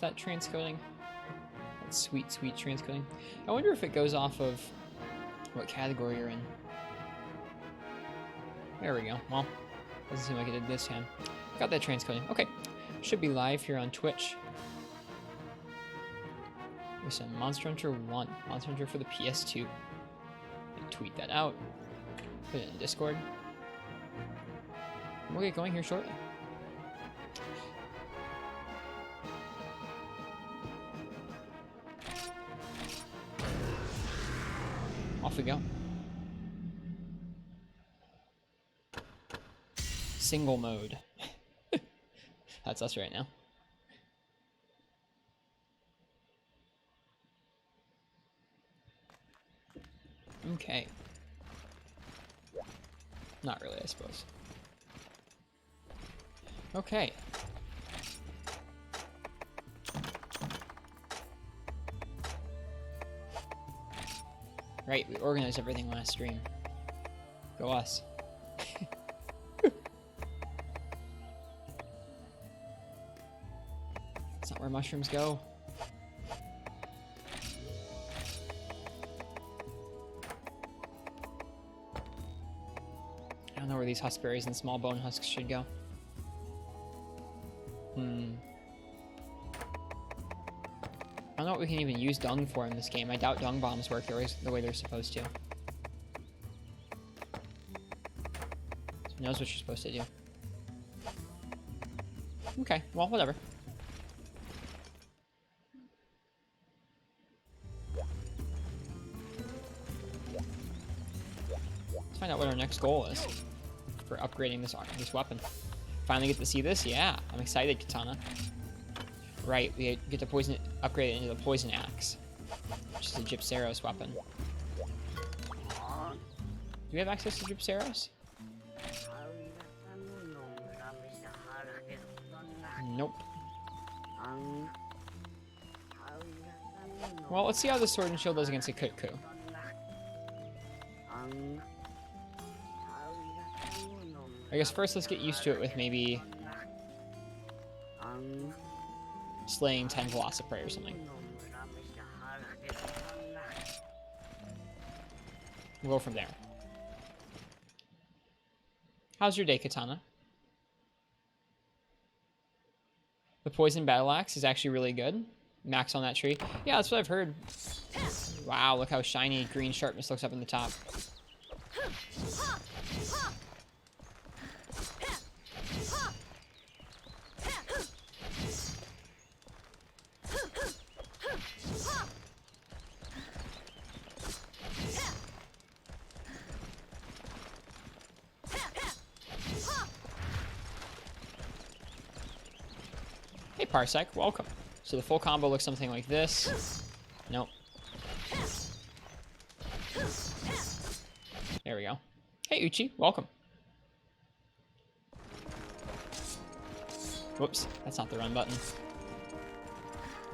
that transcoding. That sweet, sweet transcoding. I wonder if it goes off of what category you're in. There we go. Well, doesn't seem like it did this time. Got that transcoding. Okay. Should be live here on Twitch. With some Monster Hunter 1. Monster Hunter for the PS2. Tweet that out. Put it in Discord. We'll get going here shortly. Off we go. Single mode. That's us right now. Okay. Not really, I suppose. Okay. Right, we organized everything last stream. Go us. That's not where mushrooms go. I don't know where these huskberries and small bone husks should go. I don't know what we can even use dung for in this game. I doubt dung bombs work the way they're supposed to. Who knows what you're supposed to do? Okay, well, whatever. Let's find out what our next goal is for upgrading this weapon. Finally get to see this? Yeah, I'm excited, Katana. Right, we get to upgrade it into the poison axe, which is a Gypceros weapon. Do we have access to Gypceros? Nope. Well, let's see how the sword and shield does against a Kutku. I guess first let's get used to it with maybe slaying 10 Velociprey or something. We'll go from there. How's your day, Katana? The poison battle axe is actually really good. Max on that tree. Yeah, that's what I've heard. Wow, look how shiny green sharpness looks up in the top. Hey Parsec, welcome. So the full combo looks something like this. Nope. There we go. Hey Uchi, welcome. Whoops, that's not the run button.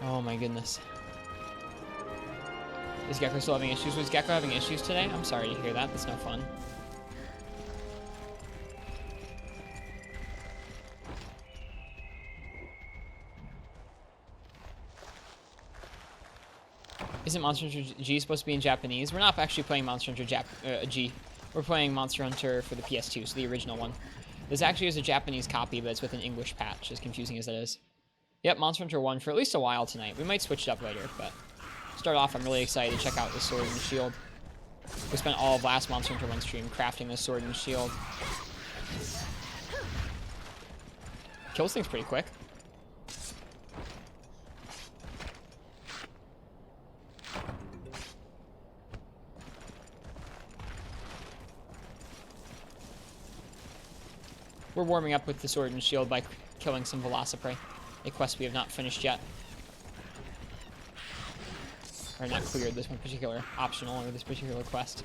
Oh my goodness. Is Gecko still having issues? Was Gecko having issues today? I'm sorry to hear that. That's no fun. Isn't Monster Hunter G supposed to be in Japanese? We're not actually playing Monster Hunter G. We're playing Monster Hunter for the PS2, so the original one. This actually is a Japanese copy, but it's with an English patch, as confusing as it is. Yep, Monster Hunter 1 for at least a while tonight. We might switch it up later, but start off, I'm really excited to check out the sword and shield. We spent all of last Monster Hunter 1 stream crafting this sword and shield. Kills things pretty quick. We're warming up with the sword and shield by killing some Velociprey, a quest we have not finished yet. Or not cleared this one particular optional or this particular quest.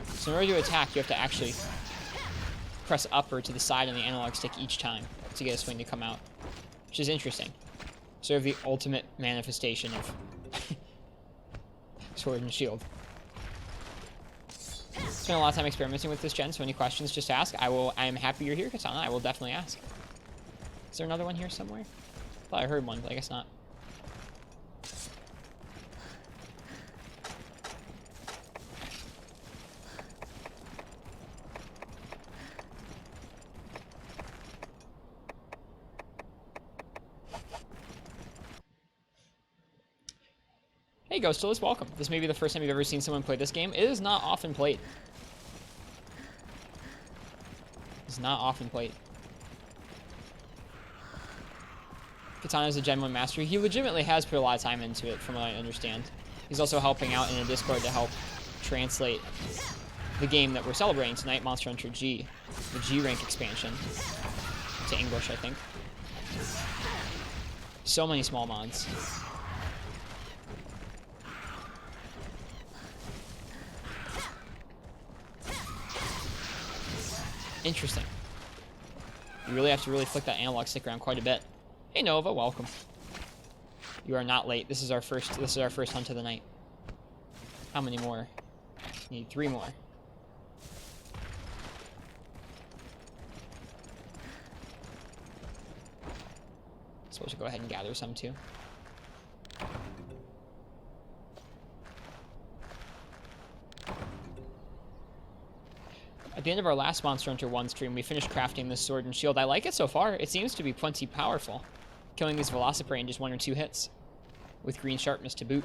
So in order to attack, you have to actually press up or to the side on the analog stick each time to get a swing to come out, which is interesting. Sort of the ultimate manifestation of sword and shield. Spent a lot of time experimenting with this gen, so any questions, just ask. I am happy you're here, Katana. I will definitely ask. Is there another one here somewhere? Thought I heard one, but I guess not. Hey, Ghostless, welcome. This may be the first time you've ever seen someone play this game. It is not often played. It's not often played. Katana is a Gen 1 master. He legitimately has put a lot of time into it, from what I understand. He's also helping out in a Discord to help translate the game that we're celebrating tonight, Monster Hunter G, the G rank expansion, to English, I think. So many small mods. Interesting. You really have to flick that analog stick around quite a bit. Hey Nova, welcome. You are not late. This is our first hunt of the night. How many more? Need 3 more. Suppose we'll go ahead and gather some too. At the end of our last Monster Hunter 1 stream, we finished crafting this sword and shield. I like it so far. It seems to be plenty powerful. Killing these Velociprey in just 1 or 2 hits. With green sharpness to boot.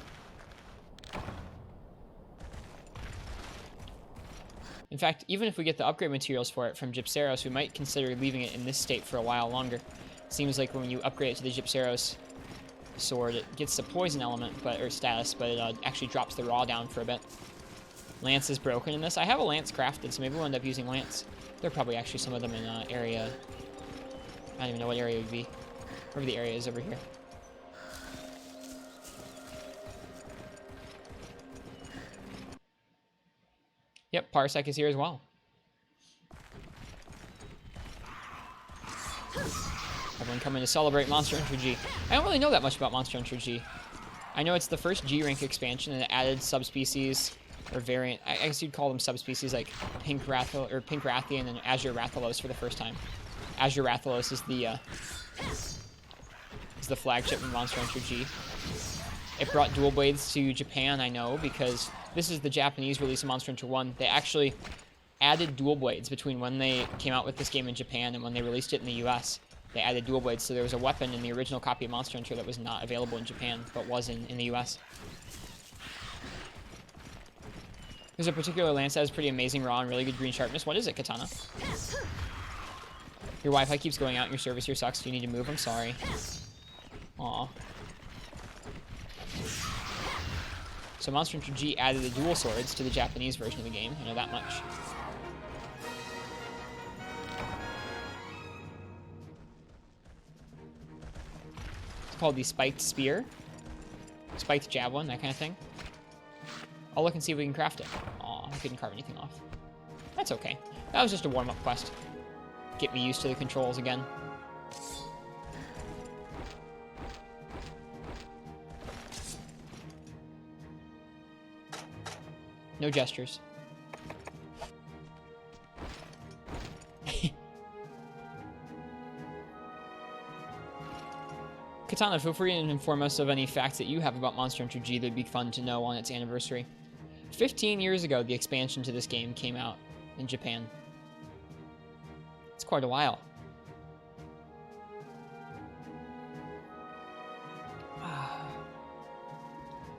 In fact, even if we get the upgrade materials for it from Gypceros, we might consider leaving it in this state for a while longer. It seems like when you upgrade it to the Gypceros sword, it gets the poison element, or status, but it actually drops the raw down for a bit. Lance is broken in this. I have a Lance crafted, so maybe we'll end up using Lance. There are probably actually some of them in area. I don't even know what area it would be. Wherever the area is over here. Yep, Parsec is here as well. Everyone coming to celebrate Monster Hunter G. I don't really know that much about Monster Hunter G. I know it's the first G rank expansion and it added subspecies or variant. I guess you'd call them subspecies like Pink Rathian and Azure Rathalos for the first time. Azure Rathalos is the flagship in Monster Hunter G. It brought dual blades to Japan, I know, because this is the Japanese release of Monster Hunter 1. They actually added dual blades between when they came out with this game in Japan and when they released it in the US. They added dual blades, so there was a weapon in the original copy of Monster Hunter that was not available in Japan, but was in the US. There's a particular lance that has pretty amazing raw and really good green sharpness. What is it, Katana? Your Wi-Fi keeps going out and your service here sucks. Do you need to move? I'm sorry. Aw. So Monster Hunter G added the dual swords to the Japanese version of the game. I know that much. It's called the Spiked Spear. Spiked Javelin, that kind of thing. I'll look and see if we can craft it. Aw, I couldn't carve anything off. That's okay. That was just a warm-up quest. Get me used to the controls again. No gestures. Katana, feel free to inform us of any facts that you have about Monster Hunter G that'd be fun to know on its anniversary. 15 years ago, the expansion to this game came out in Japan. It's quite a while.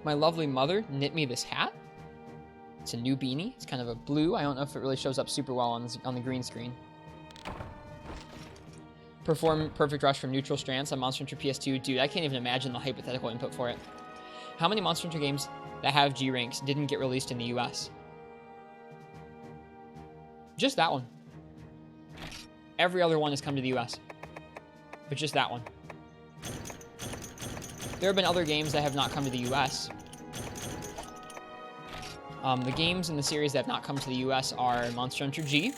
My lovely mother knit me this hat. It's a new beanie. It's kind of a blue. I don't know if it really shows up super well on the green screen. Perform Perfect Rush from Neutral Strands on Monster Hunter PS2. Dude, I can't even imagine the hypothetical input for it. How many Monster Hunter games that have G ranks didn't get released in the US? Just that one. Every other one has come to the US. But just that one. There have been other games that have not come to the US. The games in the series that have not come to the US are Monster Hunter G,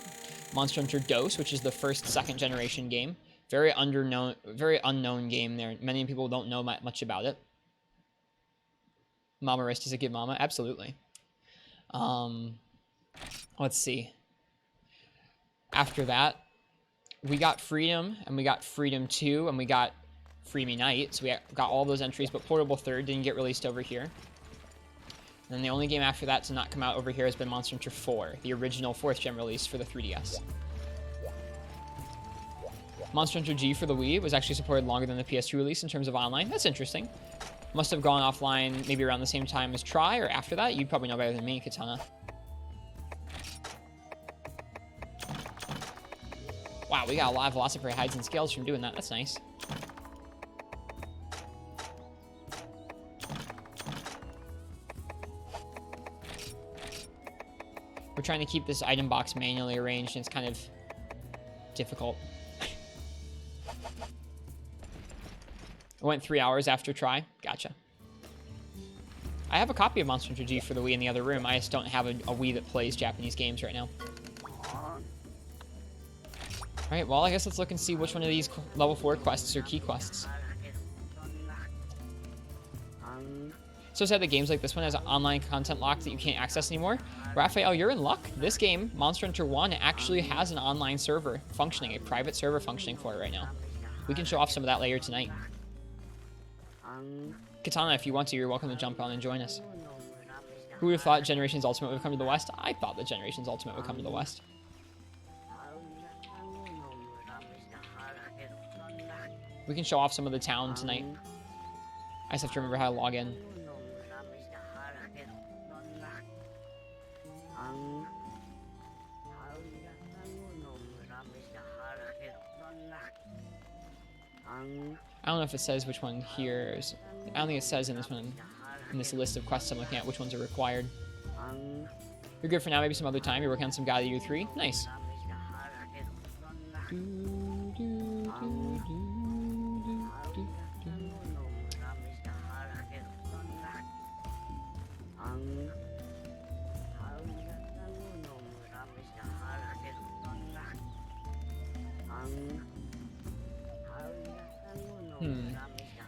Monster Hunter DOS, which is the first second generation game. Very unknown game there. Many people don't know much about it. Mama Wrist is a good mama. Absolutely. Let's see. After that, we got Freedom, and we got Freedom 2, and we got Free Me Knight, so we got all those entries, but Portable Third didn't get released over here. And then the only game after that to not come out over here has been Monster Hunter 4, the original 4th gen release for the 3DS. Monster Hunter G for the Wii was actually supported longer than the PS2 release in terms of online. That's interesting. Must have gone offline maybe around the same time as Tri, or after that. You'd probably know better than me, Katana. Wow, we got a lot of Velocipray hides and scales from doing that. That's nice. We're trying to keep this item box manually arranged, and it's kind of difficult. It went 3 hours after Try. Gotcha. I have a copy of Monster Hunter G for the Wii in the other room. I just don't have a Wii that plays Japanese games right now. Alright, well, I guess let's look and see which one of these level 4 quests are key quests. So sad that games like this one has an online content lock that you can't access anymore. Raphael, you're in luck. This game, Monster Hunter 1, actually has an online server functioning, a private server functioning for it right now. We can show off some of that later tonight. Katana, if you want to, you're welcome to jump on and join us. Who would have thought Generations Ultimate would come to the West? I thought that Generations Ultimate would come to the West. We can show off some of the town tonight. I just have to remember how to log in. I don't know if it says which one here is. I don't think it says in this one, in this list of quests I'm looking at, which ones are required. You're good for now, maybe some other time. You're working on some God of Year 3. Nice.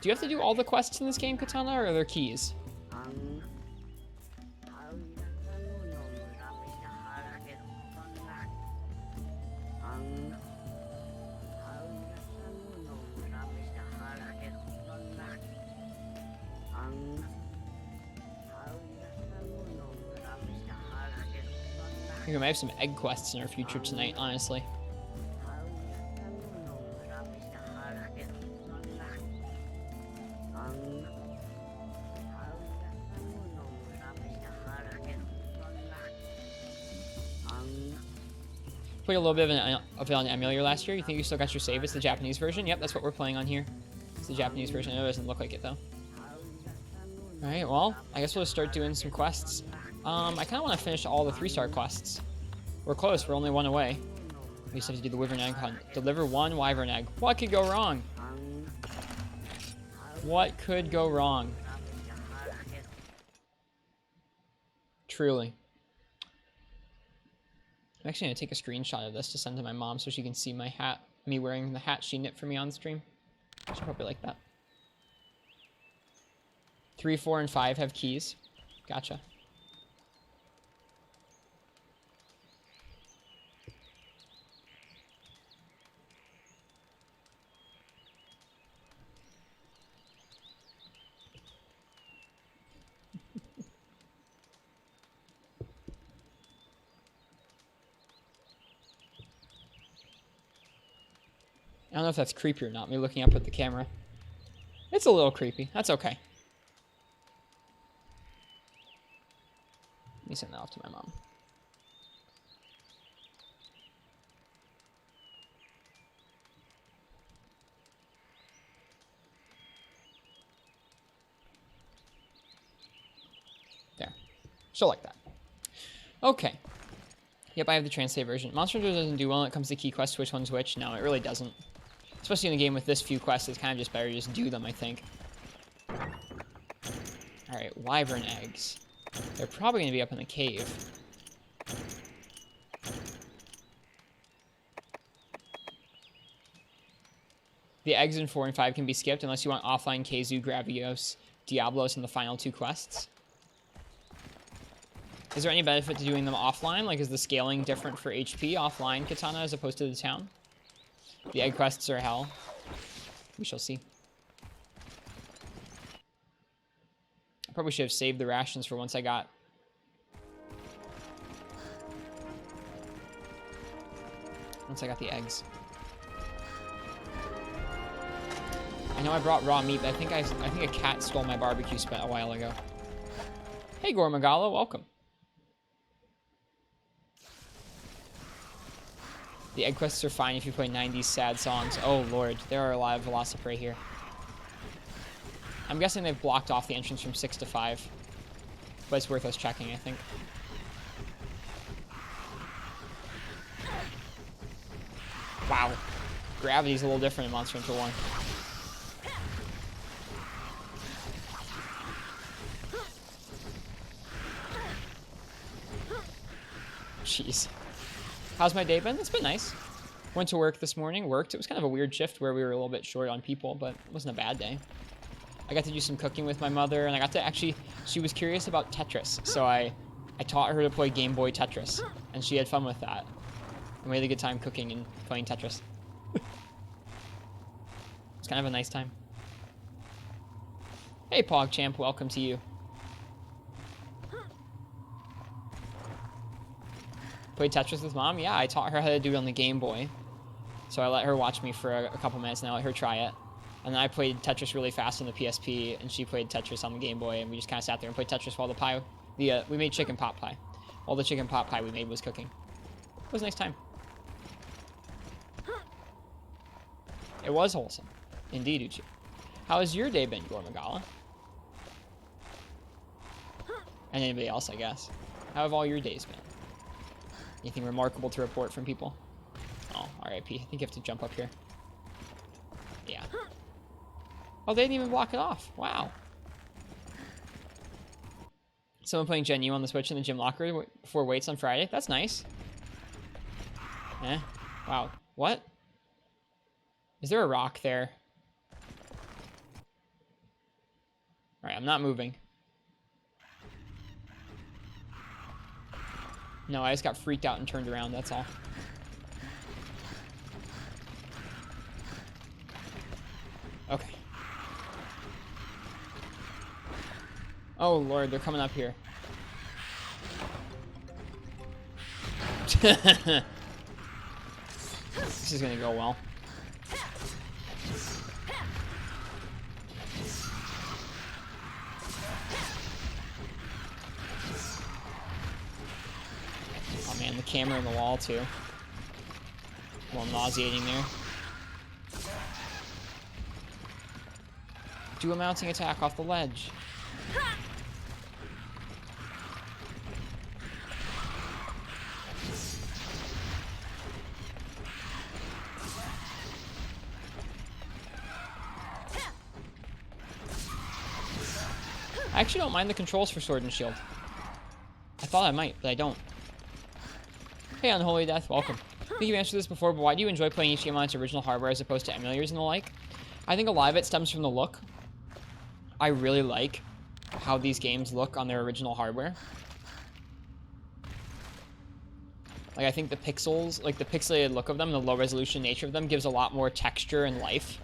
Do you have to do all the quests in this game, Katana, or are there keys? I think we might have some egg quests in our future tonight, honestly. Played a little bit of it on emulator last year. You think you still got your save? It's the Japanese version? Yep, that's what we're playing on here. It's the Japanese version. I know it doesn't look like it, though. Alright, well, I guess we'll start doing some quests. I kind of want to finish all the 3-star quests. We're close. We're only one away. We just have to do the Wyvern Egg hunt. Deliver 1 Wyvern Egg. What could go wrong? What could go wrong? Truly. I'm actually going to take a screenshot of this to send to my mom so she can see my hat, me wearing the hat she knit for me on stream. She'll probably like that. 3, 4, and 5 have keys. Gotcha. I don't know if that's creepy or not, me looking up at the camera. It's a little creepy. That's okay. Let me send that off to my mom. There. She'll like that. Okay. Yep, I have the translate version. Monster Hunter doesn't do well when it comes to key quests, which one's which. No, it really doesn't. Especially in a game with this few quests, it's kind of just better to just do them, I think. Alright, Wyvern eggs. They're probably going to be up in the cave. The eggs in 4 and 5 can be skipped unless you want offline Keizu, Gravios, Diablos, and the final 2 quests. Is there any benefit to doing them offline? Like, is the scaling different for HP offline, Katana, as opposed to the town? The egg quests are hell. We shall see. Probably should have saved the rations for once I got... the eggs. I know I brought raw meat, but I think a cat stole my barbecue spit a while ago. Hey, Gormagala, welcome. The egg quests are fine if you play 90s sad songs. Oh, Lord. There are a lot of Velociprey here. I'm guessing they've blocked off the entrance from 6 to 5. But it's worth us checking, I think. Wow. Gravity's a little different in Monster Hunter 1. Jeez. How's my day been? It's been nice. Went to work this morning, worked. It was kind of a weird shift where we were a little bit short on people, but it wasn't a bad day. I got to do some cooking with my mother, and I got to actually... She was curious about Tetris, so I taught her to play Game Boy Tetris, and she had fun with that. And we had a good time cooking and playing Tetris. It's kind of a nice time. Hey, PogChamp, welcome to you. Played Tetris with Mom? Yeah, I taught her how to do it on the Game Boy. So I let her watch me for a couple minutes, and I let her try it. And then I played Tetris really fast on the PSP, and she played Tetris on the Game Boy, and we just kind of sat there and played Tetris while we made chicken pot pie. While the chicken pot pie we made was cooking. It was a nice time. It was wholesome. Indeed, Uchi. How has your day been, Gormagala? And anybody else, I guess. How have all your days been? Anything remarkable to report from people? Oh, RIP. I think you have to jump up here. Yeah. Oh, they didn't even block it off. Wow. Someone playing Gen U on the Switch in the gym locker before weights on Friday? That's nice. Eh? Wow. What? Is there a rock there? Alright, I'm not moving. No, I just got freaked out and turned around, that's all. Okay. Oh, Lord, they're coming up here. This is gonna go well. Oh man, the camera in the wall too. A little nauseating there. Do a mounting attack off the ledge. I actually don't mind the controls for Sword and Shield. I thought I might, but I don't. Hey, Unholy Death, welcome. I think you've answered this before, but why do you enjoy playing each game on its original hardware as opposed to emulators and the like? I think a lot of it stems from the look. I really like how these games look on their original hardware. Like, I think the pixels, like the pixelated look of them, the low resolution nature of them gives a lot more texture and life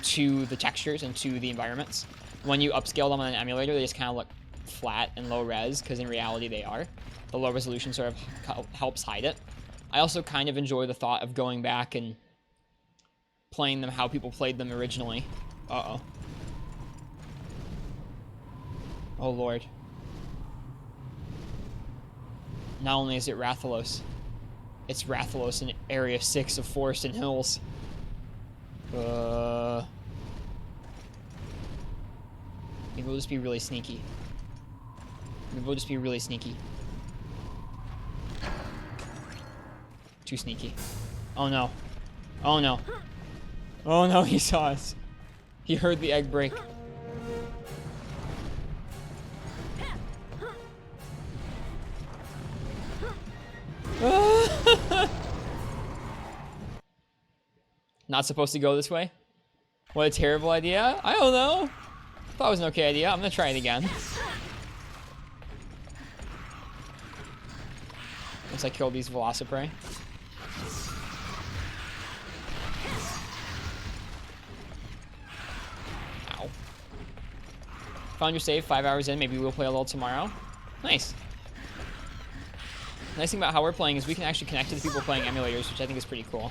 to the textures and to the environments. When you upscale them on an emulator, they just kind of look flat and low res, because in reality they are. The low resolution sort of helps hide it. I also kind of enjoy the thought of going back and playing them how people played them originally. Uh-oh. Oh, Lord. Not only is it Rathalos, it's Rathalos in Area 6 of Forest and Hills. Maybe we'll just be really sneaky. Maybe we'll just be really sneaky. Too sneaky. Oh, no. Oh, no. Oh, no, he saw us. He heard the egg break. Not supposed to go this way? What a terrible idea. I don't know. Thought it was an okay idea. I'm gonna try it again. Once I kill these Velociprey. Ow. Found your save 5 hours in. Maybe we'll play a little tomorrow. Nice. The nice thing about how we're playing is we can actually connect to the people playing emulators, which I think is pretty cool.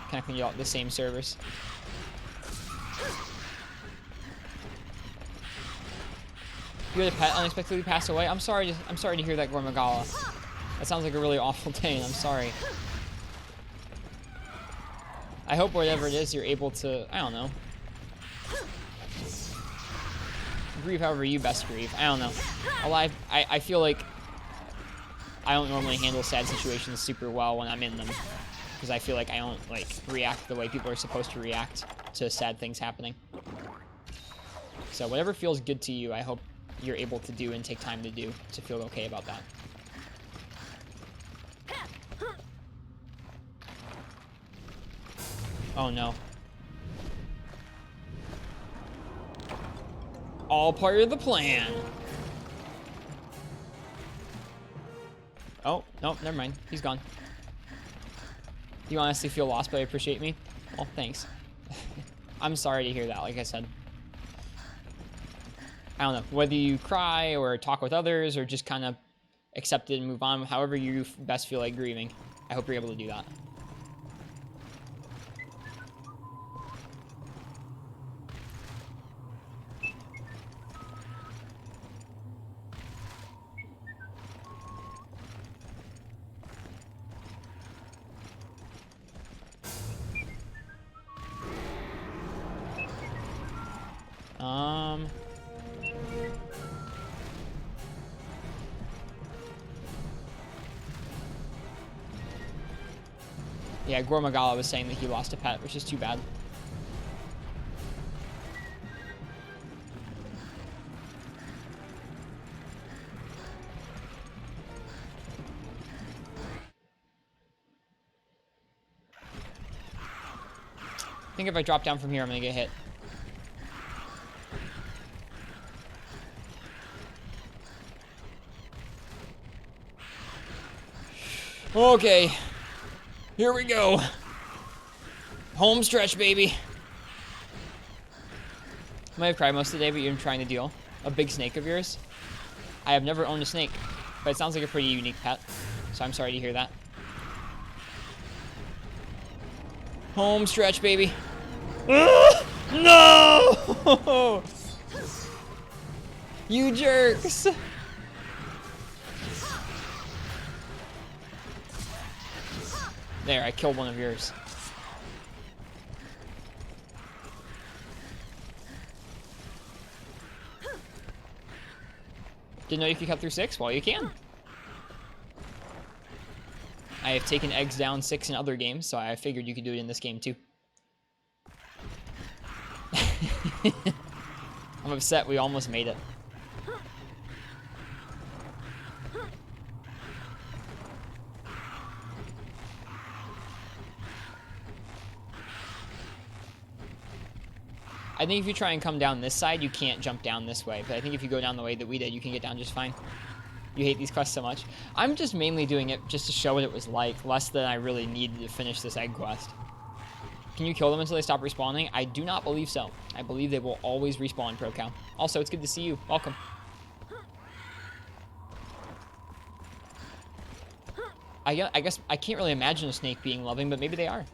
Connecting you all to the same servers. You had a pet unexpectedly pass away. I'm sorry to hear that, Gormagala. That sounds like a really awful day, and I'm sorry. I hope whatever it is, you're able to, I don't know, grieve however you best grieve. I don't know. I feel like I don't normally handle sad situations super well when I'm in them, because I feel like I don't like react the way people are supposed to react to sad things happening. So whatever feels good to you, I hope you're able to do and take time to do to feel okay about that. Oh no. All part of the plan. Oh, no, never mind. He's gone. You honestly feel lost, but I appreciate me? Oh, thanks. I'm sorry to hear that, like I said. I don't know, whether you cry or talk with others or just kind of accept it and move on, however you best feel like grieving. I hope you're able to do that. Yeah, Gormagala was saying that he lost a pet, which is too bad. I think if I drop down from here, I'm gonna get hit. Okay. Here we go. Home stretch, baby. I might have cried most of the day, but you're trying to deal. A big snake of yours? I have never owned a snake, but it sounds like a pretty unique pet, so I'm sorry to hear that. Home stretch, baby. No! You jerks! There, I killed one of yours. Didn't know you could cut through 6? Well, you can. I have taken eggs down 6 in other games, so I figured you could do it in this game too. I'm upset we almost made it. I think if you try and come down this side, you can't jump down this way. But I think if you go down the way that we did, you can get down just fine. You hate these quests so much. I'm just mainly doing it just to show what it was like, less than I really needed to finish this egg quest. Can you kill them until they stop respawning? I do not believe so. I believe they will always respawn, ProCow. Also, it's good to see you. Welcome. I guess I can't really imagine a snake being loving, but maybe they are.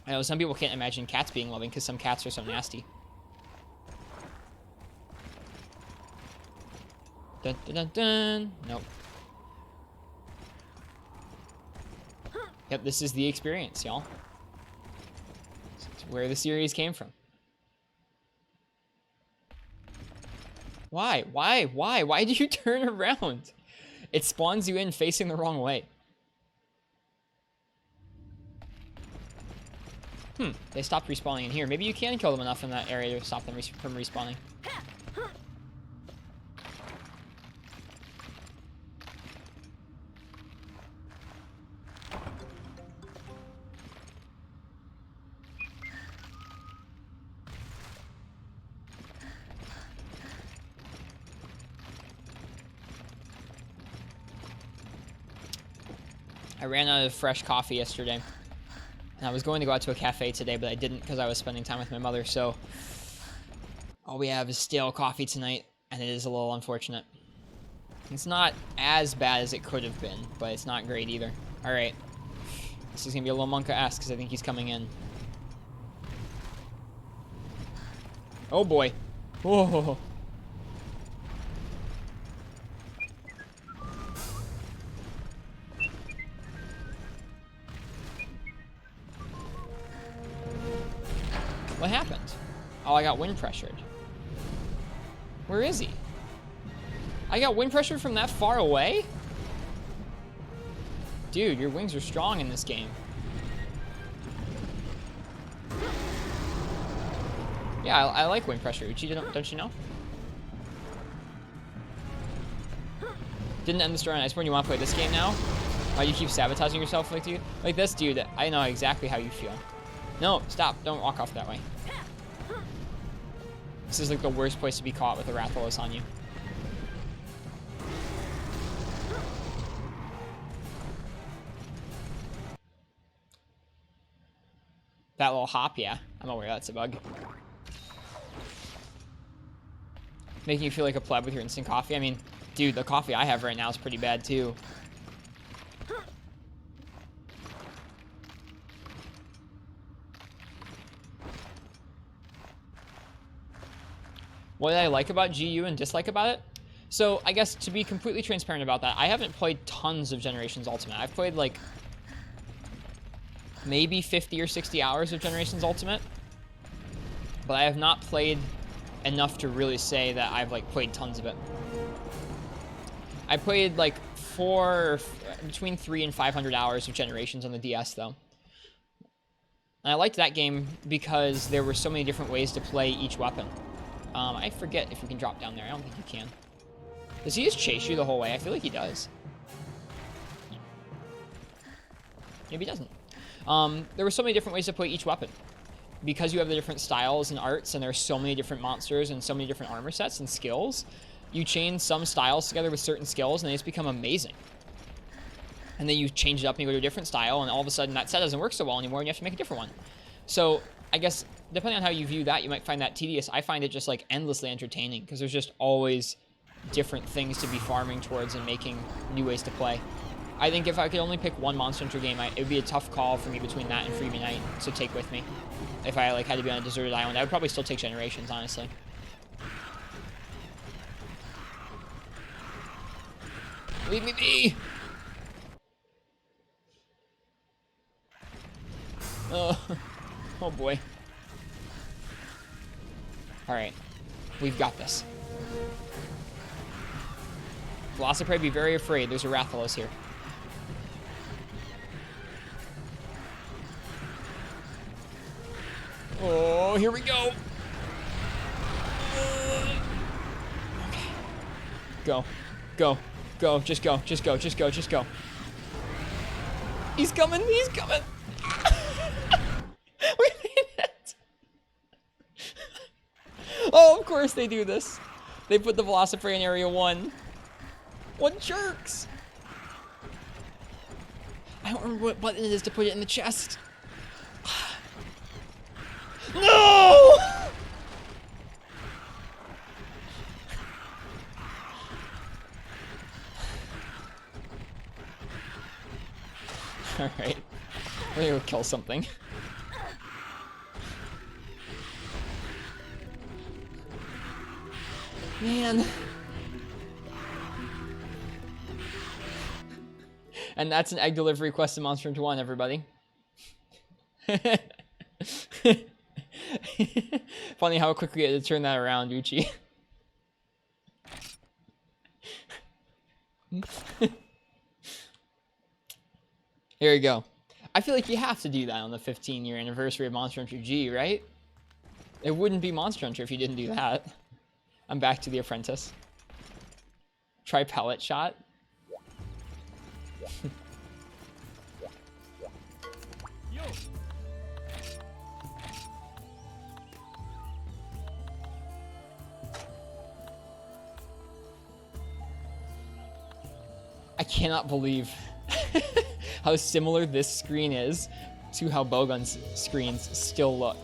I know some people can't imagine cats being loving because some cats are so nasty. Dun dun dun dun. Nope. Yep, this is the experience, y'all. It's where the series came from. Why? Why? Why? Why did you turn around? It spawns you in facing the wrong way. They stopped respawning in here. Maybe you can kill them enough in that area to stop them from respawning. I ran out of fresh coffee yesterday. And I was going to go out to a cafe today, but I didn't because I was spending time with my mother, so... All we have is stale coffee tonight, and it is a little unfortunate. It's not as bad as it could have been, but it's not great either. Alright. This is going to be a little Monka-esque, because I think he's coming in. Oh boy. Whoa. What happened? Oh, I got wind pressured. Where is he? I got wind pressured from that far away? Dude, your wings are strong in this game. Yeah, I like wind pressure, Uchi, don't you know? Didn't end the story on Iceborne. You want to play this game now? Why do you keep sabotaging yourself like this? Dude, I know exactly how you feel. No, stop. Don't walk off that way. This is like the worst place to be caught with a Rathalos on you. That little hop, yeah. I'm aware that's a bug. Making you feel like a pleb with your instant coffee. I mean, dude, the coffee I have right now is pretty bad too. What did I like about GU and dislike about it? So, I guess to be completely transparent about that, I haven't played tons of Generations Ultimate. I've played like maybe 50 or 60 hours of Generations Ultimate, but I have not played enough to really say that I've like played tons of it. I played like between 300 and 500 hours of Generations on the DS though. And I liked that game because there were so many different ways to play each weapon. I forget if you can drop down there. I don't think you can. Does he just chase you the whole way? I feel like he does. Maybe he doesn't. There were so many different ways to play each weapon. Because you have the different styles and arts, and there's so many different monsters and so many different armor sets and skills, you chain some styles together with certain skills, and they just become amazing. And then you change it up and you go to a different style, and all of a sudden that set doesn't work so well anymore, and you have to make a different one. So, I guess, depending on how you view that, you might find that tedious. I find it just, like, endlessly entertaining, because there's just always different things to be farming towards and making new ways to play. I think if I could only pick one Monster Hunter game, it would be a tough call for me between that and Freebie Night to take with me. If I, like, had to be on a deserted island, I would probably still take Generations, honestly. Leave me be! Oh boy. Alright. We've got this. Velociprey, be very afraid. There's a Rathalos here. Oh, here we go. Okay. Go. Go. Go. Just go. Just go. Just go. Just go. He's coming. He's coming. We made it. Oh, of course they do this. They put the Velociprey in Area 1. What jerks. I don't remember what button it is to put it in the chest. No! Alright. We're gonna go kill something. Man. And that's an egg delivery quest in Monster Hunter 1, everybody. Funny how quickly it had to turn that around, Uchi. Here we go. I feel like you have to do that on the 15-year anniversary of Monster Hunter G, right? It wouldn't be Monster Hunter if you didn't do that. I'm back to the apprentice. Try pellet shot. I cannot believe how similar this screen is to how Bowgun's screens still look.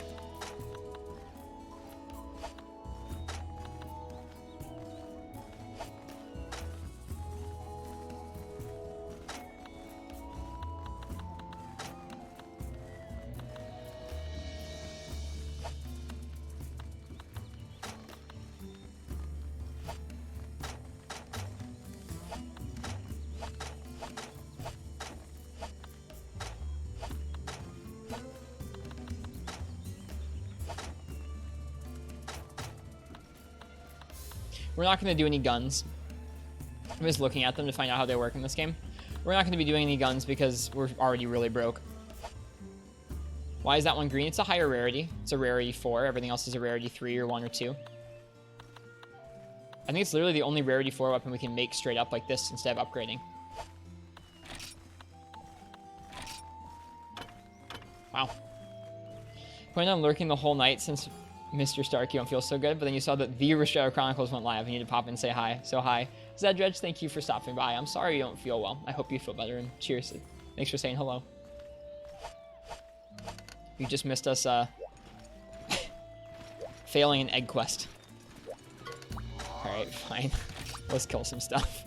We're not going to do any guns. I'm just looking at them to find out how they work in this game. We're not going to be doing any guns because we're already really broke. Why is that one green? It's a higher rarity. It's a rarity 4. Everything else is a rarity 3 or 1 or 2. I think it's literally the only rarity 4 weapon we can make straight up like this instead of upgrading. Wow. Planned on lurking the whole night since Mr. Stark, you don't feel so good, but then you saw that the Ristretto Chronicles went live and you need to pop in and say hi. So hi. Zedredge, thank you for stopping by. I'm sorry you don't feel well. I hope you feel better, and cheers. Thanks for saying hello. You just missed us failing an egg quest. Alright, fine. Let's kill some stuff.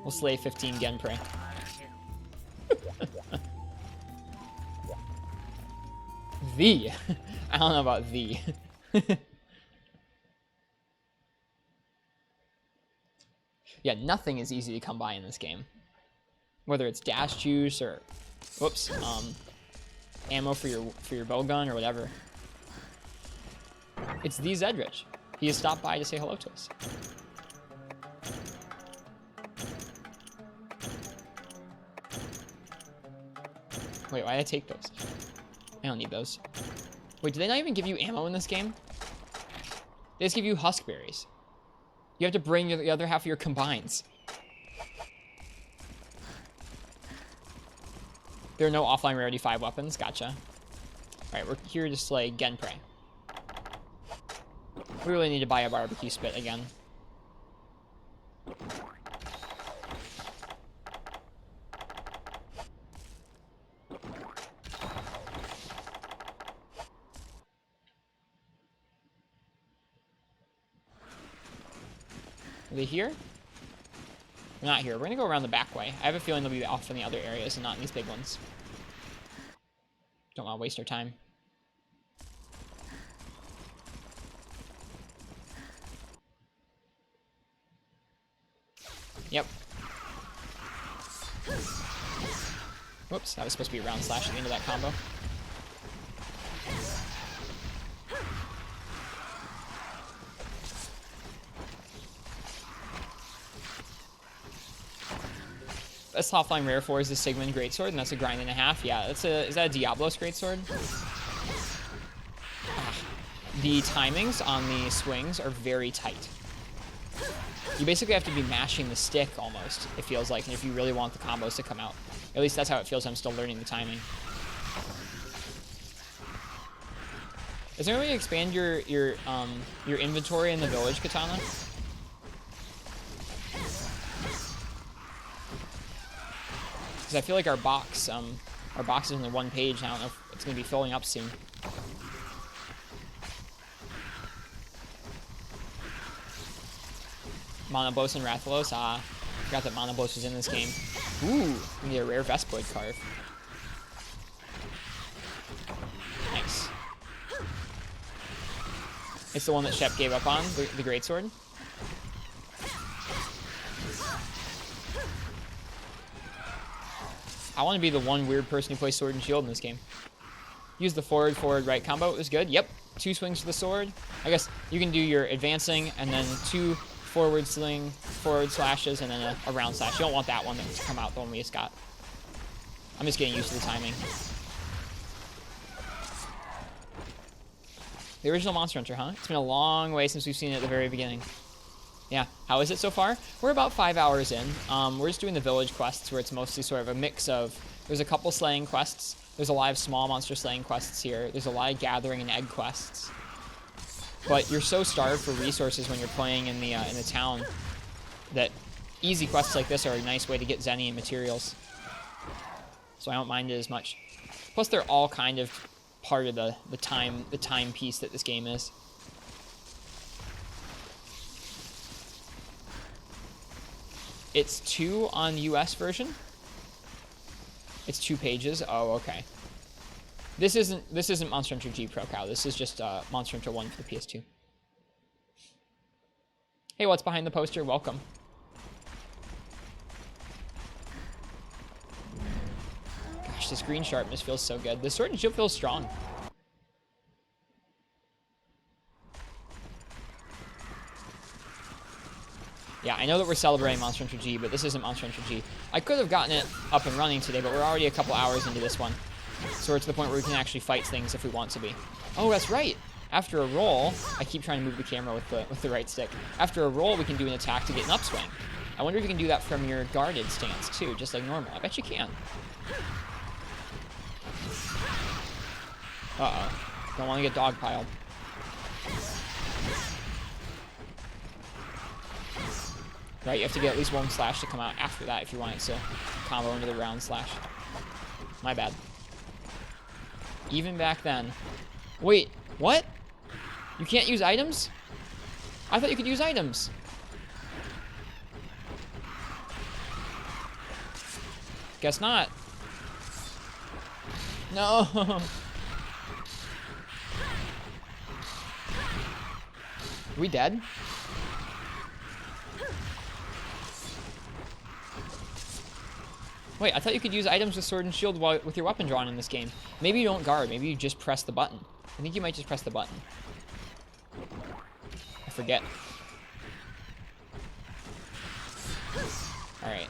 We'll slay 15 Genprey. The. I don't know about the. Yeah, nothing is easy to come by in this game. Whether it's dash juice or, whoops, ammo for your bow gun or whatever. It's the Zedredge. He has stopped by to say hello to us. Wait, why did I take those? I don't need those. Wait, do they not even give you ammo in this game? They just give you huskberries. You have to bring the other half of your combines. There are no offline rarity 5 weapons. Gotcha. Alright, we're here to slay Genprey. We really need to buy a barbecue spit again. Are they here? They're not here. We're gonna go around the back way. I have a feeling they'll be off in the other areas and not in these big ones. Don't want to waste our time. Yep. Whoops, that was supposed to be a round slash at the end of that combo. Best offline rare 4 is the Sigmund Greatsword, and that's a grind and a half. Yeah, that's a. Is that a Diablos Greatsword? The timings on the swings are very tight. You basically have to be mashing the stick almost, it feels like, if you really want the combos to come out. At least that's how it feels. I'm still learning the timing. Is there a way to expand your inventory in the village, Katana? Because I feel like our box is only 1 page. I don't know if it's going to be filling up soon. Monobos and Rathalos. Ah, forgot that Monobos was in this game. Ooh, we need a rare Vespoid carve. Nice. It's the one that Shep gave up on, the Greatsword. I want to be the one weird person who plays Sword and Shield in this game. Use the forward, right combo. It was good. Yep. 2 swings to the sword. I guess you can do your advancing and then 2 forward slashes and then a round slash. You don't want that one to come out, the one we just got. I'm just getting used to the timing. The original Monster Hunter, huh? It's been a long way since we've seen it at the very beginning. Yeah, how is it so far? We're about 5 hours in. We're just doing the village quests where it's mostly sort of a mix of, there's a couple slaying quests, there's a lot of small monster slaying quests here, there's a lot of gathering and egg quests. But you're so starved for resources when you're playing in the town that easy quests like this are a nice way to get Zenny and materials. So I don't mind it as much. Plus they're all kind of part of the time piece that this game is. It's 2 on US version. It's 2 pages. Oh, okay. This isn't Monster Hunter G Pro Cow. This is just Monster Hunter 1 for the PS2. Hey, what's behind the poster? Welcome. Gosh, this green sharpness feels so good. This Sword and Shield feels strong. Yeah, I know that we're celebrating Monster Hunter G, but this isn't Monster Hunter G. I could have gotten it up and running today, but we're already a couple hours into this one. So we're to the point where we can actually fight things if we want to be. Oh, that's right. After a roll, I keep trying to move the camera with the right stick. After a roll, we can do an attack to get an upswing. I wonder if you can do that from your guarded stance, too, just like normal. I bet you can. Uh-oh. Don't want to get dogpiled. Right, you have to get at least one slash to come out after that if you want it to combo into the round slash. My bad. Even back then. Wait, what? You can't use items? I thought you could use items. Guess not. No. Are we dead? Wait, I thought you could use items with sword and shield with your weapon drawn in this game. Maybe you don't guard. Maybe you just press the button. I think you might just press the button. I forget. Alright.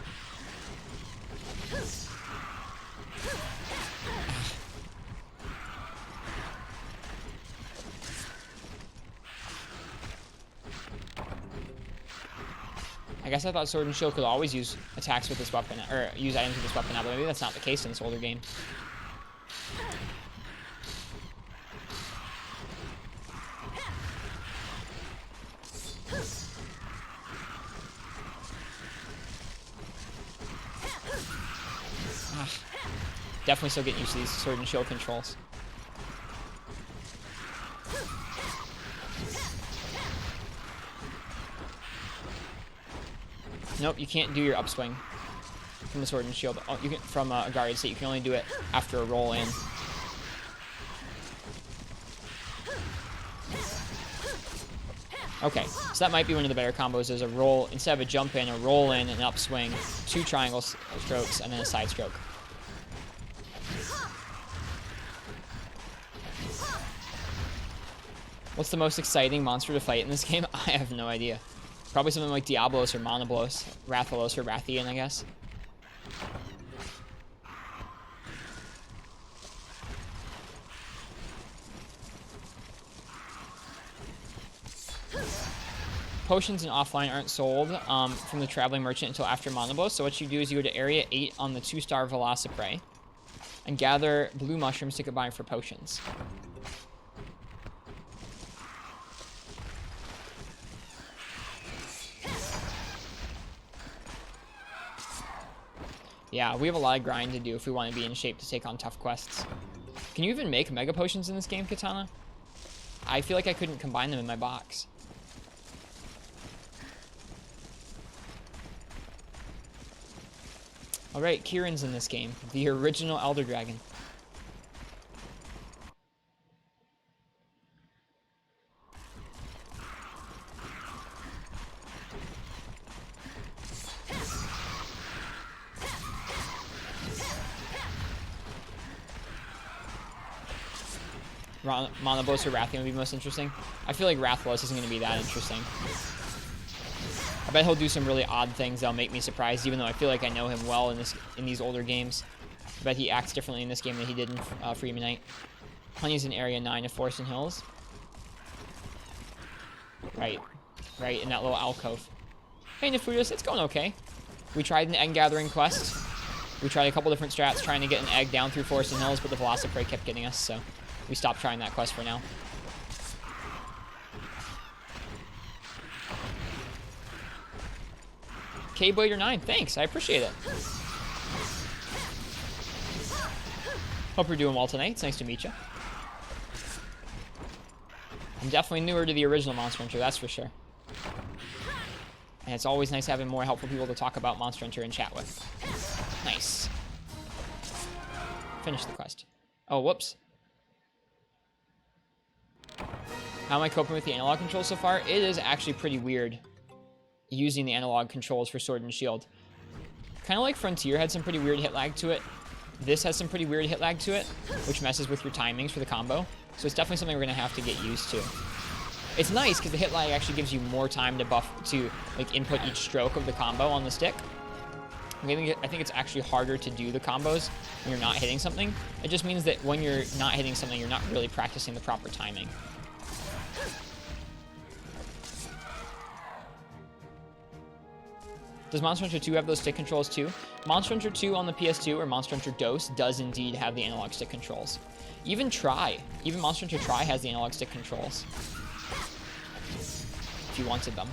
I guess I thought Sword and Shield could always use attacks with this weapon, or use items with this weapon now, but maybe that's not the case in this older game. Definitely still getting used to these Sword and Shield controls. Nope, you can't do your upswing from the Sword and Shield. Oh, you can from a guarded state. You can only do it after a roll in. Okay, so that might be one of the better combos. Is a roll instead of a jump in, a roll in, an upswing, 2 triangle strokes, and then a side stroke. What's the most exciting monster to fight in this game? I have no idea. Probably something like Diablos or Monoblos, Rathalos or Rathian, I guess. Potions in offline aren't sold from the traveling merchant until after Monoblos. So what you do is you go to Area 8 on the 2-star Velociprey and gather blue mushrooms to combine for potions. Yeah, we have a lot of grind to do if we want to be in shape to take on tough quests. Can you even make Mega Potions in this game, Katana? I feel like I couldn't combine them in my box. Alright, Kieran's in this game. The original Elder Dragon. Monoblos or Rathian would be most interesting. I feel like Rathalos isn't going to be that interesting. I bet he'll do some really odd things that'll make me surprised, even though I feel like I know him well in these older games. I bet he acts differently in this game than he did in Freeman Knight. Honey's in Area 9 of Forest and Hills. Right, in that little alcove. Hey, Nefurious, it's going okay. We tried an egg gathering quest. We tried a couple different strats trying to get an egg down through Forest and Hills, but the Velociprey kept getting us, so we stopped trying that quest for now. K-Blader9, thanks, I appreciate it. Hope you're doing well tonight, it's nice to meet you. I'm definitely newer to the original Monster Hunter, that's for sure. And it's always nice having more helpful people to talk about Monster Hunter and chat with. Nice. Finish the quest. Oh, whoops. How am I coping with the analog controls so far? It is actually pretty weird using the analog controls for Sword and Shield. Kind of like Frontier had some pretty weird hit lag to it. This has some pretty weird hit lag to it, which messes with your timings for the combo. So it's definitely something we're going to have to get used to. It's nice because the hit lag actually gives you more time to like input each stroke of the combo on the stick. I think it's actually harder to do the combos when you're not hitting something. It just means that when you're not hitting something, you're not really practicing the proper timing. Does Monster Hunter 2 have those stick controls too? Monster Hunter 2 on the PS2 or Monster Hunter DOS does indeed have the analog stick controls. Even Monster Hunter Tri has the analog stick controls. If you wanted them.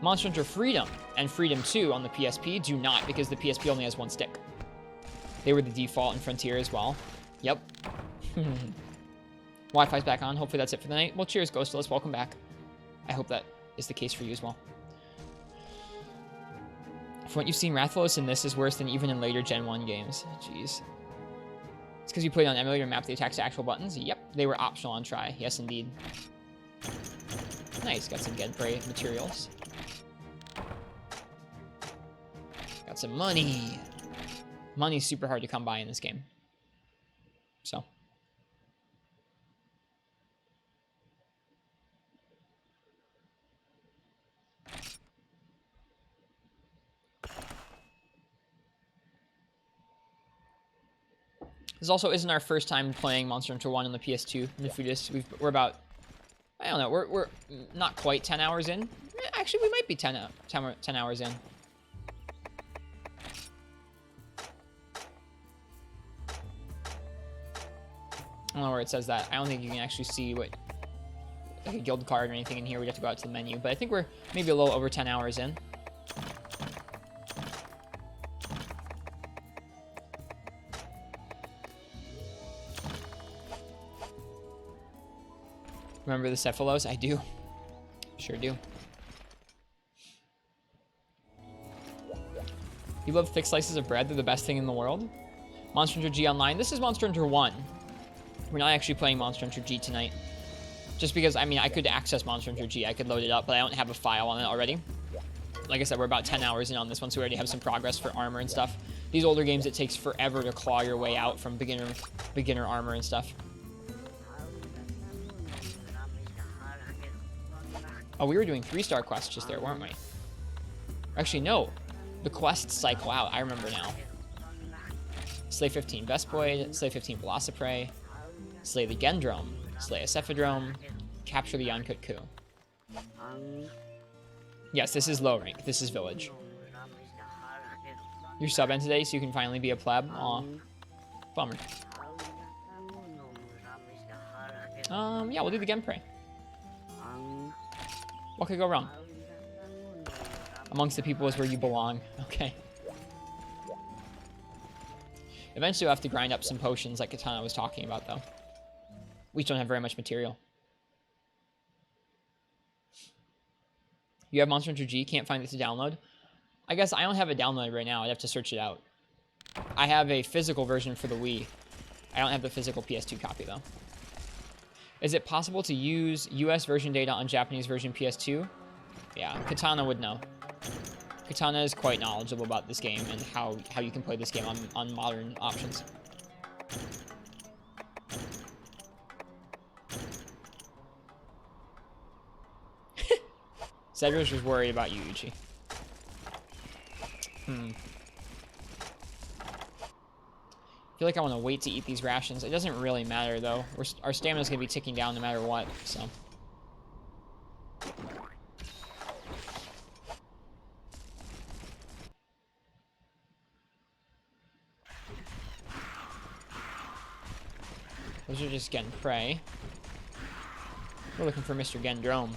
Monster Hunter Freedom and Freedom 2 on the PSP do not, because the PSP only has one stick. They were the default in Frontier as well. Yep. Wi-Fi's back on. Hopefully that's it for the night. Well, cheers, Ghostless. Welcome back. I hope that is the case for you as well. From what you've seen, Rathalos in this is worse than even in later Gen 1 games. Jeez. It's because you put it on emulator and map the attacks to actual buttons? Yep. They were optional on Tri. Yes, indeed. Nice. Got some Genpray materials. Got some money. Money's super hard to come by in this game. So. This also isn't our first time playing Monster Hunter 1 on the PS2. Nefudis, we're about, I don't know, we're not quite 10 hours in. Actually, we might be 10 hours in. I don't know where it says that. I don't think you can actually see what, like a guild card or anything in here. We'd have to go out to the menu. But I think we're maybe a little over 10 hours in. Remember the Cephalos? I do. Sure do. You love thick slices of bread? They're the best thing in the world. Monster Hunter G Online. This is Monster Hunter 1. We're not actually playing Monster Hunter G tonight. Just because, I mean, I could access Monster Hunter G. I could load it up, but I don't have a file on it already. Like I said, we're about 10 hours in on this one, so we already have some progress for armor and stuff. These older games, it takes forever to claw your way out from beginner armor and stuff. Oh, we were doing 3-star quests just there, weren't we? Actually, no. The quests cycle out. I remember now. Slay 15 Vespoid, Slay 15 Velociprey, slay the Gendrome, slay a Cephadrome, capture the Yonkut Ku. Yes, this is low rank. This is village. You're subbing today so you can finally be a pleb? Aw. Bummer. Yeah, we'll do the Genpray. What could go wrong? Amongst the people is where you belong. Okay. Eventually we'll have to grind up some potions like Katana was talking about, though. We just don't have very much material. You have Monster Hunter G, can't find it to download? I guess I don't have it downloaded right now. I'd have to search it out. I have a physical version for the Wii. I don't have the physical PS2 copy, though. Is it possible to use US version data on Japanese version PS2? Yeah, Katana would know. Katana is quite knowledgeable about this game and how you can play this game on modern options. Cedric was worried about you, Uchi. I feel like I want to wait to eat these rations. It doesn't really matter, though. Our stamina's going to be ticking down no matter what, so. Those are just Genpray. We're looking for Mr. Gendrome.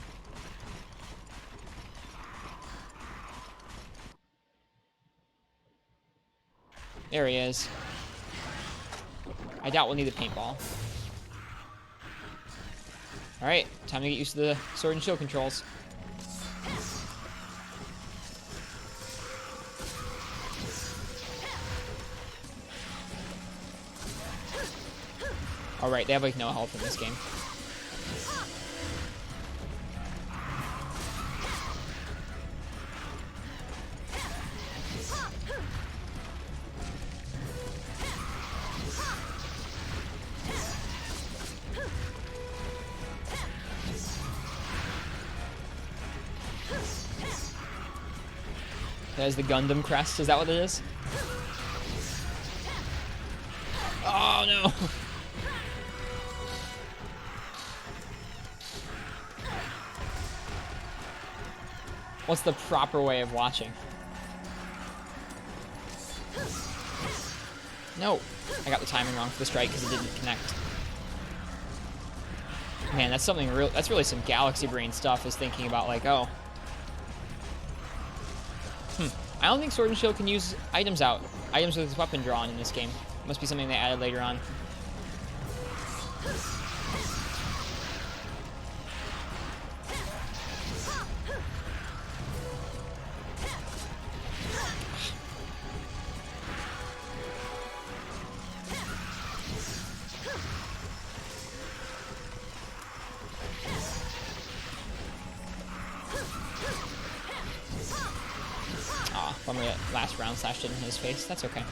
There he is. I doubt we'll need the paintball. Alright, time to get used to the sword and shield controls. Alright, they have like no health in this game. That is the Gundam crest. Is that what it is? Oh, no. What's the proper way of watching? No. I got the timing wrong for the strike because it didn't connect. Man, that's something real. That's really some galaxy brain stuff, is thinking about, like, oh. I don't think Sword and Shield can use items with weapon drawn in this game. Must be something they added later on. Bummer that last round slashed it in his face. That's okay.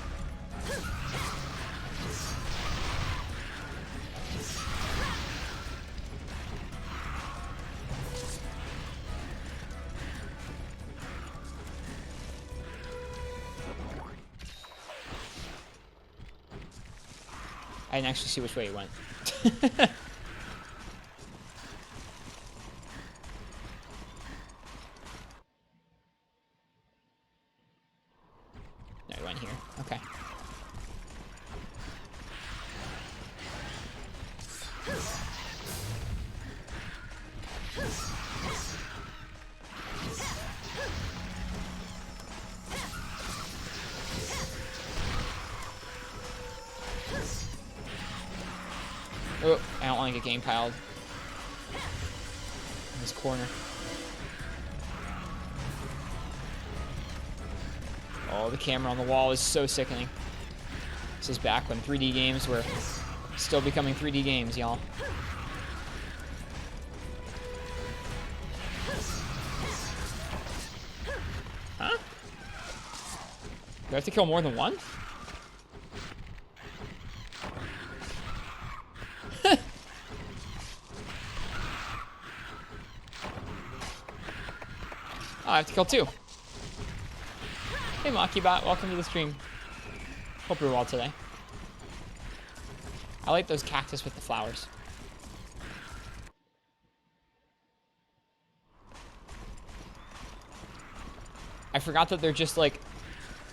I didn't actually see which way it went. No, it went here. Okay. Oh, I don't want to get game piled in this corner. Oh, the camera on the wall is so sickening. This is back when 3D games were still becoming 3D games, y'all. Huh? Do I have to kill more than one? Oh, I have to kill two. Hey, MakiBot, welcome to the stream. Hope you're well today. I like those cactus with the flowers. I forgot that they're just like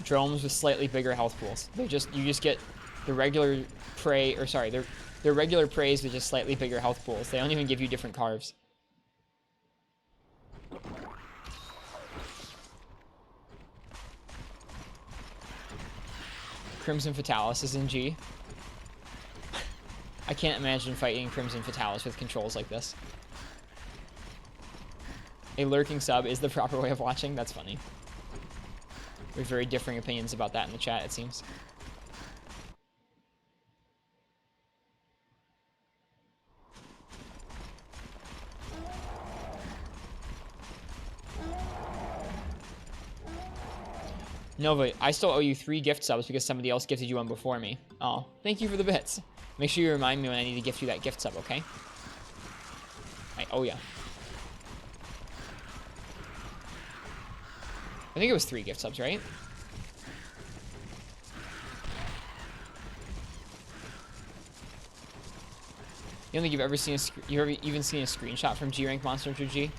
drones with slightly bigger health pools. You just get the regular prey, or sorry, they're regular preys with just slightly bigger health pools. They don't even give you different carves. Crimson Fatalis is in G. I can't imagine fighting Crimson Fatalis with controls like this. A lurking sub is the proper way of watching? That's funny. We have very differing opinions about that in the chat, it seems. Nova, I still owe you 3 gift subs because somebody else gifted you one before me. Oh, thank you for the bits. Make sure you remind me when I need to gift you that gift sub, okay? I owe ya. I think it was 3 gift subs, right? You don't think you've ever seen even seen a screenshot from G rank Monster Hunter G?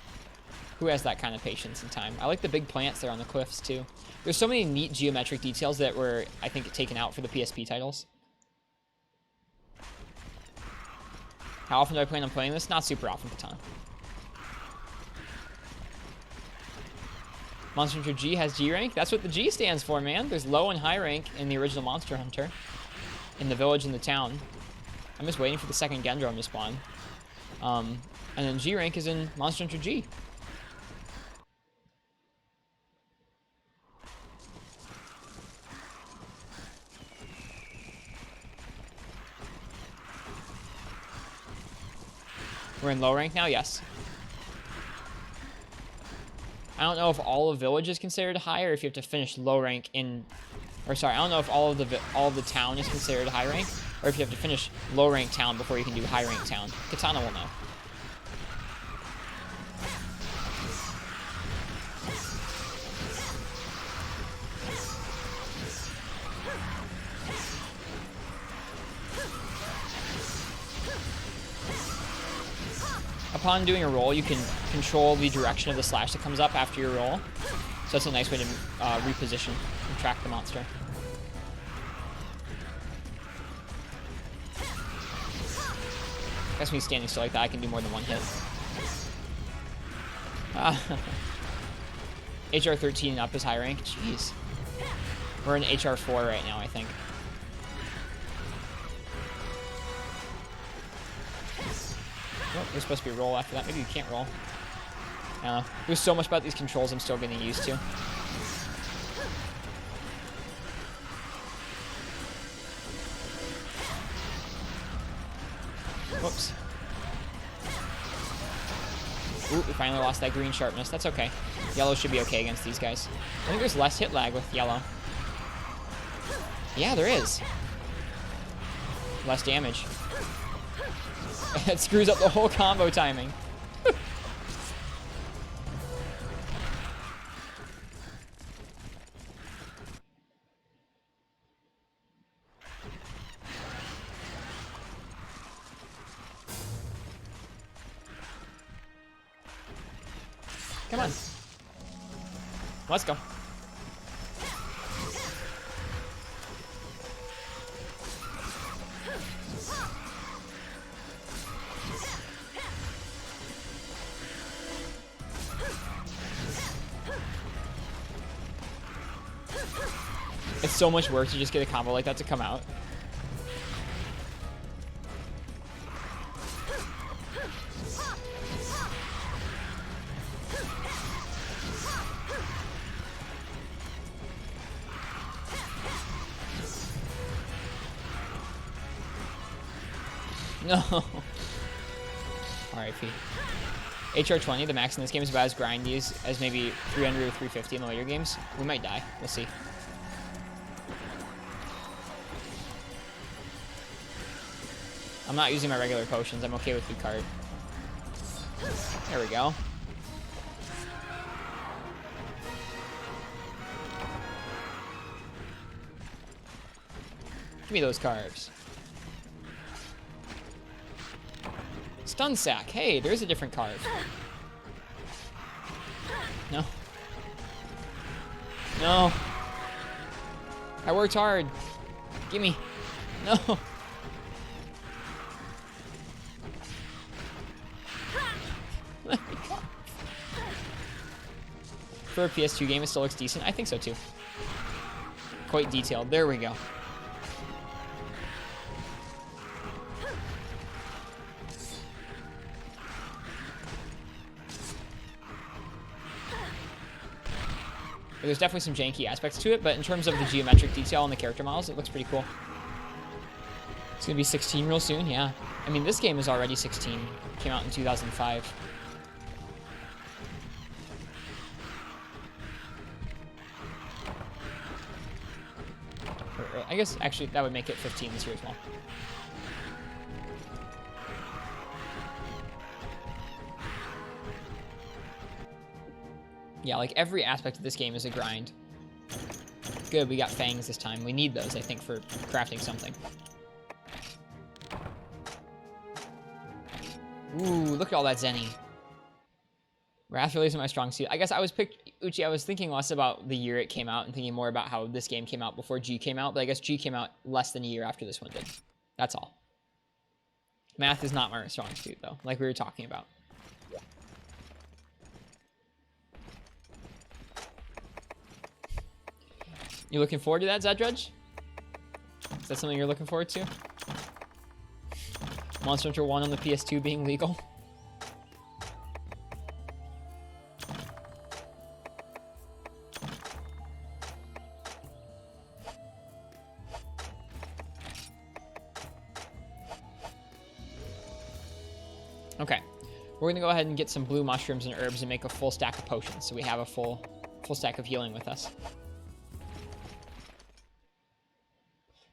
Who has that kind of patience and time? I like the big plants there on the cliffs too. There's so many neat geometric details that were, I think, taken out for the PSP titles. How often do I plan on playing this? Not super often, Katan. Monster Hunter G has G rank? That's what the G stands for, man. There's low and high rank in the original Monster Hunter. In the village and the town. I'm just waiting for the second Gendrome to spawn. And then G rank is in Monster Hunter G. We're in low rank now? Yes. I don't know if all of village is considered high, or if you have to finish low rank in... Or sorry, I don't know if all of the town is considered high rank, or if you have to finish low rank town before you can do high rank town. Katana will know. Upon doing a roll, you can control the direction of the slash that comes up after your roll. So that's a nice way to reposition and track the monster. I guess when he's standing still like that, I can do more than one hit. HR 13 up is high rank. Jeez. We're in HR 4 right now, I think. Oh, there's supposed to be a roll after that. Maybe you can't roll. I don't know. There's so much about these controls I'm still getting used to. Whoops. Ooh, we finally lost that green sharpness. That's okay. Yellow should be okay against these guys. I think there's less hit lag with yellow. Yeah, there is. Less damage. It screws up the whole combo timing. Come on. Let's go. It's so much work to just get a combo like that to come out. No. RIP. HR20, the max in this game is about as grindy as maybe 300 or 350 in the later games. We might die. We'll see. I'm not using my regular potions. I'm okay with food card. There we go. Give me those carbs. Stun sack. Hey, there's a different card. No. No. I worked hard. Gimme. No. For a PS2 game, it still looks decent. I think so too. Quite detailed. There we go. There's definitely some janky aspects to it, but in terms of the geometric detail and the character models, it looks pretty cool. It's gonna be 16 real soon, yeah. I mean, this game is already 16. Came out in 2005. I guess, actually, that would make it 15 this year as well. Yeah, like every aspect of this game is a grind. Good, we got fangs this time. We need those, I think, for crafting something. Ooh, look at all that Zenny. Wrath really isn't my strong suit. I guess I was Uchi, I was thinking less about the year it came out and thinking more about how this game came out before G came out, but I guess G came out less than a year after this one did. That's all. Math is not my strong suit, though, like we were talking about. You looking forward to that, Zadrudge? Is that something you're looking forward to? Monster Hunter 1 on the PS2 being legal? Okay, we're gonna go ahead and get some blue mushrooms and herbs and make a full stack of potions, so we have a full stack of healing with us.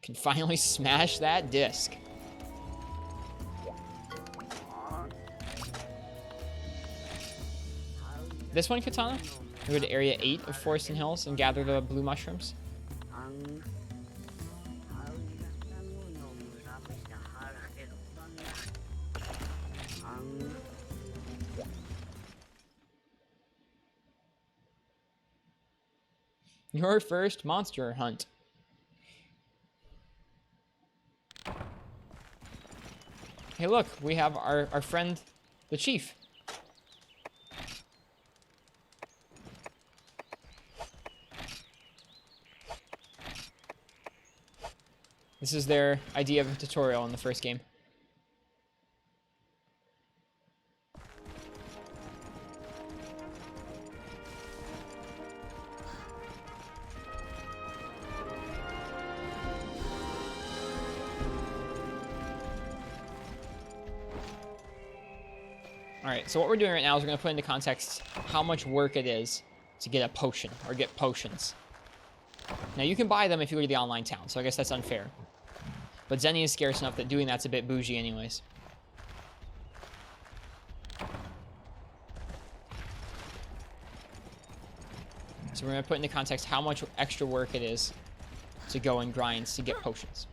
Can finally smash that disc. This one, Katana? We go to Area 8 of Forest and Hills and gather the blue mushrooms. Your first monster hunt. Hey, look, we have our friend, the chief. This is their idea of a tutorial in the first game. Alright, so what we're doing right now is we're going to put into context how much work it is to get a potion, or get potions. Now, you can buy them if you go to the online town, so I guess that's unfair. But Zenny is scarce enough that doing that's a bit bougie anyways. So we're going to put into context how much extra work it is to go and grind to get potions.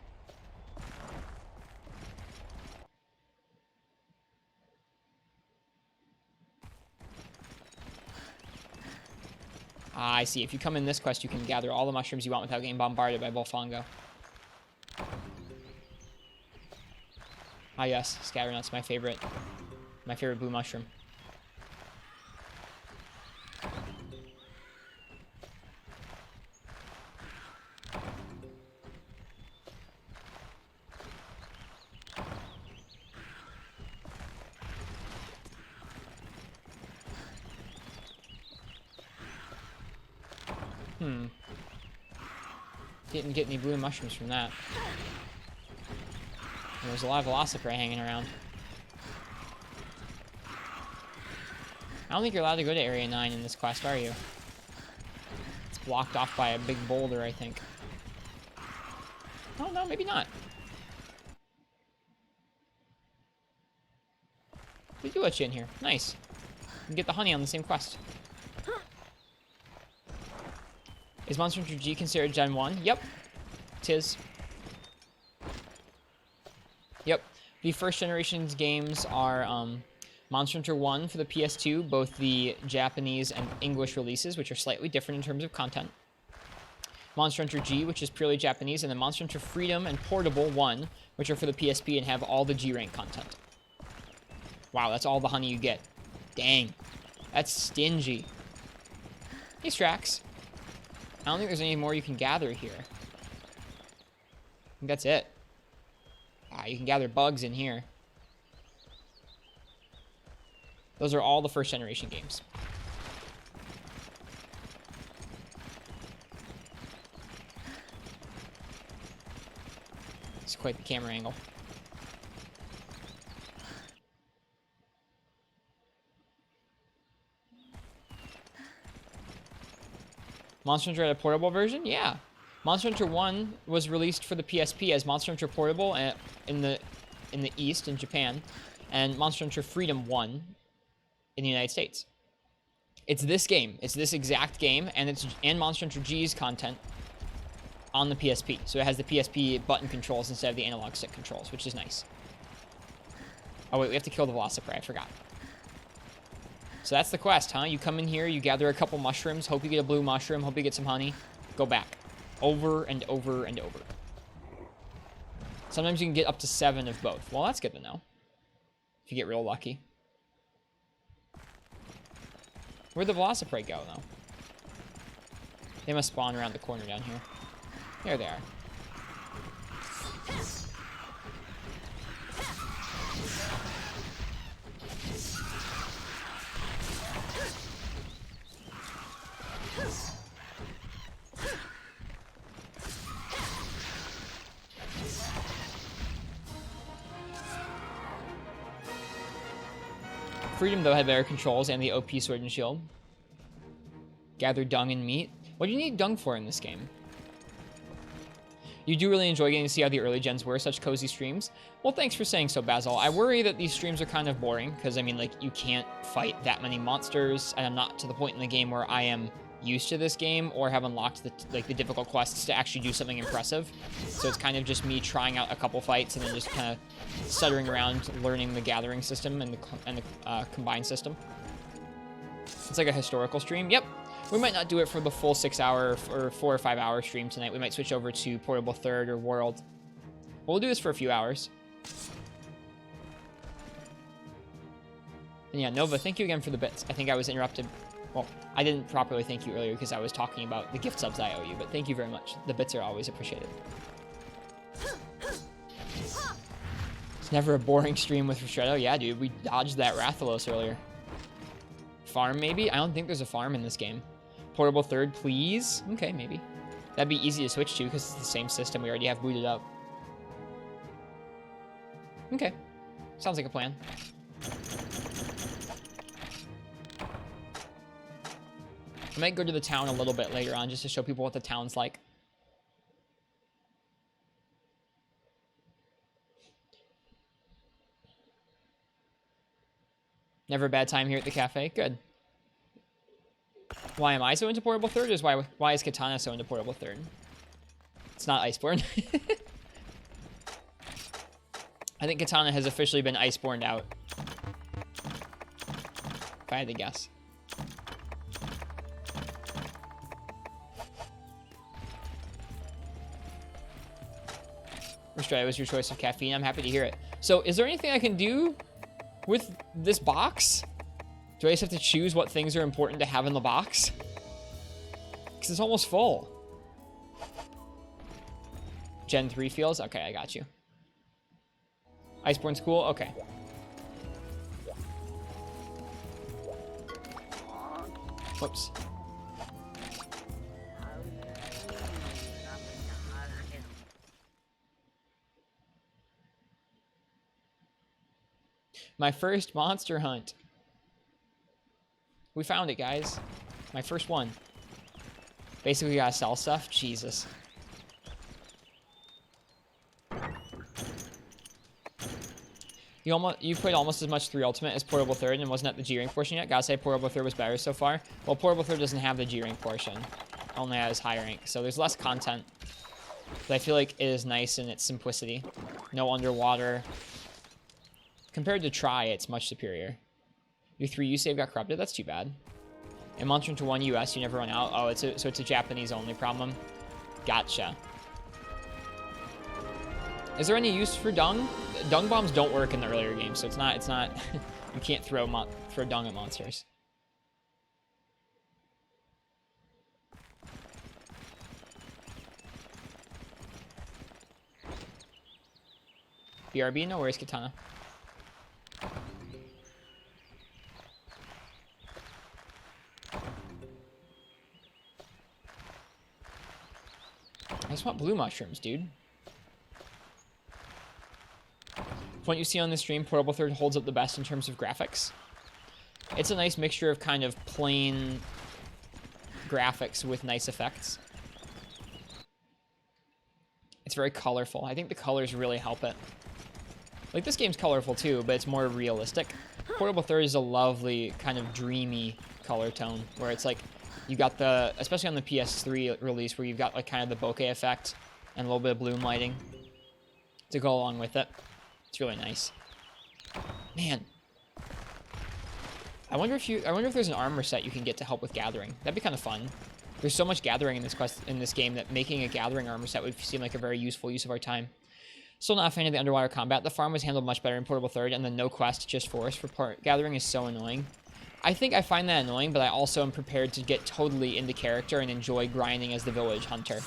Ah, I see. If you come in this quest, you can gather all the mushrooms you want without getting bombarded by Volfongo. Ah, yes. Scatternut's my favorite blue mushroom. Didn't get any blue mushrooms from that. There's a lot of Velocipray hanging around. I don't think you're allowed to go to Area 9 in this quest, are you? It's blocked off by a big boulder, I think. Oh, no, maybe not. They do let you in here. Nice. You can get the honey on the same quest. Is Monster Hunter G considered Gen 1? Yep. Tis. Yep. The first generation's games are Monster Hunter 1 for the PS2, both the Japanese and English releases, which are slightly different in terms of content. Monster Hunter G, which is purely Japanese, and then Monster Hunter Freedom and Portable 1, which are for the PSP and have all the G-rank content. Wow, that's all the honey you get. Dang. That's stingy. These tracks. I don't think there's any more you can gather here. I think that's it. Ah, you can gather bugs in here. Those are all the first generation games. It's quite the camera angle. Monster Hunter had a portable version? Yeah. Monster Hunter 1 was released for the PSP as Monster Hunter Portable in the East, in Japan, and Monster Hunter Freedom 1 in the United States. It's this game. It's this exact game, and Monster Hunter G's content on the PSP. So it has the PSP button controls instead of the analog stick controls, which is nice. Oh, wait, we have to kill the Velocipray. I forgot. So that's the quest, huh? You come in here, you gather a couple mushrooms, hope you get a blue mushroom, hope you get some honey, go back. Over and over and over. Sometimes you can get up to 7 of both. Well, that's good to know. If you get real lucky. Where'd the Velocipray go, though? They must spawn around the corner down here. There they are. Freedom, though, had better controls and the OP Sword and Shield. Gather dung and meat. What do you need dung for in this game? You do really enjoy getting to see how the early gens were, such cozy streams. Well, thanks for saying so, Basil. I worry that these streams are kind of boring, because, I mean, like, you can't fight that many monsters, and I'm not to the point in the game where I am used to this game or have unlocked the difficult quests to actually do something impressive. So it's kind of just me trying out a couple fights and then just kind of stuttering around learning the gathering system and the combined system. It's like a historical stream. Yep. We might not do it for the full 6-hour or 4 or 5 hour stream tonight. We might switch over to Portable Third or World. We'll do this for a few hours. And yeah, Nova, thank you again for the bits. I think I was interrupted. Well, I didn't properly thank you earlier because I was talking about the gift subs I owe you, but thank you very much. The bits are always appreciated. It's never a boring stream with Ristretto. Yeah, dude, we dodged that Rathalos earlier. Farm, maybe? I don't think there's a farm in this game. Portable Third, please? Okay, maybe. That'd be easy to switch to because it's the same system we already have booted up. Okay. Sounds like a plan. I might go to the town a little bit later on just to show people what the town's like. Never a bad time here at the cafe. Good. Why am I so into Portable Third? Is why is Katana so into Portable Third? It's not Iceborne. I think Katana has officially been Iceborned out. If I had to guess. Ristretto was your choice of caffeine. I'm happy to hear it. So, is there anything I can do with this box? Do I just have to choose what things are important to have in the box? Because it's almost full. Gen 3 feels? Okay, I got you. Iceborne's cool? Okay. Whoops. My first monster hunt. We found it, guys. My first one. Basically, we gotta sell stuff. Jesus. You played almost as much 3 Ultimate as Portable Third and wasn't at the G-Rank portion yet. Gotta say, Portable Third was better so far. Well, Portable Third doesn't have the G-Rank portion. Only has high rank. So there's less content. But I feel like it is nice in its simplicity. No underwater. Compared to Try, it's much superior. Your 3U save got corrupted? That's too bad. In Monster Hunter 1 US, you never run out? Oh, so it's a Japanese-only problem? Gotcha. Is there any use for dung? Dung bombs don't work in the earlier games, so it's not you can't throw dung at monsters. BRB, no worries, Katana. I just want blue mushrooms, dude. What you see on the stream, Portable Third holds up the best in terms of graphics. It's a nice mixture of kind of plain graphics with nice effects. It's very colorful. I think the colors really help it. Like, this game's colorful too, but it's more realistic. Portable Third is a lovely, kind of dreamy color tone, where it's like, you got the, especially on the PS3 release, where you've got like kind of the bokeh effect and a little bit of bloom lighting to go along with it. It's really nice. Man. I wonder if there's an armor set you can get to help with gathering. That'd be kind of fun. There's so much gathering in this game that making a gathering armor set would seem like a very useful use of our time. Still not a fan of the underwater combat. The farm was handled much better in Portable Third, and the no quest, just forest for part gathering is so annoying. I think I find that annoying, but I also am prepared to get totally into character and enjoy grinding as the village hunter.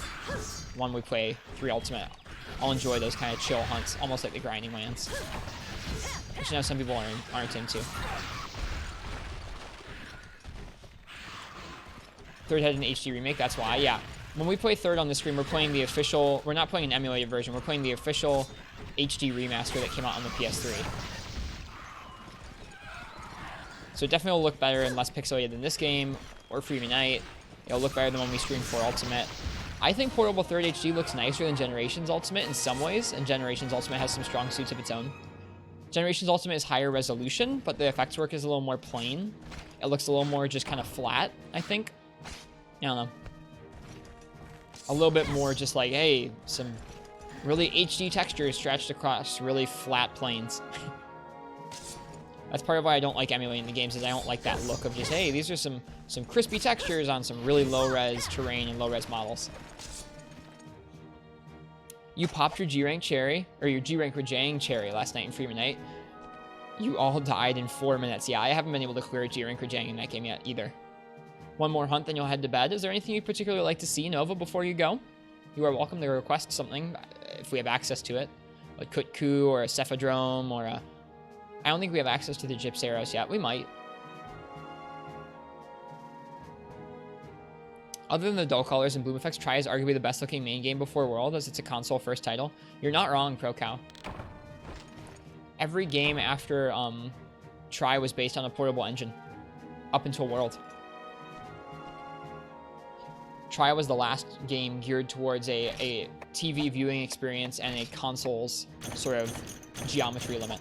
When we play 3 Ultimate, I'll enjoy those kind of chill hunts, almost like the grinding lands. Which I know some people aren't into. Third had an HD remake, that's why, yeah. When we play Third on the stream, we're playing the official, we're not playing an emulated version, we're playing the official HD remaster that came out on the PS3. So it definitely will look better and less pixelated than this game, or Freebie Night. It'll look better than when we stream 4 Ultimate. I think Portable Third HD looks nicer than Generations Ultimate in some ways, and Generations Ultimate has some strong suits of its own. Generations Ultimate is higher resolution, but the effects work is a little more plain. It looks a little more just kind of flat, I think. I don't know. A little bit more just like, hey, some really HD textures stretched across really flat planes. That's part of why I don't like emulating the games, is I don't like that look of just, hey, these are some crispy textures on some really low-res terrain and low-res models. You popped your G-Rank cherry, or your G-Rank Rajang cherry last night in Freeman Night. You all died in 4 minutes. Yeah, I haven't been able to clear a G-Rank Rajang in that game yet, either. One more hunt, then you'll head to bed. Is there anything you'd particularly like to see, Nova, before you go? You are welcome to request something, if we have access to it. Like Kutku, or a Cephadrome, or a... I don't think we have access to the Gypsaros yet. We might. Other than the dull colors and bloom effects, Tri is arguably the best looking main game before World, as it's a console first title. You're not wrong, ProCow. Every game after Tri was based on a portable engine, up until World. Tri was the last game geared towards a TV viewing experience and a console's sort of geometry limit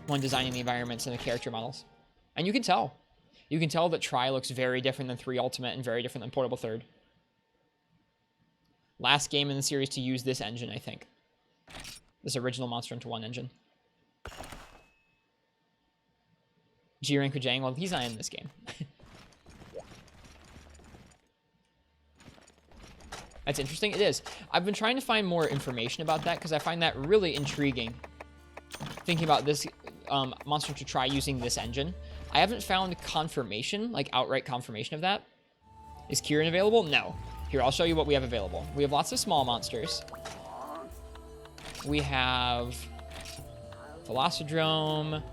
when designing the environments and the character models. And you can tell. You can tell that Tri looks very different than 3 Ultimate and very different than Portable Third. Last game in the series to use this engine, I think. This original Monster Hunter 1 engine. G-Rank Rajang, well, he's not in this game. That's interesting. It is. I've been trying to find more information about that because I find that really intriguing. Thinking about this Monster Hunter Tri using this engine. I haven't found confirmation, like outright confirmation of that. Is Kieran available? No. Here, I'll show you what we have available. We have lots of small monsters. We have Velocidrome.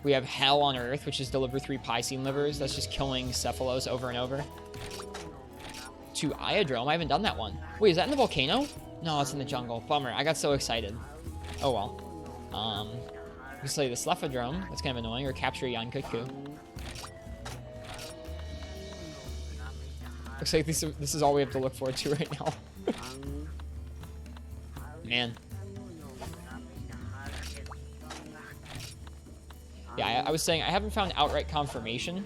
We have Hell on Earth, which is deliver 3 Piscine livers. That's just killing Cephalos over and over. 2 Iodrome. I haven't done that one. Wait, is that in the volcano? No, it's in the jungle. Bummer. I got so excited. Oh well. We can slay the Slephadrome. That's kind of annoying. Or capture Yankutku. Looks like this is all we have to look forward to right now. Man. Yeah, I was saying I haven't found outright confirmation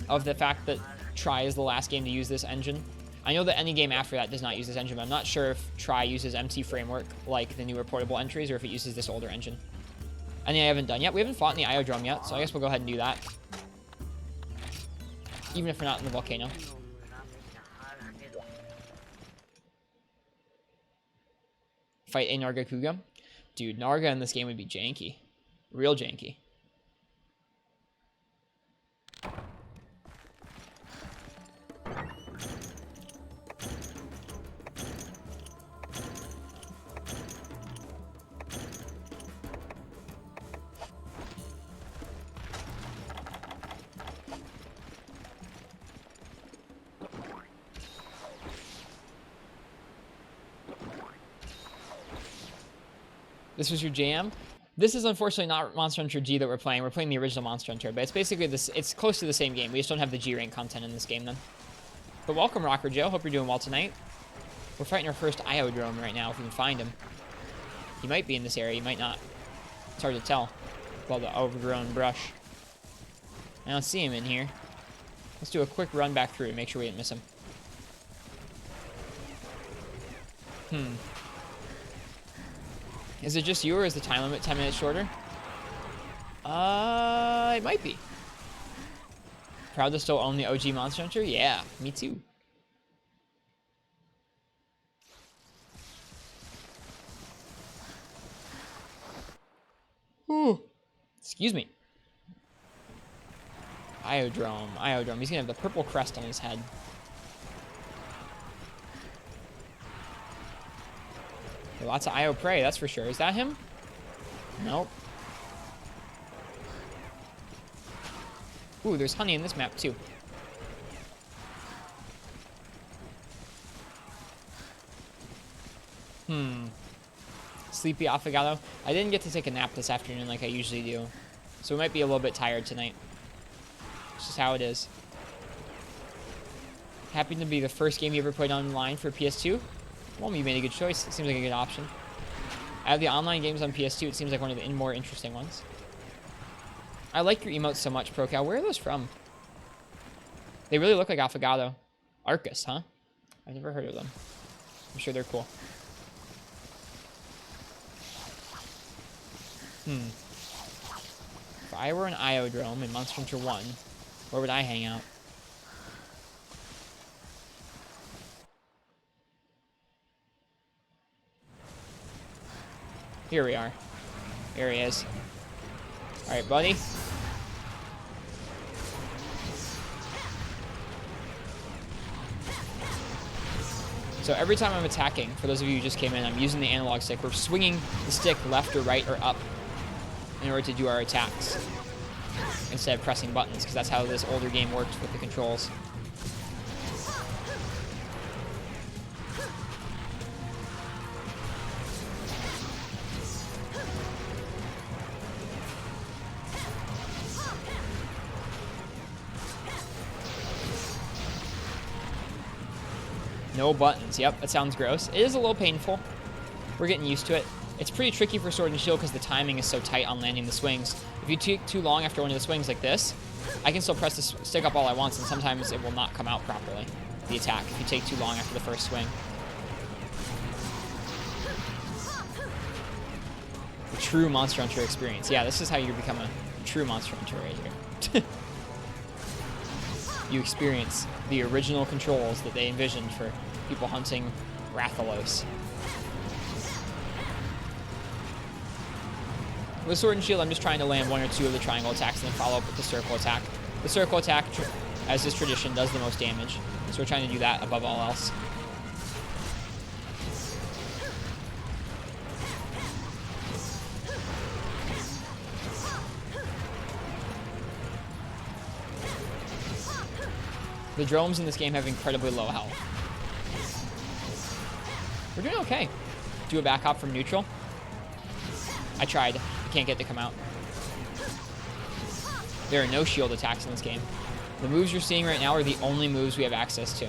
of the fact that Tri is the last game to use this engine. I know that any game after that does not use this engine, but I'm not sure if Tri uses MT Framework like the newer portable entries or if it uses this older engine. Any I haven't done yet. We haven't fought in the Iodrome yet, so I guess we'll go ahead and do that. Even if we're not in the volcano. Fight a Nargacuga. Dude, Narga in this game would be janky. Real janky. This was your jam? This is unfortunately not Monster Hunter G that we're playing. We're playing the original Monster Hunter, but it's basically this. It's close to the same game. We just don't have the G-Rank content in this game then. But welcome, Rocker Joe. Hope you're doing well tonight. We're fighting our first Iodrome right now, if we can find him. He might be in this area. He might not. It's hard to tell with all the overgrown brush. I don't see him in here. Let's do a quick run back through to make sure we didn't miss him. Is it just you, or is the time limit 10 minutes shorter? It might be. Proud to still own the OG Monster Hunter? Yeah, me too. Ooh. Excuse me. Iodrome. He's gonna have the purple crest on his head. Lots of Io Prey, that's for sure. Is that him? Nope. Ooh, there's honey in this map, too. Sleepy Affogato. I didn't get to take a nap this afternoon like I usually do. So we might be a little bit tired tonight. It's just how it is. Happened to be the first game you ever played online for PS2? Well, you made a good choice. It seems like a good option. Out of the online games on PS2, it seems like one of the more interesting ones. I like your emotes so much, ProCal. Where are those from? They really look like Affogato. Arcus, huh? I've never heard of them. I'm sure they're cool. If I were an Iodrome in Monster Hunter 1, where would I hang out? Here we are. Here he is. Alright, buddy. So every time I'm attacking, for those of you who just came in, I'm using the analog stick. We're swinging the stick left or right or up in order to do our attacks instead of pressing buttons, because that's how this older game worked with the controls. No buttons. Yep, that sounds gross. It is a little painful. We're getting used to it. It's pretty tricky for Sword and Shield because the timing is so tight on landing the swings. If you take too long after one of the swings like this, I can still press the stick up all I want, and sometimes it will not come out properly, the attack, if you take too long after the first swing. The true Monster Hunter experience. Yeah, this is how you become a true Monster Hunter right here. You experience the original controls that they envisioned for people hunting Rathalos. With Sword and Shield, I'm just trying to land one or two of the triangle attacks and then follow up with the circle attack. The circle attack, as is tradition, does the most damage, so we're trying to do that above all else. The drones in this game have incredibly low health. We're doing okay. Do a back hop from neutral. I tried. I can't get it to come out. There are no shield attacks in this game. The moves you're seeing right now are the only moves we have access to.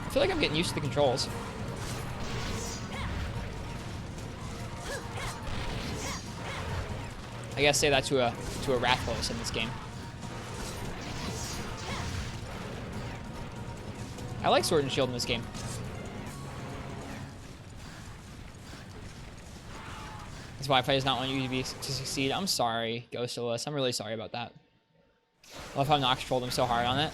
I feel like I'm getting used to the controls. I gotta say that to a Rathalos in this game. I like Sword and Shield in this game. This Wi-Fi does not want you to succeed. I'm sorry, Ghostolus. I'm really sorry about that. I love how Nox trolled him so hard on it.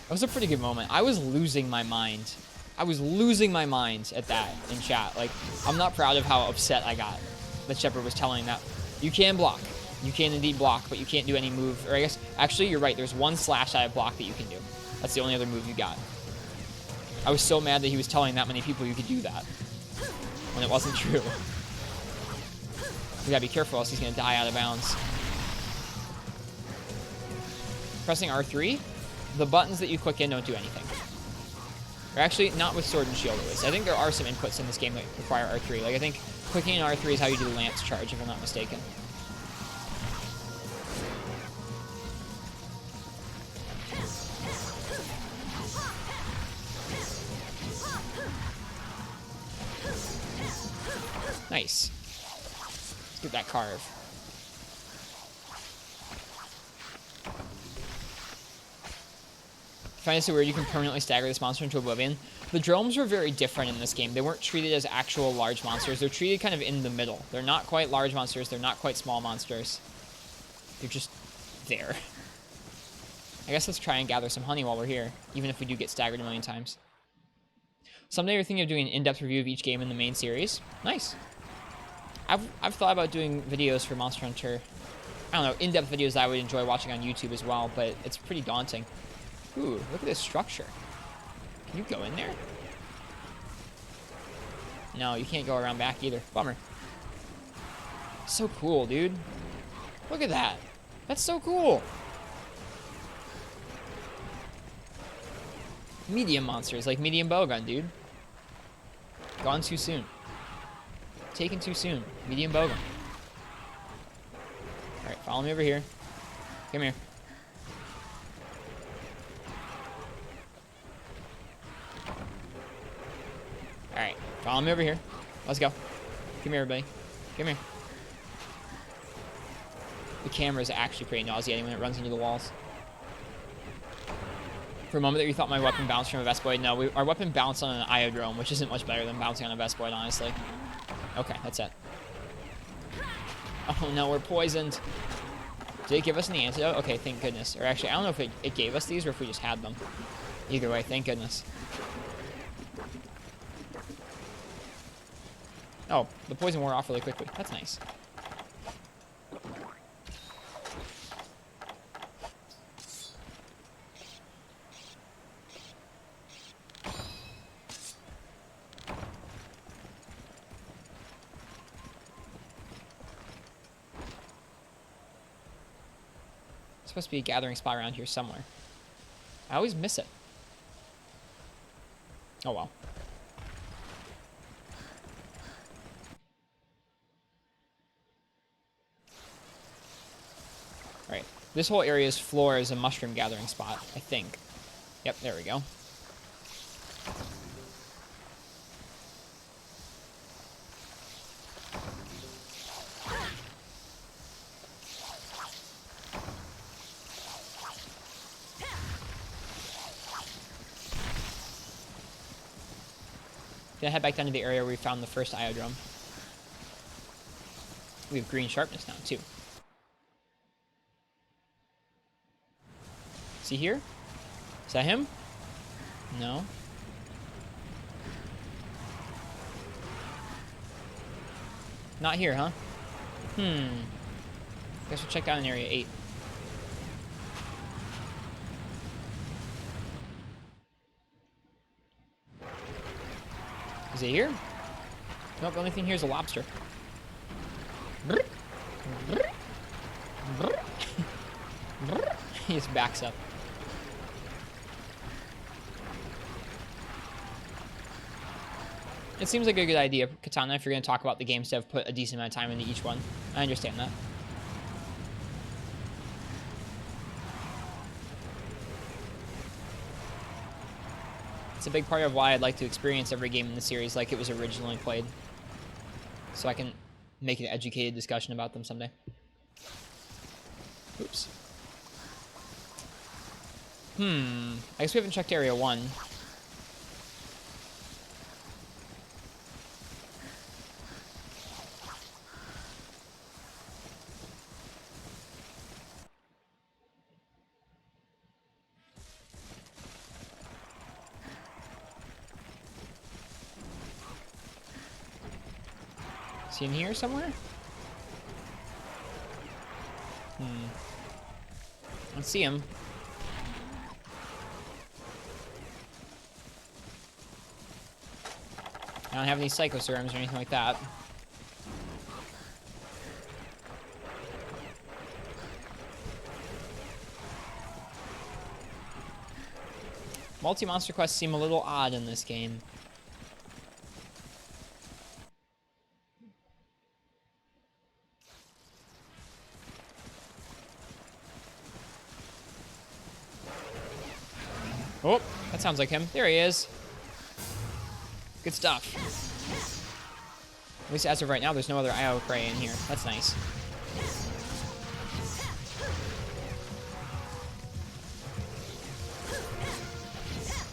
That was a pretty good moment. I was losing my mind. I was losing my mind at that in chat. Like, I'm not proud of how upset I got that Shepard was telling that you can block. You can indeed block, but you can't do any move. Or I guess, actually, you're right. There's one slash I have block that you can do. That's the only other move you got. I was so mad that he was telling that many people you could do that when it wasn't true. We gotta be careful else he's gonna die out of bounds. Pressing R3, the buttons that you click in don't do anything. Or actually, not with Sword and Shield at least. I think there are some inputs in this game that require R3. Like, I think clicking in R3 is how you do the Lance charge, if I'm not mistaken. Nice. Let's get that carve. I find it so weird you can permanently stagger this monster into oblivion. The drones were very different in this game. They weren't treated as actual large monsters. They're treated kind of in the middle. They're not quite large monsters. They're not quite small monsters. They're just there. I guess let's try and gather some honey while we're here, even if we do get staggered a million times. Someday we're thinking of doing an in-depth review of each game in the main series. Nice. I've thought about doing videos for Monster Hunter. I don't know, in-depth videos I would enjoy watching on YouTube as well, but it's pretty daunting. Ooh, look at this structure. Can you go in there? No, you can't go around back either. Bummer. So cool, dude. Look at that. That's so cool. Medium monsters, like medium bowgun, dude. Gone too soon. Taken too soon. Medium bowgun. Alright, follow me over here. Come here. Alright, follow me over here. Let's go. Come here, everybody. Come here. The camera is actually pretty nauseating when it runs into the walls. For a moment that you thought my weapon bounced from a Vespoid. No, our weapon bounced on an Iodrome, which isn't much better than bouncing on a Vespoid, honestly. Okay, that's it. Oh no, we're poisoned. Did it give us any antidote? Okay, thank goodness. Or actually, I don't know if it gave us these or if we just had them. Either way, thank goodness. Oh, the poison wore off really quickly. That's nice. Supposed to be a gathering spot around here somewhere. I always miss it. Oh well. Alright. This whole area's floor is a mushroom gathering spot, I think. Yep, there we go. Gonna head back down to the area where we found the first Iodrome. We have green sharpness now, too. Is he here? Is that him? No. Not here, huh? Guess we'll check out in Area 8. Is it here? Nope, the only thing here is a lobster. He just backs up. It seems like a good idea, Katana, if you're going to talk about the games to have put a decent amount of time into each one. I understand that. It's a big part of why I'd like to experience every game in the series like it was originally played. So I can make an educated discussion about them someday. Oops. I guess we haven't checked Area 1. Is he in here somewhere? I don't see him. I don't have any Psychoserums or anything like that. Multi-monster quests seem a little odd in this game. Oh, that sounds like him. There he is. Good stuff. At least as of right now, there's no other IO prey in here. That's nice.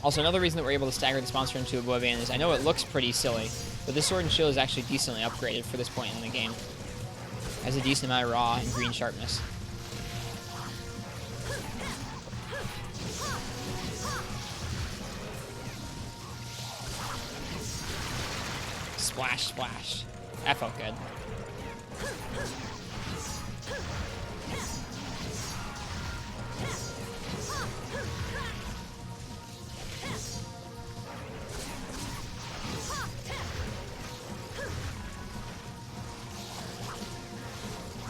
Also, another reason that we're able to stagger this monster into oblivion is I know it looks pretty silly, but this sword and shield is actually decently upgraded for this point in the game. It has a decent amount of raw and green sharpness. Splash, splash. That felt good.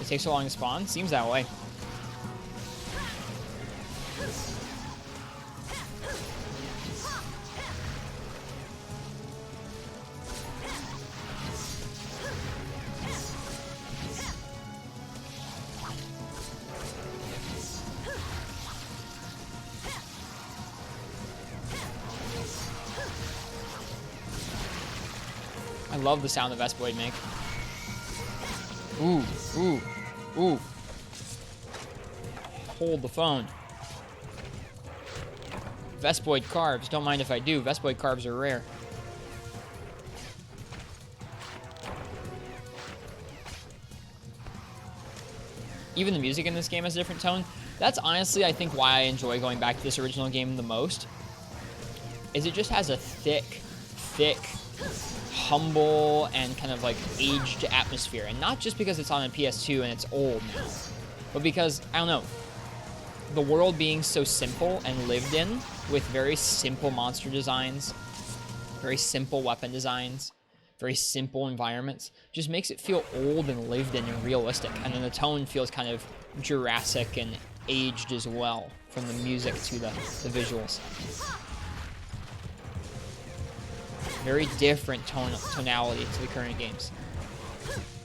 It takes so long to spawn? Seems that way. I love the sound that Vespoid make. Ooh, ooh, ooh. Hold the phone. Vespoid carbs. Don't mind if I do. Vespoid carbs are rare. Even the music in this game has a different tone. That's honestly, I think, why I enjoy going back to this original game the most. Is it just has a thick, humble, and kind of like aged atmosphere. And not just because it's on a PS2 and it's old now, but because, I don't know, the world being so simple and lived in with very simple monster designs, very simple weapon designs, very simple environments, just makes it feel old and lived in and realistic. And then the tone feels kind of Jurassic and aged as well, from the music to the visuals. Very different tonality to the current games.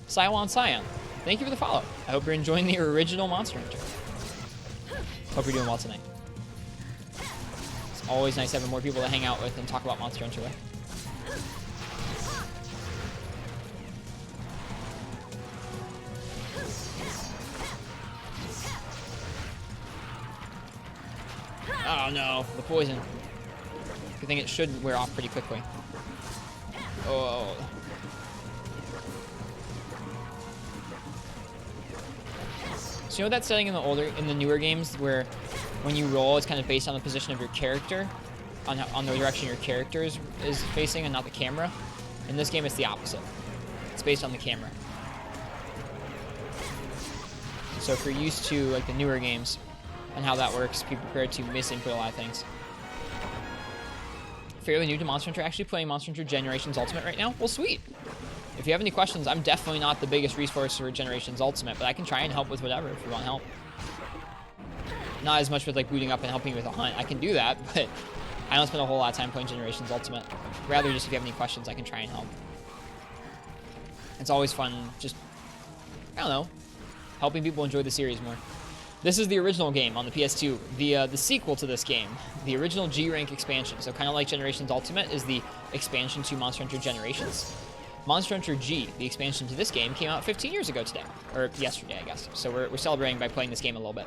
Cylon Scion, thank you for the follow. I hope you're enjoying the original Monster Hunter. Hope you're doing well tonight. It's always nice having more people to hang out with and talk about Monster Hunter with. Oh no, the poison. Good thing it should wear off pretty quickly. Oh. So you know that setting in the newer games where when you roll, it's kind of based on the position of your character, on the direction your character is facing and not the camera? In this game, it's the opposite. It's based on the camera. So if you're used to like the newer games and how that works, be prepared to misinput a lot of things. Fairly new to Monster Hunter, actually playing Monster Hunter Generations Ultimate right now. Well, sweet. If you have any questions, I'm definitely not the biggest resource for Generations Ultimate, but I can try and help with whatever if you want help. Not as much with like booting up and helping you with a hunt. I can do that, but I don't spend a whole lot of time playing Generations Ultimate. Rather, just if you have any questions, I can try and help. It's always fun, just, I don't know, helping people enjoy the series more. This is the original game on the PS2. The sequel to this game, the original G-Rank expansion. So kind of like Generations Ultimate is the expansion to Monster Hunter Generations. Monster Hunter G, the expansion to this game, came out 15 years ago today. Or yesterday, I guess. So we're celebrating by playing this game a little bit.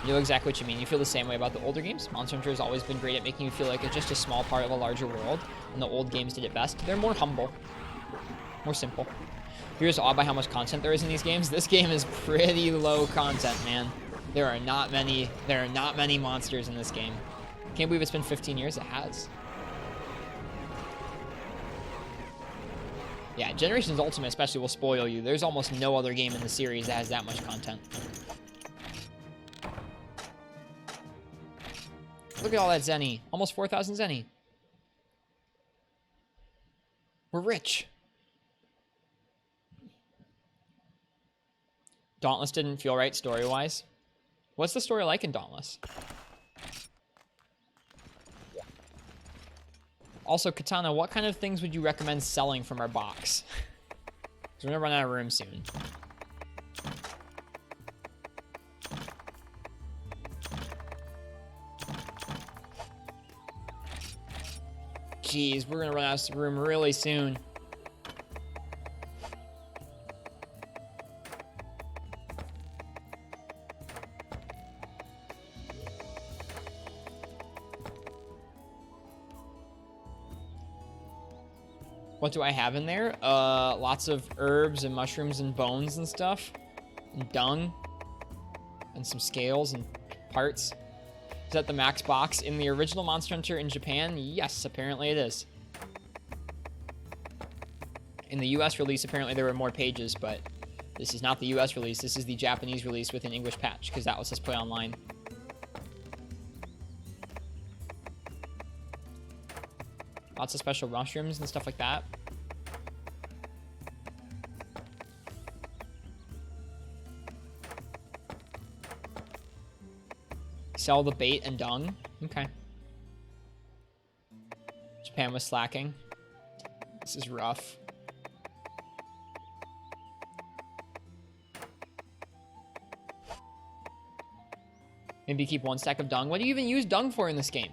You know exactly what you mean. You feel the same way about the older games. Monster Hunter has always been great at making you feel like it's just a small part of a larger world, and the old games did it best. They're more humble. More simple. You're just awed by how much content there is in these games. This game is pretty low content, man. There are not many monsters in this game. Can't believe it's been 15 years. It has. Yeah, Generations Ultimate especially will spoil you. There's almost no other game in the series that has that much content. Look at all that Zenny. Almost 4,000 Zenny. We're rich. Dauntless didn't feel right story-wise. What's the story like in Dauntless? Also, Katana, what kind of things would you recommend selling from our box? Because we're going to run out of room soon. Jeez, we're going to run out of room really soon. What do I have in there? Lots of herbs and mushrooms and bones and stuff. And dung. And some scales and parts. Is that the max box in the original Monster Hunter in Japan? Yes, apparently it is. In the US release, apparently there were more pages, but this is not the US release. This is the Japanese release with an English patch, because that was just play online. Lots of special mushrooms and stuff like that. Sell the bait and dung. Okay. Japan was slacking. This is rough. Maybe keep one stack of dung. What do you even use dung for in this game?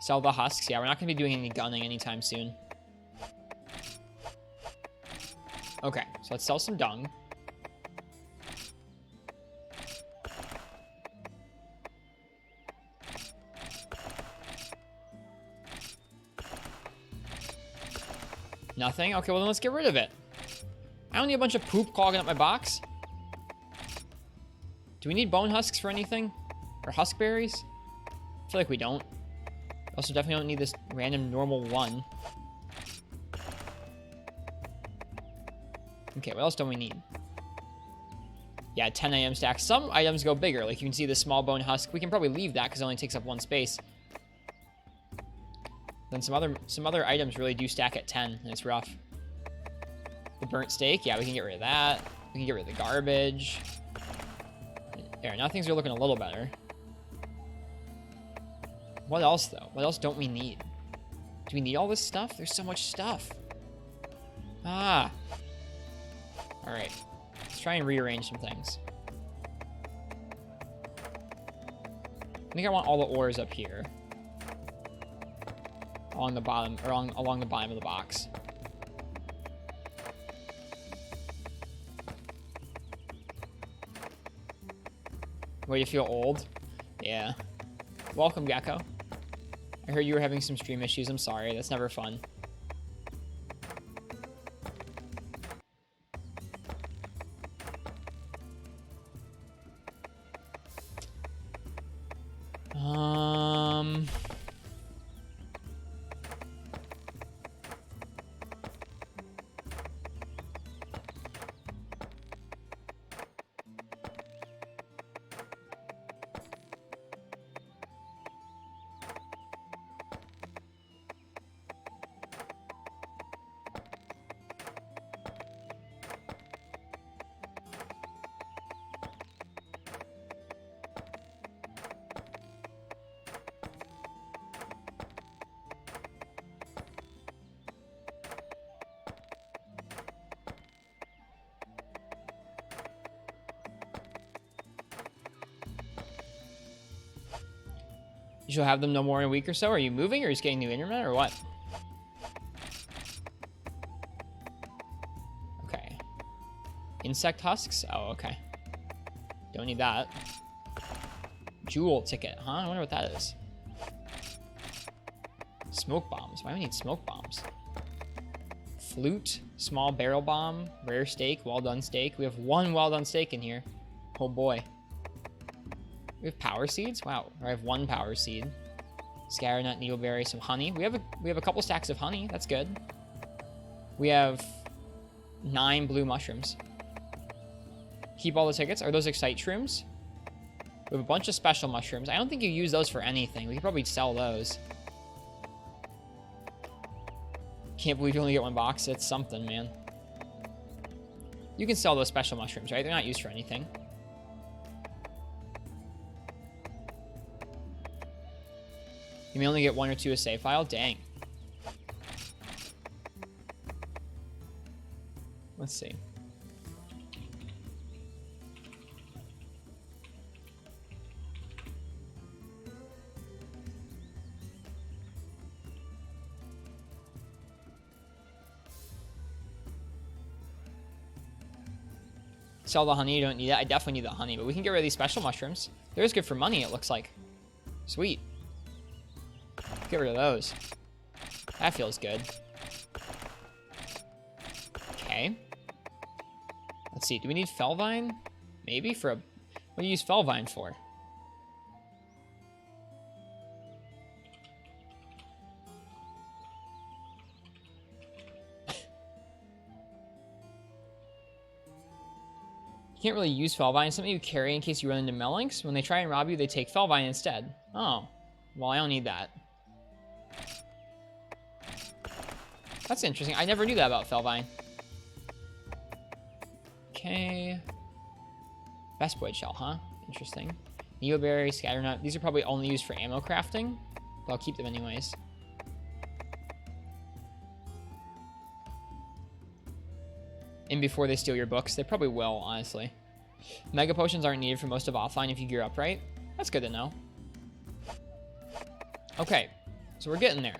Sell the husks. Yeah, we're not going to be doing any gunning anytime soon. Okay, so let's sell some dung. Nothing? Okay, well then let's get rid of it. I don't need a bunch of poop clogging up my box. Do we need bone husks for anything? Or husk berries? I feel like we don't. Also definitely don't need this random normal 1. Okay, what else don't we need? Yeah, 10 item stacks. Some items go bigger. Like you can see the small bone husk. We can probably leave that because it only takes up 1 space. Then some other items really do stack at 10, and it's rough. The burnt steak, yeah, we can get rid of that. We can get rid of the garbage. There, now things are looking a little better. What else, though? What else don't we need? Do we need all this stuff? There's so much stuff. Ah. All right. Let's try and rearrange some things. I think I want all the ores up here. Along the bottom, or along the bottom of the box. Where you feel old? Yeah. Welcome, Gecko. I heard you were having some stream issues. I'm sorry. That's never fun. You shall have them no more in a week or so. Are you moving or just getting new internet or what? Okay. Insect husks? Oh, okay. Don't need that. Jewel ticket, huh? I wonder what that is. Smoke bombs. Why do we need smoke bombs? Flute, small barrel bomb, rare steak, well done steak. We have 1 well done steak in here. Oh boy. We have power seeds? Wow. I have 1 power seed. Scatternut, needleberry, some honey. We have a couple stacks of honey. That's good. We have 9 blue mushrooms. Keep all the tickets. Are those excite shrooms? We have a bunch of special mushrooms. I don't think you use those for anything. We could probably sell those. Can't believe you only get 1 box. It's something, man. You can sell those special mushrooms, right? They're not used for anything. You may only get 1 or 2 a save file. Dang. Let's see. Sell the honey. You don't need it. I definitely need the honey, but we can get rid of these special mushrooms. They're just good for money, it looks like. Sweet. Get rid of those. That feels good. Okay. Let's see. Do we need Felvine? Maybe for a... What do you use Felvine for? You can't really use Felvine. Something you carry in case you run into Melinks. When they try and rob you, they take Felvine instead. Oh. Well, I don't need that. That's interesting. I never knew that about Felvine. Okay. Vespoid shell, huh? Interesting. Neoberry, Scatternut. These are probably only used for ammo crafting, but I'll keep them anyways. And before they steal your books, they probably will, honestly. Mega potions aren't needed for most of offline if you gear up right. That's good to know. Okay, so we're getting there.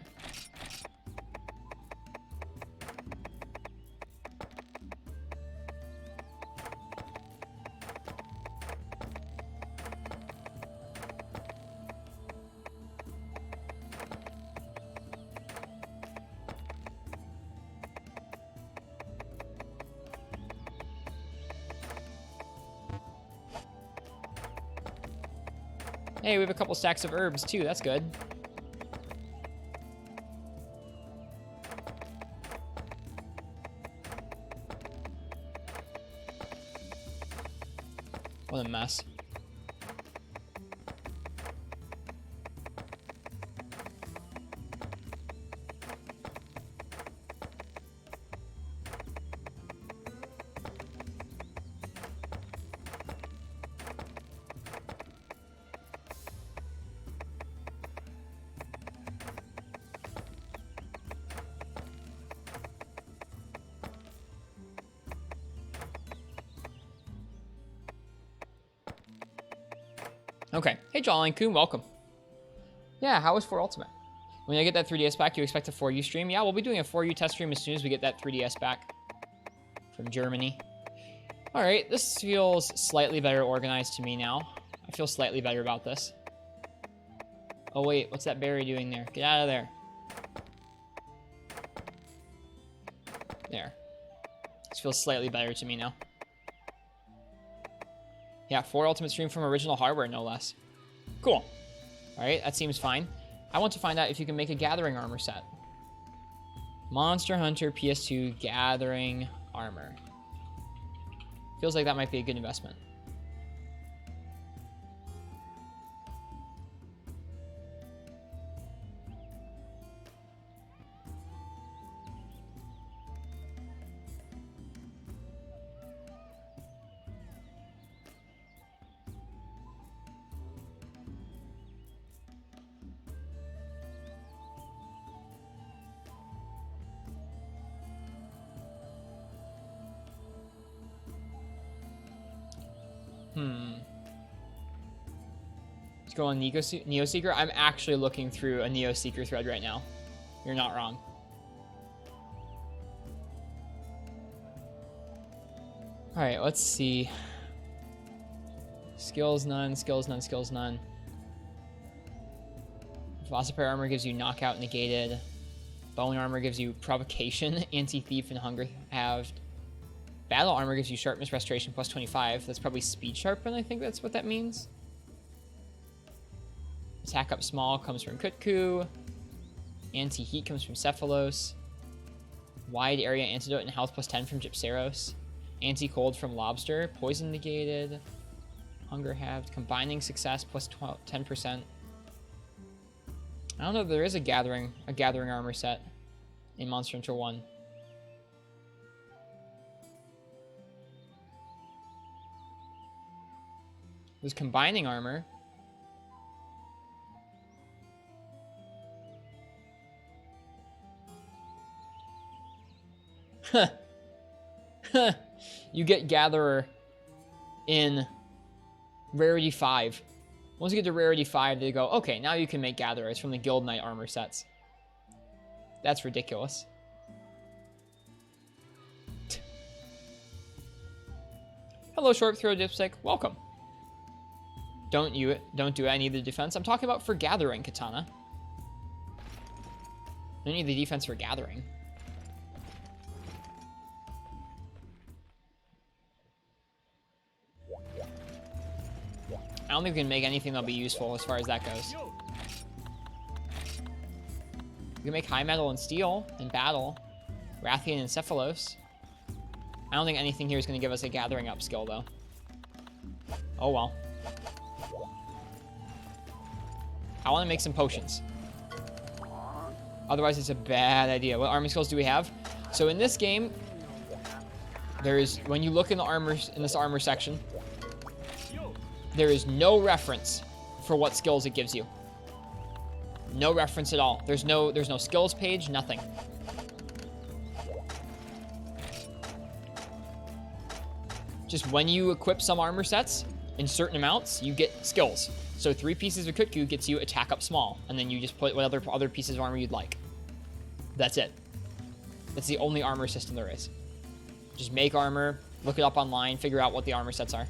Hey, we have a couple stacks of herbs too. That's good. What a mess. Okay. Hey, Jolly Coon, welcome. Yeah, how was 4 Ultimate? When I get that 3DS back, you expect a 4U stream? Yeah, we'll be doing a 4U test stream as soon as we get that 3DS back from Germany. All right, this feels slightly better organized to me now. I feel slightly better about this. Oh, wait, what's that berry doing there? Get out of there. There. This feels slightly better to me now. Yeah, 4 Ultimate stream from original hardware, no less. Cool. All right, that seems fine. I want to find out if you can make a gathering armor set. Monster Hunter PS2 gathering armor. Feels like that might be a good investment. Let's go on Neo Seeker. I'm actually looking through a Neo Seeker thread right now. You're not wrong. All right, let's see. Skills none, skills none, skills none. Velocipede armor gives you knockout negated. Bone armor gives you provocation, anti-thief, and hunger halved. Battle armor gives you sharpness restoration plus 25. That's probably speed sharpen, I think that's what that means. Attack up small comes from Kutku. Anti-heat comes from Cephalos. Wide area antidote and health plus 10 from Gypceros. Anti-cold from Lobster. Poison negated. Hunger halved. Combining success plus 10%. I don't know if there is a gathering armor set in Monster Hunter 1. There's combining armor. You get Gatherer in Rarity 5. Once you get to Rarity 5, they go, okay, now you can make Gatherers from the Guild Knight armor sets. That's ridiculous. Hello, Short Throw Dipstick. Welcome. Don't do it. I need the defense. I'm talking about for gathering, Katana. I don't need the defense for gathering. I don't think we can make anything that'll be useful as far as that goes. We can make high metal and steel in battle. Rathian and Cephalos. I don't think anything here is going to give us a gathering up skill, though. Oh, well. I want to make some potions. Otherwise, it's a bad idea. What armor skills do we have? So in this game, when you look in this armor section, there is no reference for what skills it gives you. No reference at all. There's no skills page, nothing. Just when you equip some armor sets in certain amounts, you get skills. So 3 pieces of Kutku gets you attack up small, and then you just put what other pieces of armor you'd like. That's it. That's the only armor system there is. Just make armor, look it up online, figure out what the armor sets are.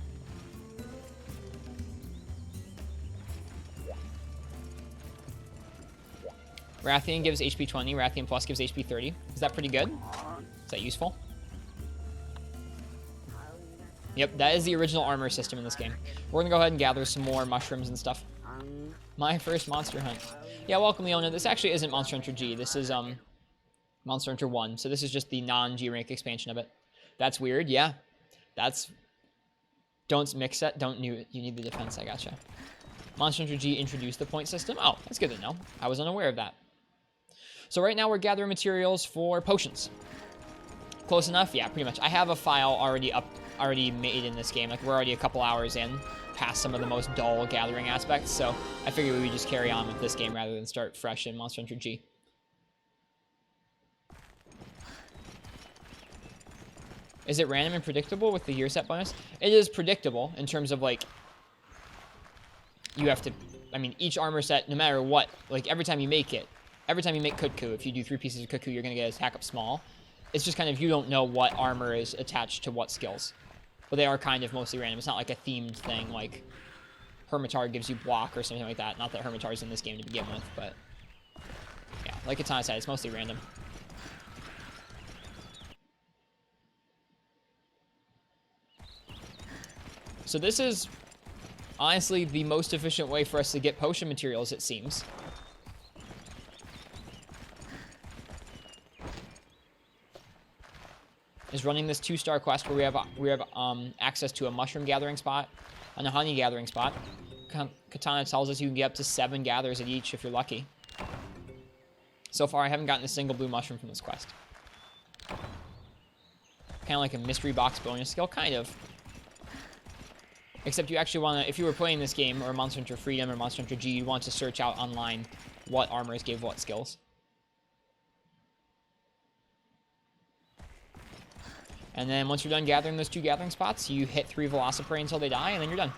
Rathian gives HP 20, Rathian Plus gives HP 30. Is that pretty good? Is that useful? Yep, that is the original armor system in this game. We're gonna go ahead and gather some more mushrooms and stuff. My first Monster Hunt. Yeah, welcome, Leona. This actually isn't Monster Hunter G. This is Monster Hunter 1. So this is just the non-G rank expansion of it. That's weird. Yeah. That's... Don't mix it. You need the defense. I gotcha. Monster Hunter G introduced the point system. Oh, that's good to know. I was unaware of that. So right now we're gathering materials for potions. Close enough? Yeah, pretty much. I have a file already made in this game. Like, we're already a couple hours in, past some of the most dull gathering aspects, so I figured we would just carry on with this game rather than start fresh in Monster Hunter G. Is it random and predictable with the year set bonus? It is predictable in terms of, like, you have to, I mean, each armor set, no matter what, like, every time you make Kutku, if you do 3 pieces of Kutku, you're going to get attack up small. It's just kind of, you don't know what armor is attached to what skills. But they are kind of mostly random. It's not like a themed thing, like Hermitar gives you block or something like that. Not that Hermitar's in this game to begin with, but yeah, like Katana said, it's mostly random. So this is honestly the most efficient way for us to get potion materials, it seems. Is running this 2-star quest where we have access to a mushroom gathering spot and a honey gathering spot. Katana tells us you can get up to 7 gathers at each if you're lucky. So far, I haven't gotten a single blue mushroom from this quest. Kind of like a mystery box bonus skill, kind of. Except you actually want to, if you were playing this game, or Monster Hunter Freedom, or Monster Hunter G, you'd want to search out online what armors gave what skills. And then once you're done gathering those 2 gathering spots, you hit 3 Velociprey until they die, and then you're done.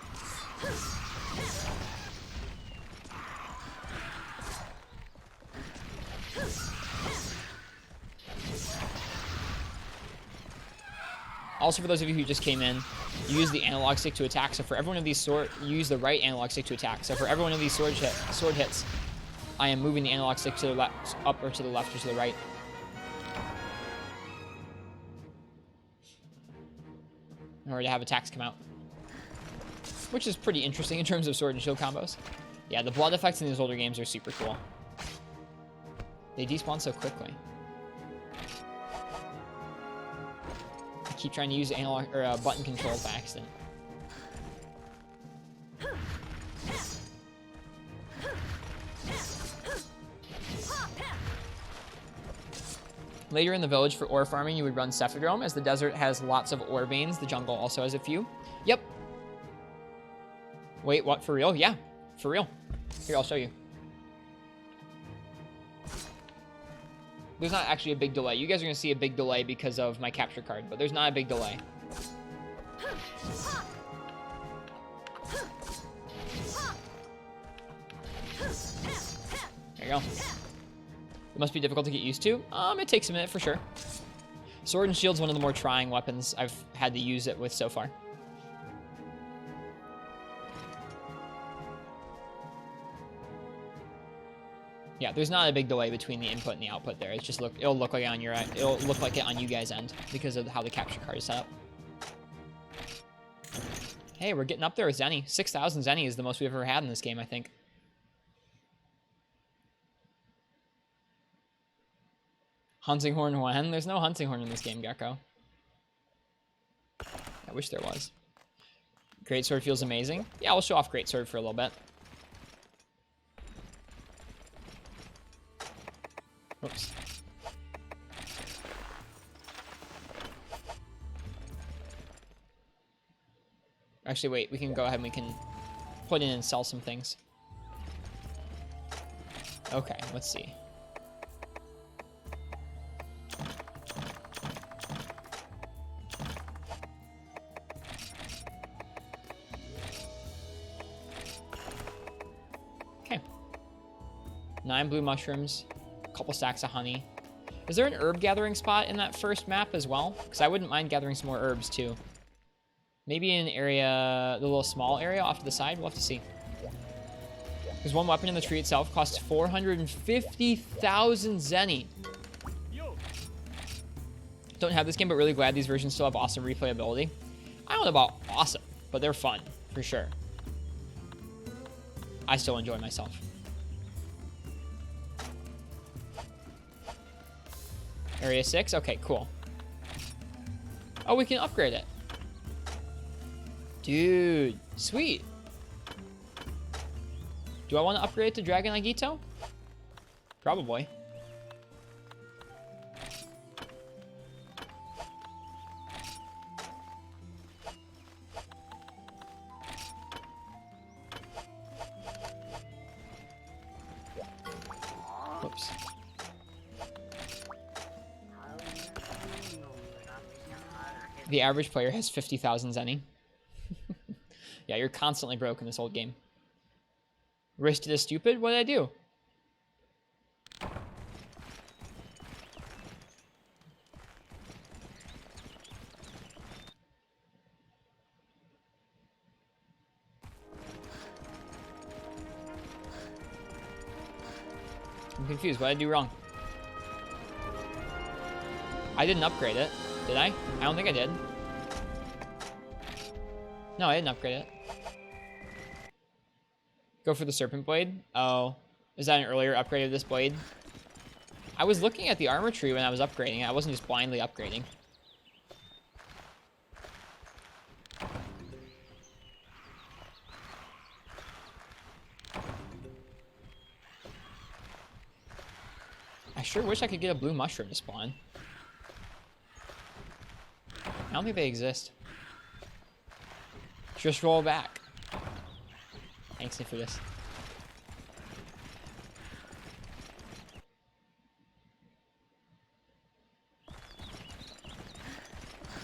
Also, for those of you who just came in, you use the analog stick to attack. So for every one of these you use the right analog stick to attack. So for every one of these sword hits, I am moving the analog stick to the left, up or to the left or to the right. In order to have attacks come out. Which is pretty interesting in terms of sword and shield combos. Yeah, the blood effects in these older games are super cool. They despawn so quickly. I keep trying to use analog or button controls by accident. Later in the village for ore farming, you would run Cephadrome, as the desert has lots of ore veins. The jungle also has a few. Yep. Wait, what? For real? Yeah, for real. Here, I'll show you. There's not actually a big delay. You guys are going to see a big delay because of my capture card, but there's not a big delay. There you go. It must be difficult to get used to. It takes a minute for sure. Sword and Shield's one of the more trying weapons I've had to use it with so far. Yeah, there's not a big delay between the input and the output there. It's just it'll look like it on you guys' end because of how the capture card is set up. Hey, we're getting up there with Zenny. 6,000 Zenny is the most we've ever had in this game, I think. Hunting Horn when? There's no Hunting Horn in this game, Gecko. I wish there was. Greatsword feels amazing. Yeah, we'll show off Greatsword for a little bit. Oops. Actually, wait. We can go ahead and we can put in and sell some things. Okay, let's see. Okay. 9 blue mushrooms. Couple stacks of honey. Is there an herb gathering spot in that first map as well? Because I wouldn't mind gathering some more herbs too. Maybe in an area, the little small area off to the side. We'll have to see. Because one weapon in the tree itself costs 450,000 Zenny. Don't have this game, but really glad these versions still have awesome replayability. I don't know about awesome, but they're fun for sure. I still enjoy myself. Area 6? Okay, cool. Oh, we can upgrade it. Dude, sweet. Do I want to upgrade it to Dragon Agito? Probably. Whoops. The average player has 50,000 zenny. Yeah, you're constantly broke in this old game. Wristed is stupid? What did I do? I'm confused. What did I do wrong? I didn't upgrade it. Did I? I don't think I did. No, I didn't upgrade it. Go for the Serpent Blade? Oh. Is that an earlier upgrade of this blade? I was looking at the armor tree when I was upgrading it. I wasn't just blindly upgrading. I sure wish I could get a blue mushroom to spawn. I don't think they exist. Just roll back. Thanks for this.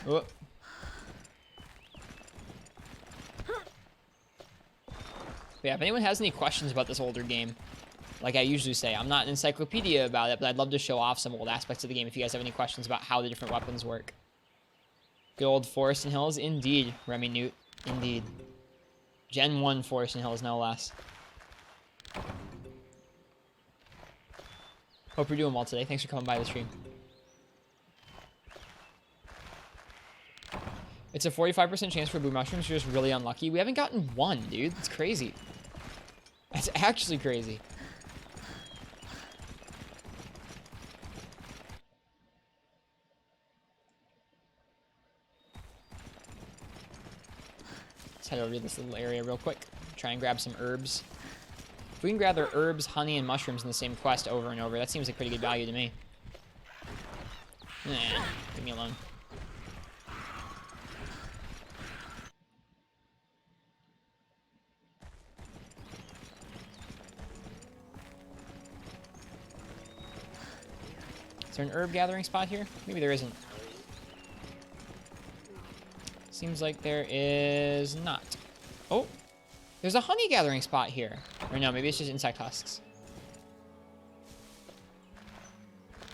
Oh. But yeah, if anyone has any questions about this older game, like I usually say, I'm not an encyclopedia about it, but I'd love to show off some old aspects of the game if you guys have any questions about how the different weapons work. Good old Forest and Hills, indeed, Remy Newt, indeed. Gen 1 Forest and Hills, no less. Hope you're doing well today. Thanks for coming by the stream. It's a 45% chance for blue mushrooms. You're just really unlucky. We haven't gotten one, dude. It's crazy. That's actually crazy. Let's head over to this little area real quick. Try and grab some herbs. If we can gather herbs, honey, and mushrooms in the same quest over and over, that seems like pretty good value to me. Nah, leave me alone. Is there an herb gathering spot here? Maybe there isn't. Seems like there is not. Oh, there's a honey gathering spot here. Or no, maybe it's just insect husks.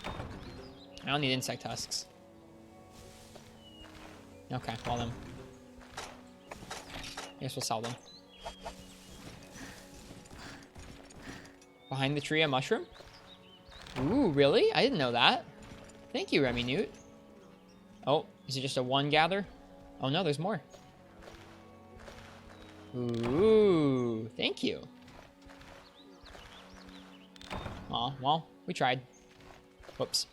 I don't need insect husks. Okay, well then. I guess we'll sell them. Behind the tree, a mushroom? Ooh, really? I didn't know that. Thank you, Remy Newt. Oh, is it just a one gather? Oh no, there's more. Ooh, thank you. Aw, well, we tried. Whoops.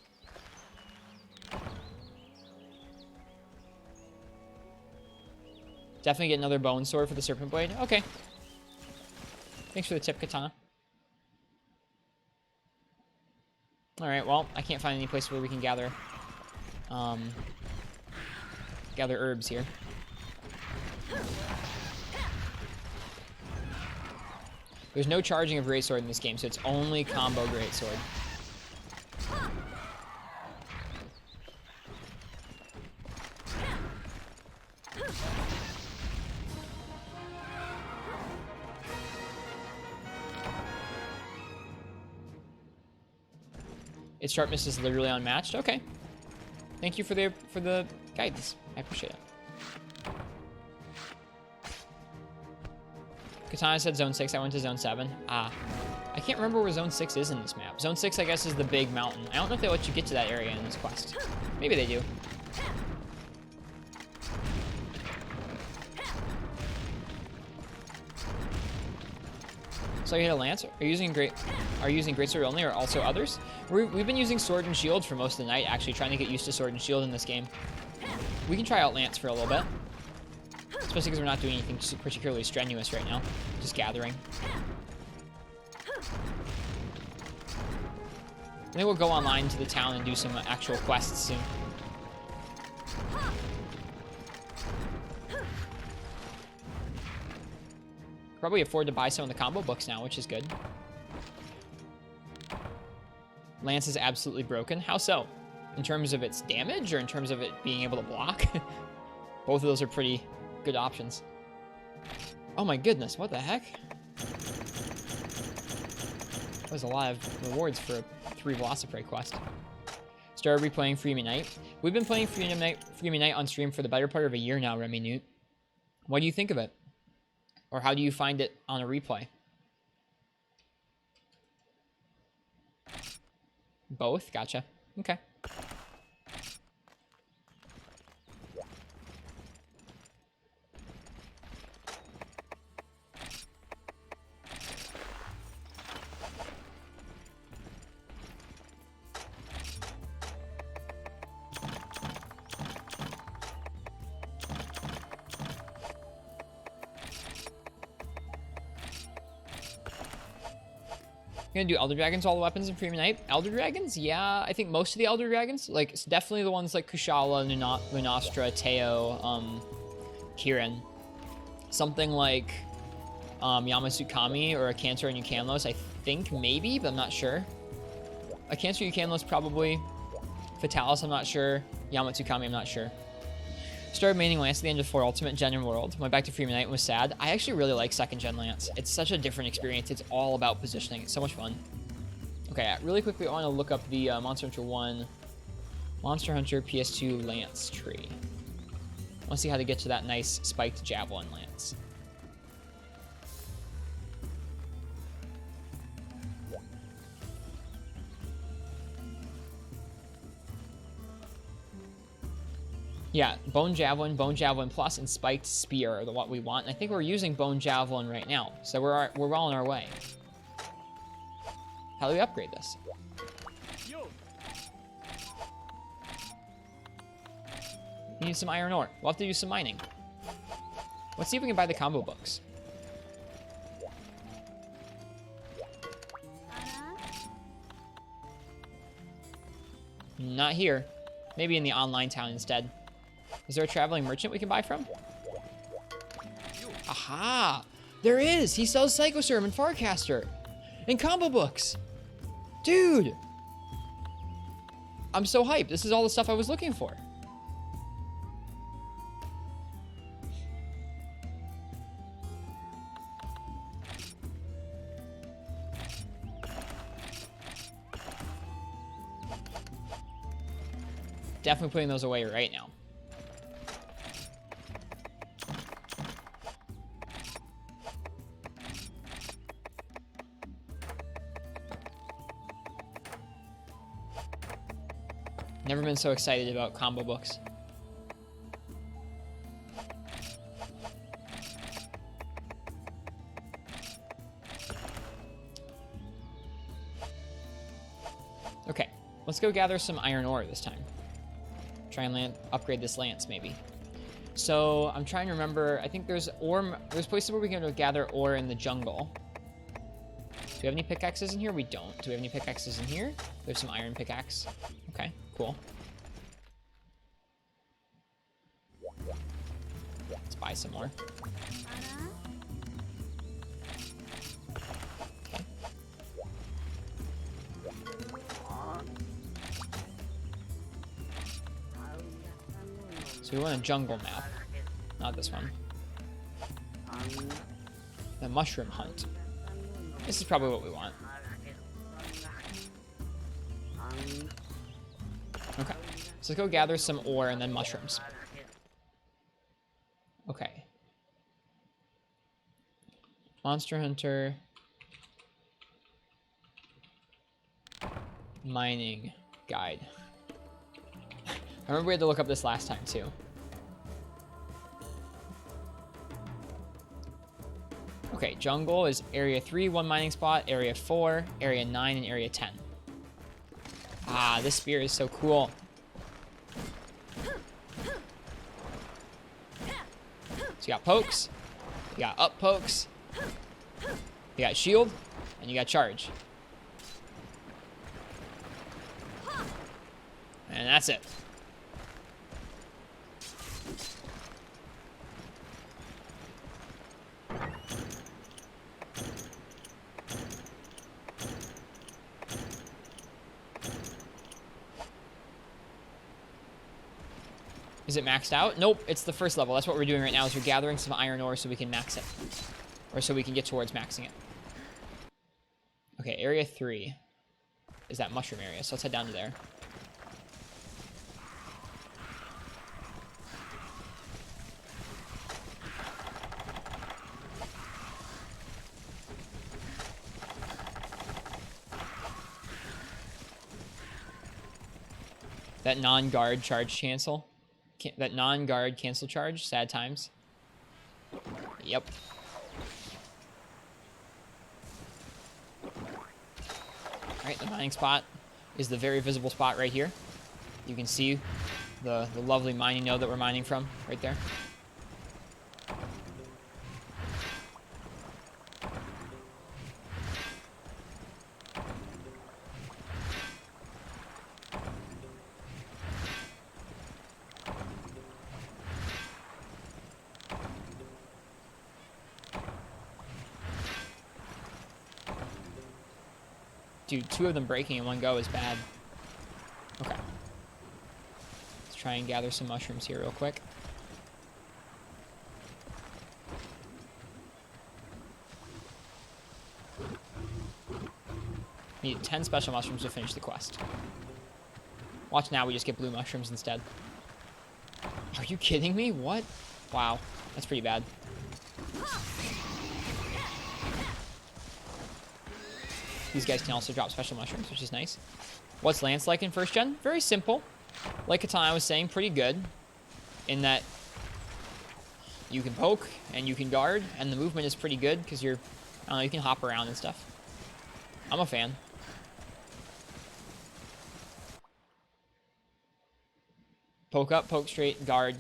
Definitely get another bone sword for the Serpent Blade. Okay. Thanks for the tip, Katana. Alright, well, I can't find any place where we can gather herbs here. There's no charging of greatsword in this game, so it's only combo greatsword. Its sharpness is literally unmatched. Okay. Thank you for the guidance. I appreciate it. Katana said Zone 6. I went to Zone 7. Ah. I can't remember where Zone 6 is in this map. Zone 6, I guess, is the big mountain. I don't know if they let you get to that area in this quest. Maybe they do. So you hit a lance. Are you using greatsword only, or also others? We've been using sword and shield for most of the night, actually trying to get used to sword and shield in this game. We can try out lance for a little bit, especially because we're not doing anything particularly strenuous right now. Just gathering. I think we'll go online to the town and do some actual quests soon. Probably afford to buy some of the combo books now, which is good. Lance is absolutely broken. How so? In terms of its damage or in terms of it being able to block? Both of those are pretty good options. Oh my goodness, what the heck? That was a lot of rewards for a 3 Velociprey quest. Started replaying Freemy Night. We've been playing Freemy Night on stream for the better part of a year now, Remy Newt. What do you think of it? Or how do you find it on a replay? Both? Gotcha. Okay. You're gonna do Elder Dragons, all the weapons in Freemy Night? Elder Dragons? Yeah, I think most of the Elder Dragons. Like, it's definitely the ones like Kushala, Lunastra, Teo, Kirin. Something like Yamatsukami or a Cancer and Yukanlos, I think, maybe, but I'm not sure. A Cancer Yukanlos, probably. Fatalis, I'm not sure. Yamatsukami, I'm not sure. Started maining Lance at the end of 4 Ultimate Gen and World. Went back to Freemy Night and was sad. I actually really like 2nd Gen Lance. It's such a different experience. It's all about positioning. It's so much fun. Okay, really quickly, I want to look up the Monster Hunter 1 Monster Hunter PS2 Lance tree. I want to see how to get to that nice spiked Javelin Lance. Yeah, Bone Javelin Plus, and Spiked Spear are what we want. And I think we're using Bone Javelin right now, so we're well on our way. How do we upgrade this? We need some iron ore. We'll have to do some mining. Let's see if we can buy the combo books. Not here. Maybe in the online town instead. Is there a traveling merchant we can buy from? Aha! There is! He sells Psychoserm and Farcaster. And combo books. Dude! I'm so hyped. This is all the stuff I was looking for. Definitely putting those away right now. Never been so excited about combo books. Okay, let's go gather some iron ore this time. Try and upgrade this lance, maybe. So I'm trying to remember. I think there's places where we can gather ore in the jungle. Do we have any pickaxes in here? We don't. Do we have any pickaxes in here? There's some iron pickaxe. Okay, cool. Let's buy some more. Okay. So we want a jungle map, not this one. The mushroom hunt. This is probably what we want. Okay, so let's go gather some ore and then mushrooms. Okay. Monster Hunter. Mining guide. I remember we had to look up this last time too. Okay, jungle is area 3, 1 mining spot, area 4, area 9, and area 10. Ah, this spear is so cool. So you got pokes, you got up pokes, you got shield, and you got charge. And that's it. Is it maxed out? Nope, it's the first level. That's what we're doing right now is we're gathering some iron ore so we can max it. Or so we can get towards maxing it. Okay, area 3 is that mushroom area, so let's head down to there. That non-guard charge cancel. That non-guard cancel charge. Sad times. Yep. Alright, the mining spot is the very visible spot right here. You can see the lovely mining node that we're mining from right there. Dude, 2 of them breaking in one go is bad. Okay. Let's try and gather some mushrooms here real quick. We need 10 special mushrooms to finish the quest. Watch now, we just get blue mushrooms instead. Are you kidding me? What? Wow, that's pretty bad. These guys can also drop special mushrooms, which is nice. What's Lance like in first gen? Very simple. Like Katana was saying, pretty good. In that you can poke and you can guard, and the movement is pretty good because you're, I don't know, you can hop around and stuff. I'm a fan. Poke up, poke straight, guard,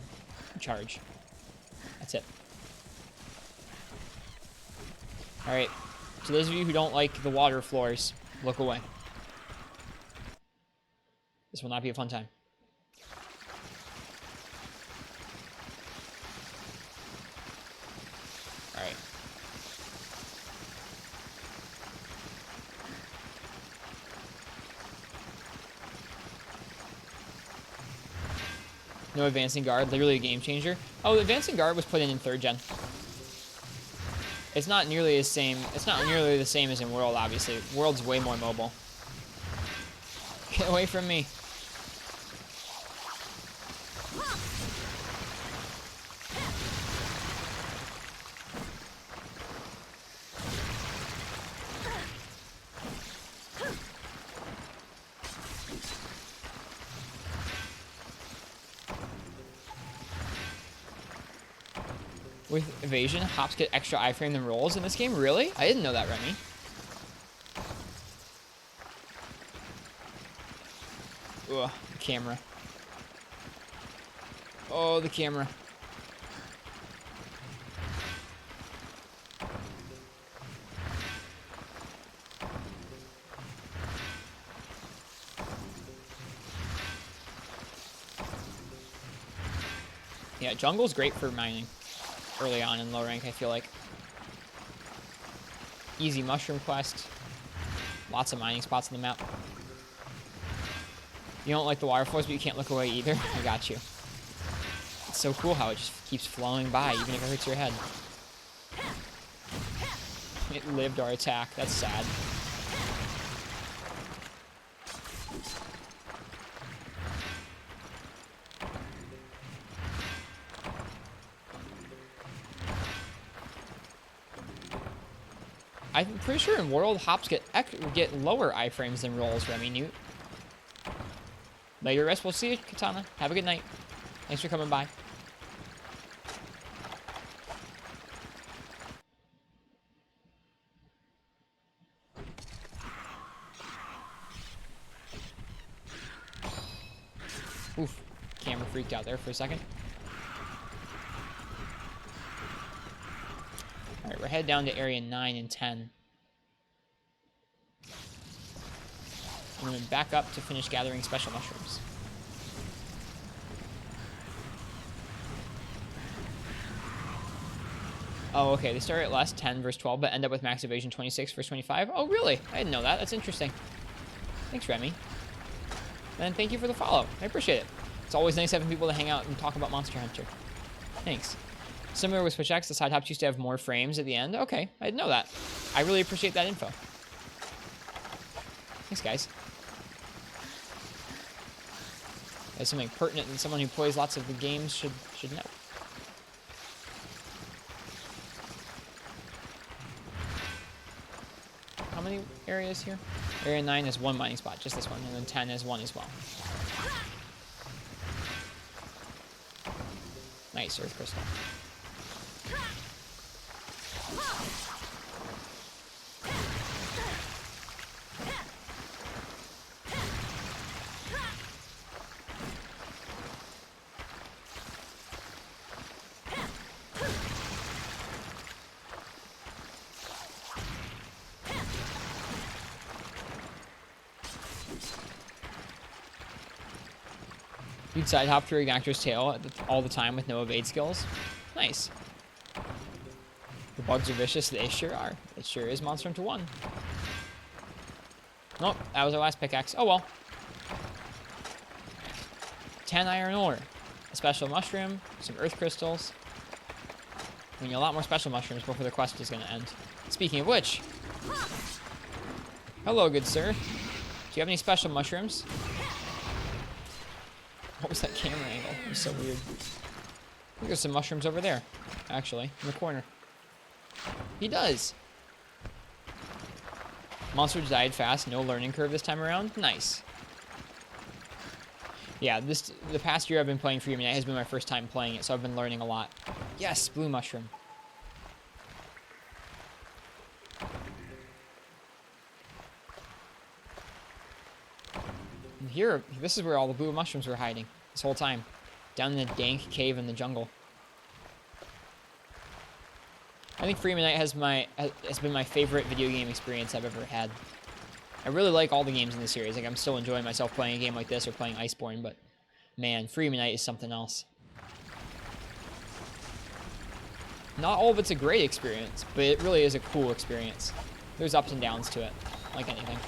charge. That's it. Alright. So those of you who don't like the water floors, look away. This will not be a fun time. Alright. No advancing guard, literally a game changer. Oh, the advancing guard was put in 3rd gen. It's not nearly the same. It's not nearly the same as in World, obviously. World's way more mobile. Get away from me. With evasion, hops get extra iframe than rolls in this game? Really? I didn't know that, Remy. Ugh, the camera. Oh, the camera. Yeah, jungle's great for mining. Early on in low rank, I feel like. Easy mushroom quest. Lots of mining spots on the map. You don't like the waterfalls, but you can't look away either. I got you. It's so cool how it just keeps flowing by, even if it hurts your head. It lived our attack. That's sad. I'm pretty sure in World, hops get lower iframes than rolls, Remy Newt. Later, rest. We'll see you, Katana. Have a good night. Thanks for coming by. freaked out there for a second. Alright, we're headed down to area 9 and 10. And then back up to finish gathering special mushrooms. Oh, okay, they start at less 10 verse 12, but end up with max evasion 26 verse 25. Oh, really? I didn't know that. That's interesting. Thanks, Remy. And thank you for the follow. I appreciate it. It's always nice having people to hang out and talk about Monster Hunter. Thanks. Similar with Switch X, the side hops used to have more frames at the end. Okay, I didn't know that. I really appreciate that info. Thanks, guys. That's something pertinent and someone who plays lots of the games should know. How many areas here? Area 9 has 1 mining spot, just this one, and then 10 has 1 as well. Nice, Earth Crystal. You'd side hop through Ignactor's tail all the time with no evade skills. Nice. The bugs are vicious. They sure are. It sure is Monster Hunter 1. Nope, that was our last pickaxe. Oh well. 10 iron ore. A special mushroom. Some earth crystals. We need a lot more special mushrooms before the quest is going to end. Speaking of which. Hello, good sir. Do you have any special mushrooms? What was that camera angle? It was so weird. I think there's some mushrooms over there, actually, in the corner. He does. Monster died fast, no learning curve this time around. Nice. Yeah, the past year I've been playing Freedom Unite has been my first time playing it, so I've been learning a lot. Yes, blue mushroom. Here, this is where all the blue mushrooms were hiding this whole time. Down in the dank cave in the jungle. I think Freedom Unite has been my favorite video game experience I've ever had. I really like all the games in the series. Like, I'm still enjoying myself playing a game like this or playing Iceborne, but man, Freedom Unite is something else. Not all of it's a great experience, but it really is a cool experience. There's ups and downs to it, like anything.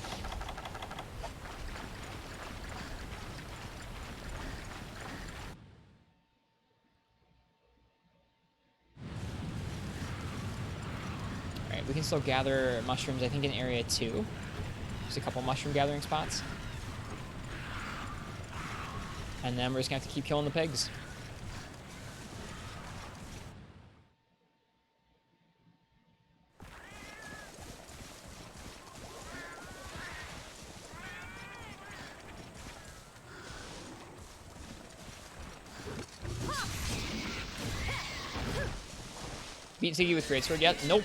We can still gather mushrooms, I think, in area 2. There's a couple mushroom gathering spots. And then we're just going to have to keep killing the pigs. Beat Ziggy with Greatsword yet? Nope.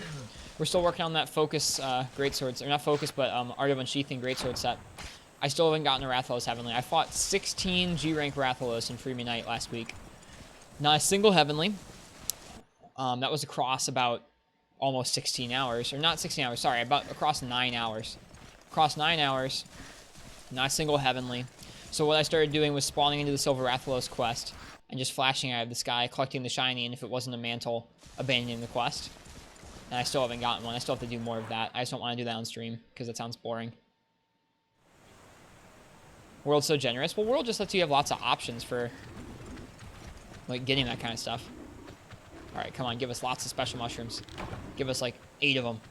We're still working on that Focus Greatswords, or not Focus, but Art of Unsheathing Greatsword set. I still haven't gotten a Rathalos Heavenly. I fought 16 G-rank Rathalos in Freedom Unite last week. Not a single Heavenly. That was across about almost 16 hours. Or not 16 hours, sorry, across 9 hours. Across 9 hours, not a single Heavenly. So what I started doing was spawning into the Silver Rathalos quest and just flashing out of the sky, collecting the shiny, and if it wasn't a mantle, abandoning the quest. And I still haven't gotten one. I still have to do more of that. I just don't want to do that on stream, because that sounds boring. World's so generous. Well, World just lets you have lots of options for, like, getting that kind of stuff. Alright, come on. Give us lots of special mushrooms. Give us, like, 8 of them.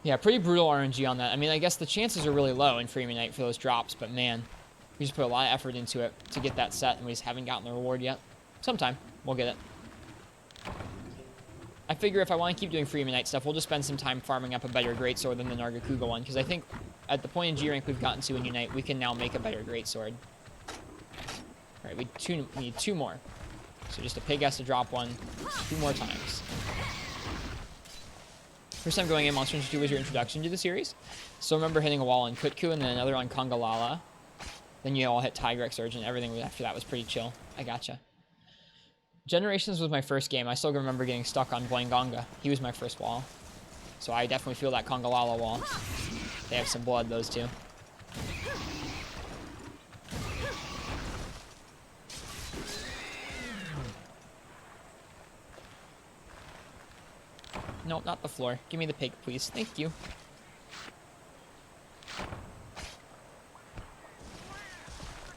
Yeah, pretty brutal RNG on that. I mean, I guess the chances are really low in Freedom Unite for those drops, but man, we just put a lot of effort into it to get that set, and we just haven't gotten the reward yet. Sometime, we'll get it. I figure if I want to keep doing Freedom Unite stuff, we'll just spend some time farming up a better Greatsword than the Nargacuga one, because I think at the point in G-Rank we've gotten to in Unite, we can now make a better Greatsword. Alright, we need 2 more. So just a pig has to drop one 2 more times. First time going in, Monster Hunter 2 was your introduction to the series. So I remember hitting a wall on Kutku and then another on Kongalala. Then you all hit Tigrex Surge, and everything after that was pretty chill. I gotcha. Generations was my first game. I still remember getting stuck on Blangonga. He was my first wall. So I definitely feel that Kongalala wall. They have some blood, those two. Nope, not the floor. Give me the pig, please. Thank you.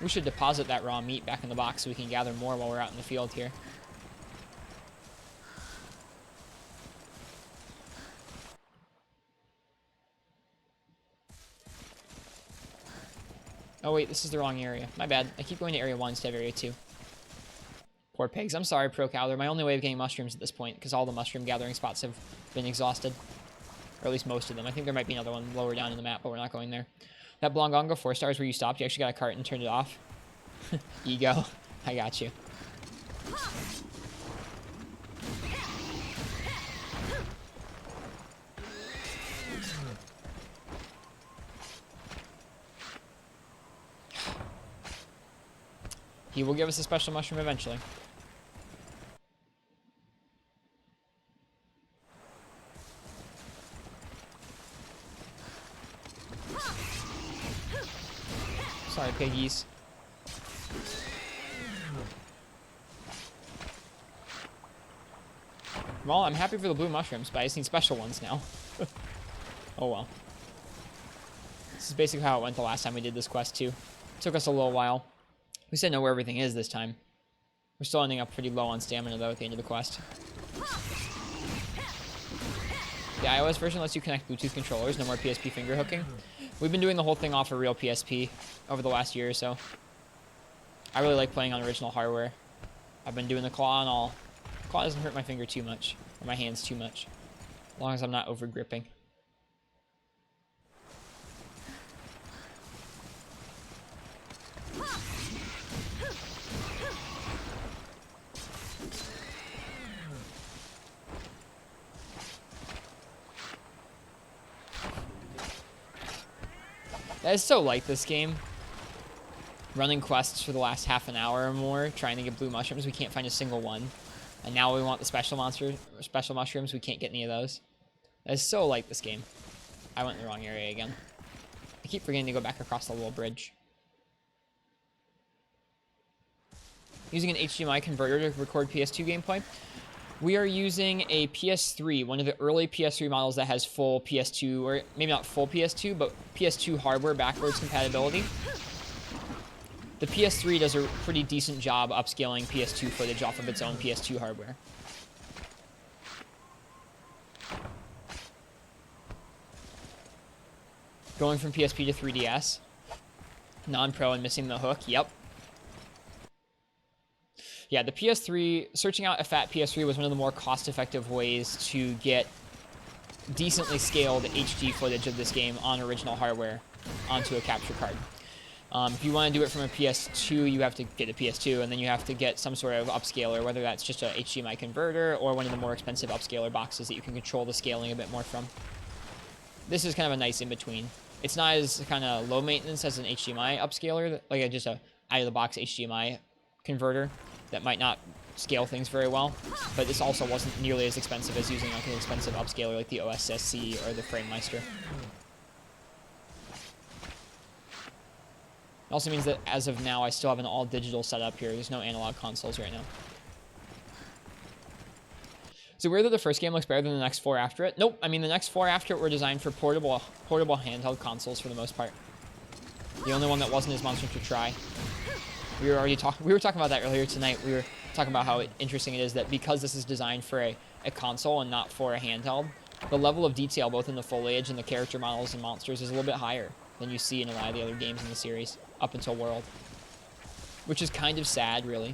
We should deposit that raw meat back in the box so we can gather more while we're out in the field here. Oh wait, this is the wrong area. My bad. I keep going to area 1 instead of area 2. Poor pigs. I'm sorry, Pro Cow. They're my only way of getting mushrooms at this point, because all the mushroom gathering spots have been exhausted. Or at least most of them. I think there might be another one lower down in the map, but we're not going there. That Blongonga 4 stars where you stopped, you actually got a cart and turned it off. Ego. I got you. He will give us a special mushroom eventually. Sorry, piggies. Well, I'm happy for the blue mushrooms, but I just need special ones now. Oh well. This is basically how it went the last time we did this quest too. It took us a little while. We still know where everything is this time. We're still ending up pretty low on stamina though at the end of the quest. The iOS version lets you connect Bluetooth controllers, no more PSP finger hooking. We've been doing the whole thing off a real PSP over the last year or so. I really like playing on original hardware. I've been doing the claw and all. Claw doesn't hurt my finger too much, or my hands too much, as long as I'm not over gripping. That is so like this game. Running quests for the last half an hour or more, trying to get blue mushrooms. We can't find a single one. And now we want the special mushrooms. We can't get any of those. That is so like this game. I went in the wrong area again. I keep forgetting to go back across the little bridge. Using an HDMI converter to record PS2 gameplay. We are using a PS3, one of the early PS3 models that has full PS2, or maybe not full PS2, but PS2 hardware backwards compatibility. The PS3 does a pretty decent job upscaling PS2 footage off of its own PS2 hardware. Going from PSP to 3DS. Non-pro and missing the hook, yep. Yeah, the PS3, searching out a fat PS3 was one of the more cost-effective ways to get decently scaled HD footage of this game on original hardware onto a capture card. If you want to do it from a PS2, you have to get a PS2, and then you have to get some sort of upscaler, whether that's just a HDMI converter or one of the more expensive upscaler boxes that you can control the scaling a bit more from. This is kind of a nice in-between. It's not as kind of low maintenance as an HDMI upscaler, like just a out-of-the-box HDMI converter that might not scale things very well, but this also wasn't nearly as expensive as using like an expensive upscaler like the OSSC or the FrameMeister. It also means that as of now, I still have an all-digital setup here. There's no analog consoles right now. Is it weird that the first game looks better than the next 4 after it? Nope. I mean, the next 4 after it were designed for portable handheld consoles for the most part. The only one that wasn't is Monster Hunter Tri. We were talking about that earlier tonight. We were talking about how interesting it is that because this is designed for a console and not for a handheld, the level of detail both in the foliage and the character models and monsters is a little bit higher than you see in a lot of the other games in the series, up until World. Which is kind of sad, really.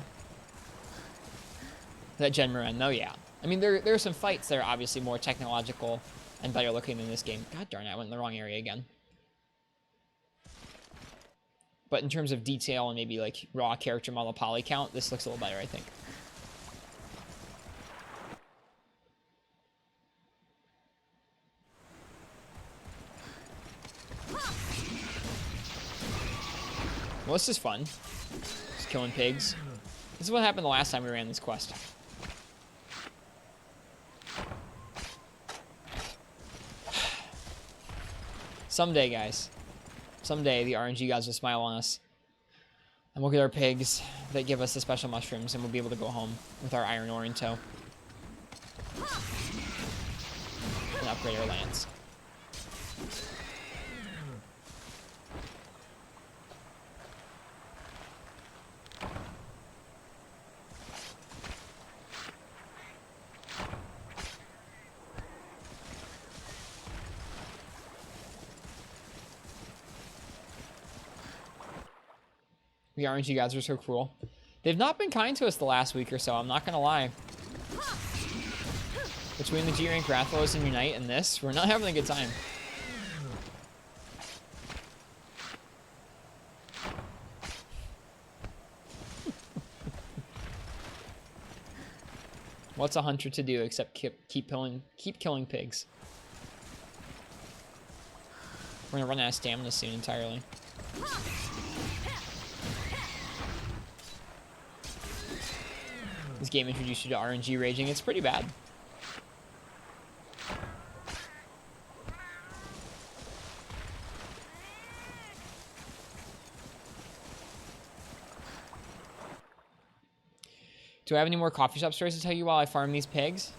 That Genmaren, though, yeah. I mean, there are some fights that are obviously more technological and better looking than this game. God darn it, I went in the wrong area again. But in terms of detail and maybe like raw character model poly count, this looks a little better, I think. this is fun. Just killing pigs. This is what happened the last time we ran this quest. Someday, guys. Someday, the RNG gods will smile on us. And we'll get our pigs that give us the special mushrooms, and we'll be able to go home with our iron ore in tow. And upgrade our lands. The RNG gods are so cruel. They've not been kind to us the last week or so, I'm not gonna lie. Between the G-Rank Rathlos and Unite and this, we're not having a good time. What's a hunter to do except keep killing pigs? We're gonna run out of stamina soon entirely. This game introduced you to RNG raging. It's pretty bad. Do I have any more coffee shop stories to tell you while I farm these pigs?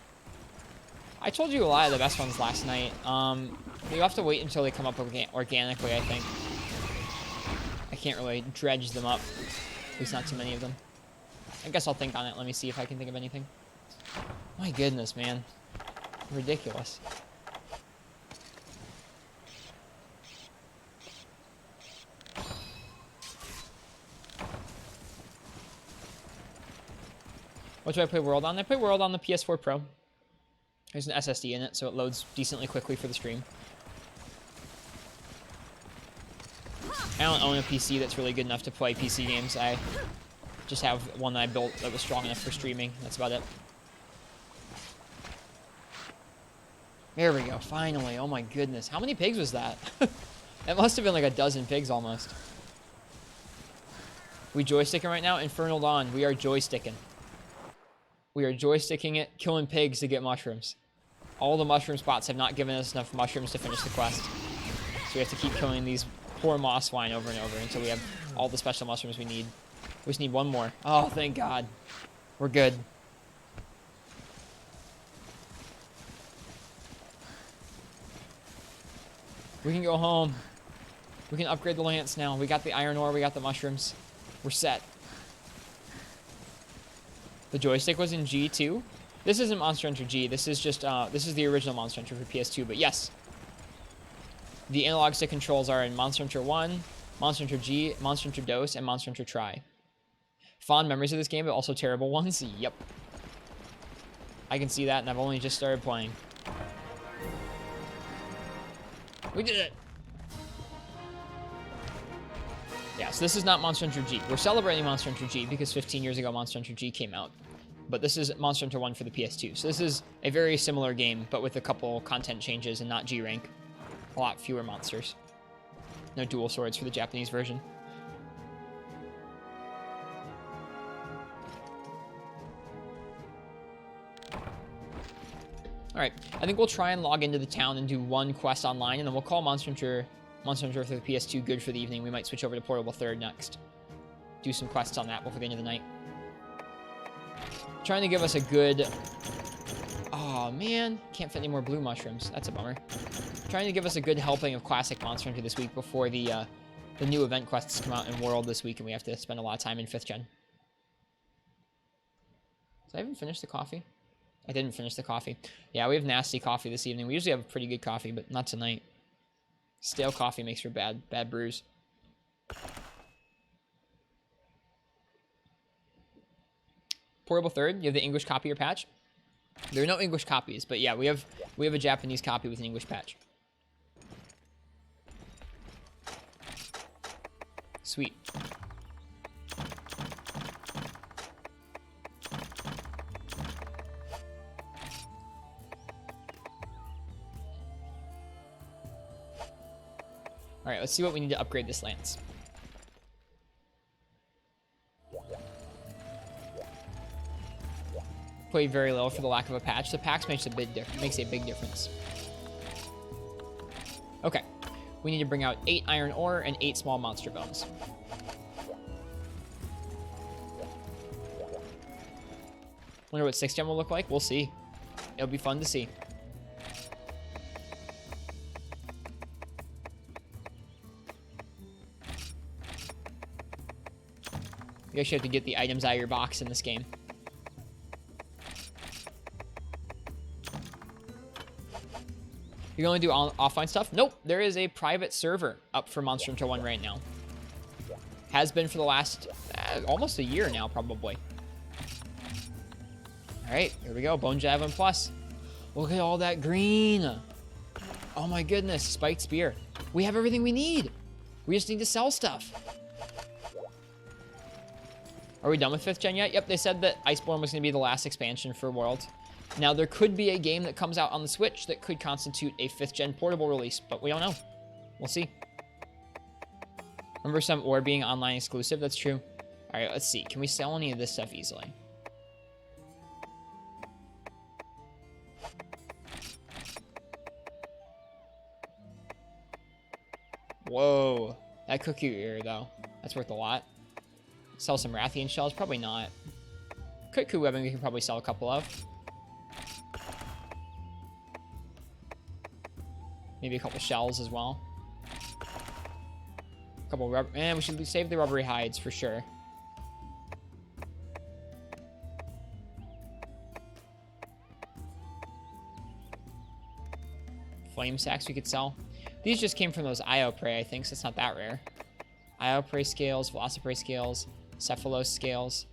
I told you a lot of the best ones last night. You have to wait until they come up organically, I think. I can't really dredge them up. At least not too many of them. I guess I'll think on it. Let me see if I can think of anything. My goodness, man. Ridiculous. What do I play World on? I play World on the PS4 Pro. There's an SSD in it, so it loads decently quickly for the stream. I don't own a PC that's really good enough to play PC games. I just have one that I built that was strong enough for streaming. That's about it. There we go, finally. Oh my goodness. How many pigs was that? That must have been like a dozen pigs almost. We joysticking right now? Infernal Dawn. We are joysticking. We are joysticking it, killing pigs to get mushrooms. All the mushroom spots have not given us enough mushrooms to finish the quest. So we have to keep killing these poor moss swine over and over until we have all the special mushrooms we need. We just need one more. Oh, thank God. We're good. We can go home. We can upgrade the lance now. We got the iron ore. We got the mushrooms. We're set. The joystick was in G too. This isn't Monster Hunter G. This is just this is the original Monster Hunter for PS2. But yes, the analog stick controls are in Monster Hunter 1, Monster Hunter G, Monster Hunter DOS, and Monster Hunter Tri. Fond memories of this game, but also terrible ones. Yep. I can see that, and I've only just started playing. We did it! Yeah, so this is not Monster Hunter G. We're celebrating Monster Hunter G because 15 years ago Monster Hunter G came out. But this is Monster Hunter 1 for the PS2. So this is a very similar game, but with a couple content changes and not G rank. A lot fewer monsters. No dual swords for the Japanese version. Alright, I think we'll try and log into the town and do one quest online, and then we'll call Monster Hunter for the PS2 good for the evening. We might switch over to Portable Third next. Do some quests on that before the end of the night. Trying to give us a good... Oh, man. Can't fit any more blue mushrooms. That's a bummer. Trying to give us a good helping of classic Monster Hunter this week before the new event quests come out in World this week, and we have to spend a lot of time in 5th gen. Did I even finish the coffee? I didn't finish the coffee. Yeah, we have nasty coffee this evening. We usually have pretty good coffee, but not tonight. Stale coffee makes for bad brews. Portable Third, you have the English copy or patch? There are no English copies, but yeah, we have a Japanese copy with an English patch. Sweet. All right, let's see what we need to upgrade this lance. played very little for the lack of a patch. The patch makes a big difference. Okay. We need to bring out 8 iron ore and 8 small monster bones. Wonder what 6th gen will look like. We'll see. It'll be fun to see. You actually have to get the items out of your box in this game. You're going to do offline stuff? Nope. There is a private server up for Monster Hunter 1 right now. Has been for the last almost a year now, probably. All right, here we go. Bone Javelin Plus. Look at all that green. Oh my goodness. Spiked Spear. We have everything we need. We just need to sell stuff. Are we done with 5th gen yet? Yep, they said that Iceborne was going to be the last expansion for World. Now, there could be a game that comes out on the Switch that could constitute a 5th gen portable release, but we don't know. We'll see. Remember some ore being online exclusive? That's true. All right, let's see. Can we sell any of this stuff easily? Whoa. That cookie ear, though. That's worth a lot. Sell some Rathian shells? Probably not. Cuckoo webbing we can probably sell a couple of. Maybe a couple shells as well. A couple rubber... And we should save the rubbery hides for sure. Flame sacks we could sell. These just came from those Io Prey, I think, so it's not that rare. Io Prey scales, Velociprey scales, Cephalos scales.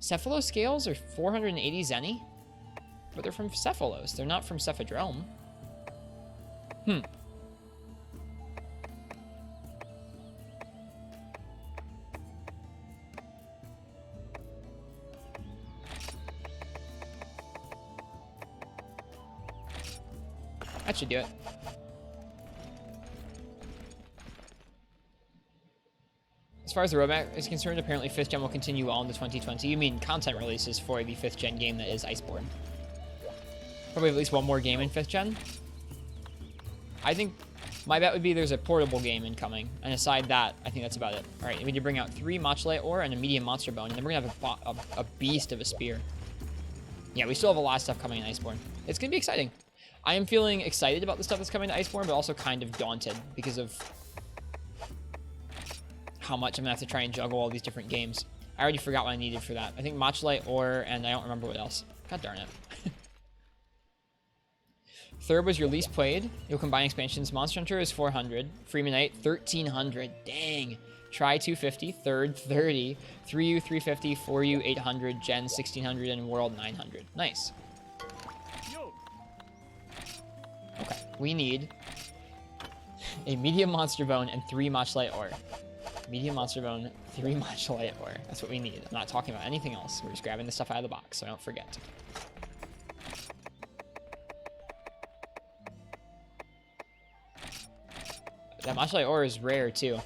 Cephalos scales are 480 Zenny? But they're from Cephalos. They're not from Cephadrome. That should do it. As far as the roadmap is concerned, apparently 5th gen will continue on into 2020. You mean content releases for the 5th gen game that is Iceborne. Probably at least one more game in 5th gen. I think my bet would be there's a portable game incoming. And aside that, I think that's about it. All right, we need to bring out 3 Mochlite ore and a medium monster bone. And then we're going to have a beast of a spear. Yeah, we still have a lot of stuff coming in Iceborne. It's going to be exciting. I am feeling excited about the stuff that's coming to Iceborne, but also kind of daunted because of how much I'm going to have to try and juggle all these different games. I already forgot what I needed for that. I think Mochlite ore, and I don't remember what else. God darn it. Third was your least played. You'll combine expansions. Monster Hunter is 400. Freemanite, 1300. Dang. Try 250. Third, 30. 3U, 350. 4U, 800. Gen, 1600. And World, 900. Nice. Okay. We need a medium monster bone and 3 Mochlite ore. Medium monster bone, 3 Mochlite ore. That's what we need. I'm not talking about anything else. We're just grabbing the stuff out of the box, so I don't forget. That Mochlite ore is rare too.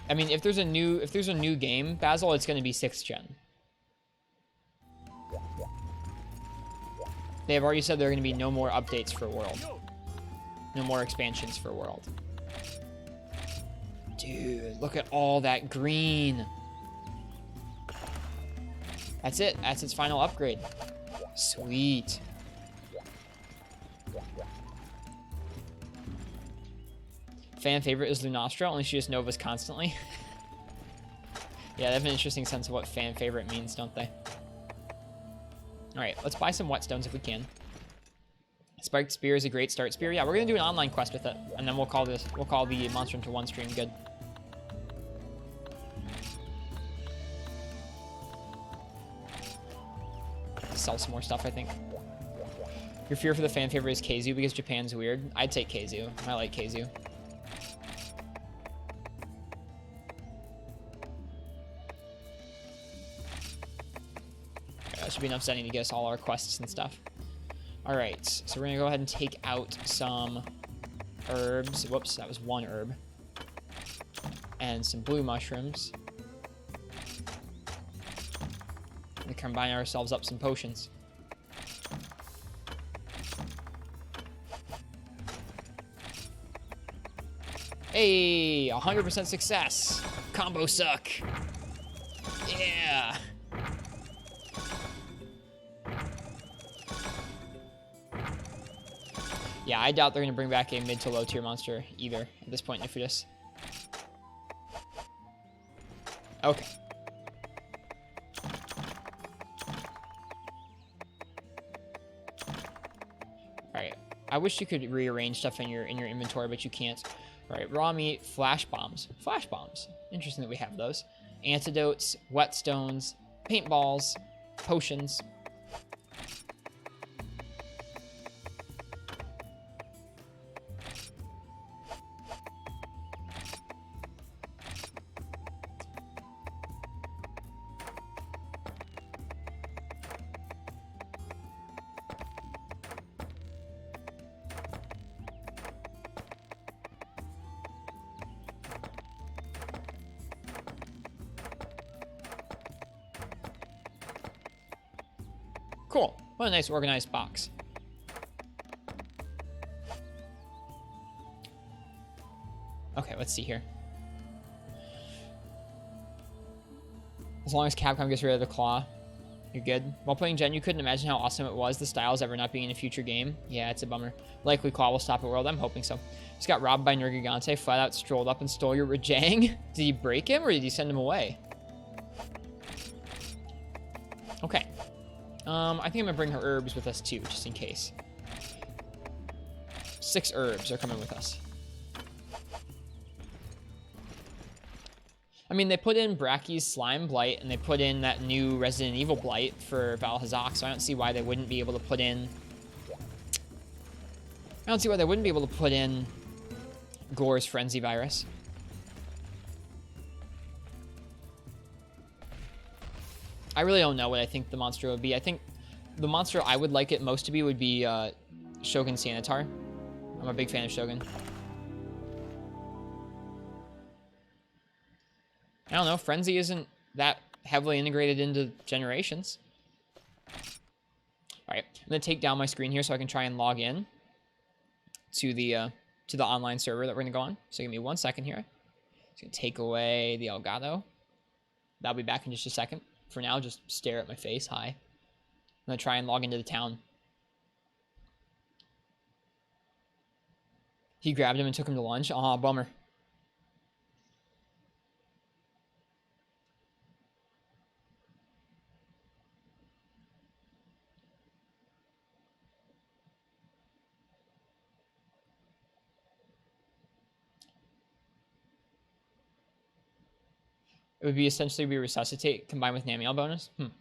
I mean, if there's a new game, Basil, it's going to be 6th gen. They have already said there are going to be no more updates for World. No more expansions for World. Dude, look at all that green. That's it. That's its final upgrade. Sweet. Fan favorite is Lunastra, only she just Novas constantly. Yeah, they have an interesting sense of what fan favorite means, don't they? Alright, let's buy some whetstones if we can. Spiked Spear is a great start spear. Yeah, we're gonna do an online quest with it, and then we'll call the Monster Hunter 1 stream good. Sell some more stuff, I think. Your fear for the fan favorite is Keizu because Japan's weird. I'd take Keizu. I like Keizu. That should be enough Zenny to get us all our quests and stuff. Alright, so we're gonna go ahead and take out some herbs. Whoops, that was 1 herb. and some blue mushrooms. And combine ourselves up some potions. Hey, 100% success. Combo suck. Yeah. Yeah, I doubt they're going to bring back a mid to low tier monster either at this point in Ifridus. Okay. Alright. I wish you could rearrange stuff in your inventory, but you can't. Alright, raw meat, flash bombs. Flash bombs. Interesting that we have those. Antidotes, whetstones, paintballs, potions. Cool. What a nice organized box. Okay, let's see here. As long as Capcom gets rid of the claw, you're good. While playing Gen, you couldn't imagine how awesome it was, the styles ever not being in a future game. Yeah, it's a bummer. Likely Claw will stop at World. I'm hoping so. Just got robbed by Nergigante, flat out strolled up and stole your Rajang. Did he break him or did he send him away? Okay. I think I'm gonna bring her herbs with us too, just in case. 6 herbs are coming with us. I mean, they put in Bracky's Slime Blight, and they put in that new Resident Evil Blight for Valhazak, so I don't see why they wouldn't be able to put in... Gore's Frenzy Virus. I really don't know what I think the monster would be. I think the monster I would like it most to be would be Shogun Sanitar. I'm a big fan of Shogun. I don't know, Frenzy isn't that heavily integrated into Generations. Alright, I'm going to take down my screen here so I can try and log in to the online server that we're going to go on. So give me 1 second here. Just going to take away the Elgato. That'll be back in just a second. For now, just stare at my face. Hi. I'm going to try and log into the town. He grabbed him and took him to lunch. Aw, bummer. It would be essentially Resuscitate combined with Namiel bonus. Does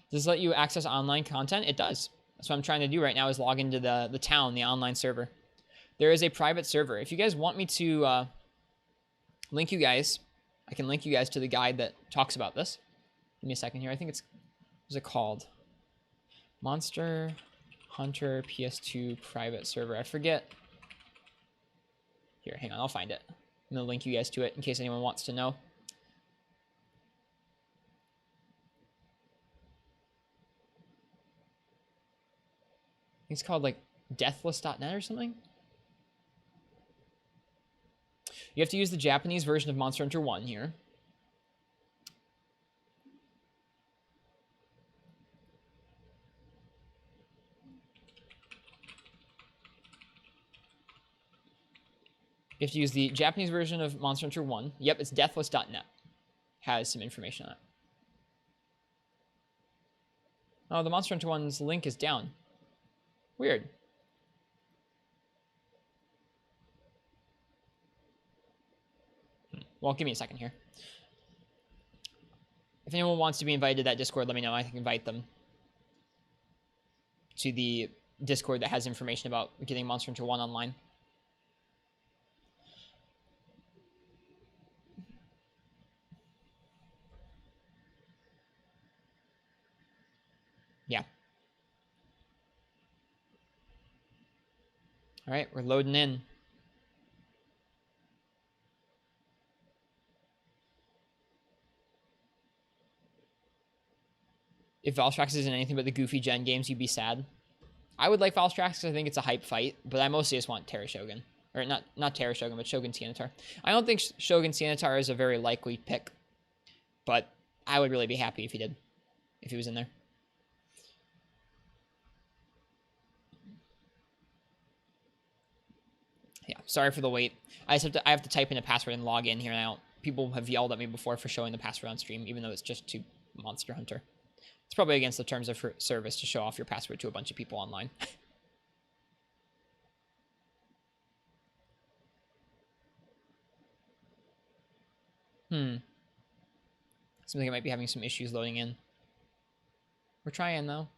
this let you access online content? It does. That's what I'm trying to do right now is log into the town, the online server. There is a private server. If you guys want me to link you guys, I can link you guys to the guide that talks about this. Give me a second here. I think it's, what's it called? Monster Hunter PS2 private server. I forget. Here, hang on. I'll find it. I'm going to link you guys to it in case anyone wants to know. It's called like deathless.net or something. You have to use the Japanese version of Monster Hunter 1 here. You have to use the Japanese version of Monster Hunter 1. Yep, it's deathless.net. Has some information on it. Oh, the Monster Hunter 1's link is down. Weird. Well, give me a second here. If anyone wants to be invited to that Discord, let me know. I can invite them to the Discord that has information about getting Monster Hunter 1 online. Yeah. All right, we're loading in. If Valstrax isn't anything but the goofy gen games, you'd be sad. I would like Valstrax because I think it's a hype fight, but I mostly just want Terra Shogun. Or not Terra Shogun, but Shogun Sianitar. I don't think Shogun Sianitar is a very likely pick, but I would really be happy if he did. If he was in there. Yeah, sorry for the wait. I have to type in a password and log in here now. People have yelled at me before for showing the password on stream, even though it's just to Monster Hunter. It's probably against the terms of service to show off your password to a bunch of people online. Seems like it might be having some issues loading in. We're trying, though.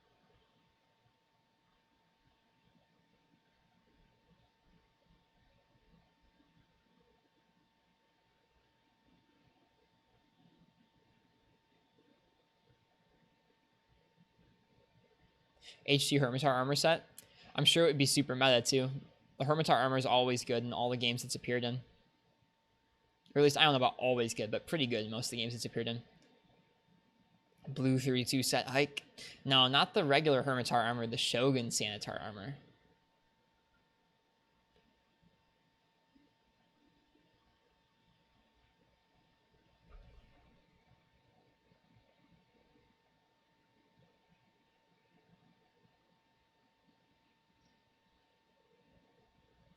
HT Hermitar armor set. I'm sure it would be super meta, too. The Hermitar armor is always good in all the games it's appeared in. Or at least, I don't know about always good, but pretty good in most of the games it's appeared in. Blue 32 set hike. No, not the regular Hermitar armor, the Shogun Sanitar armor.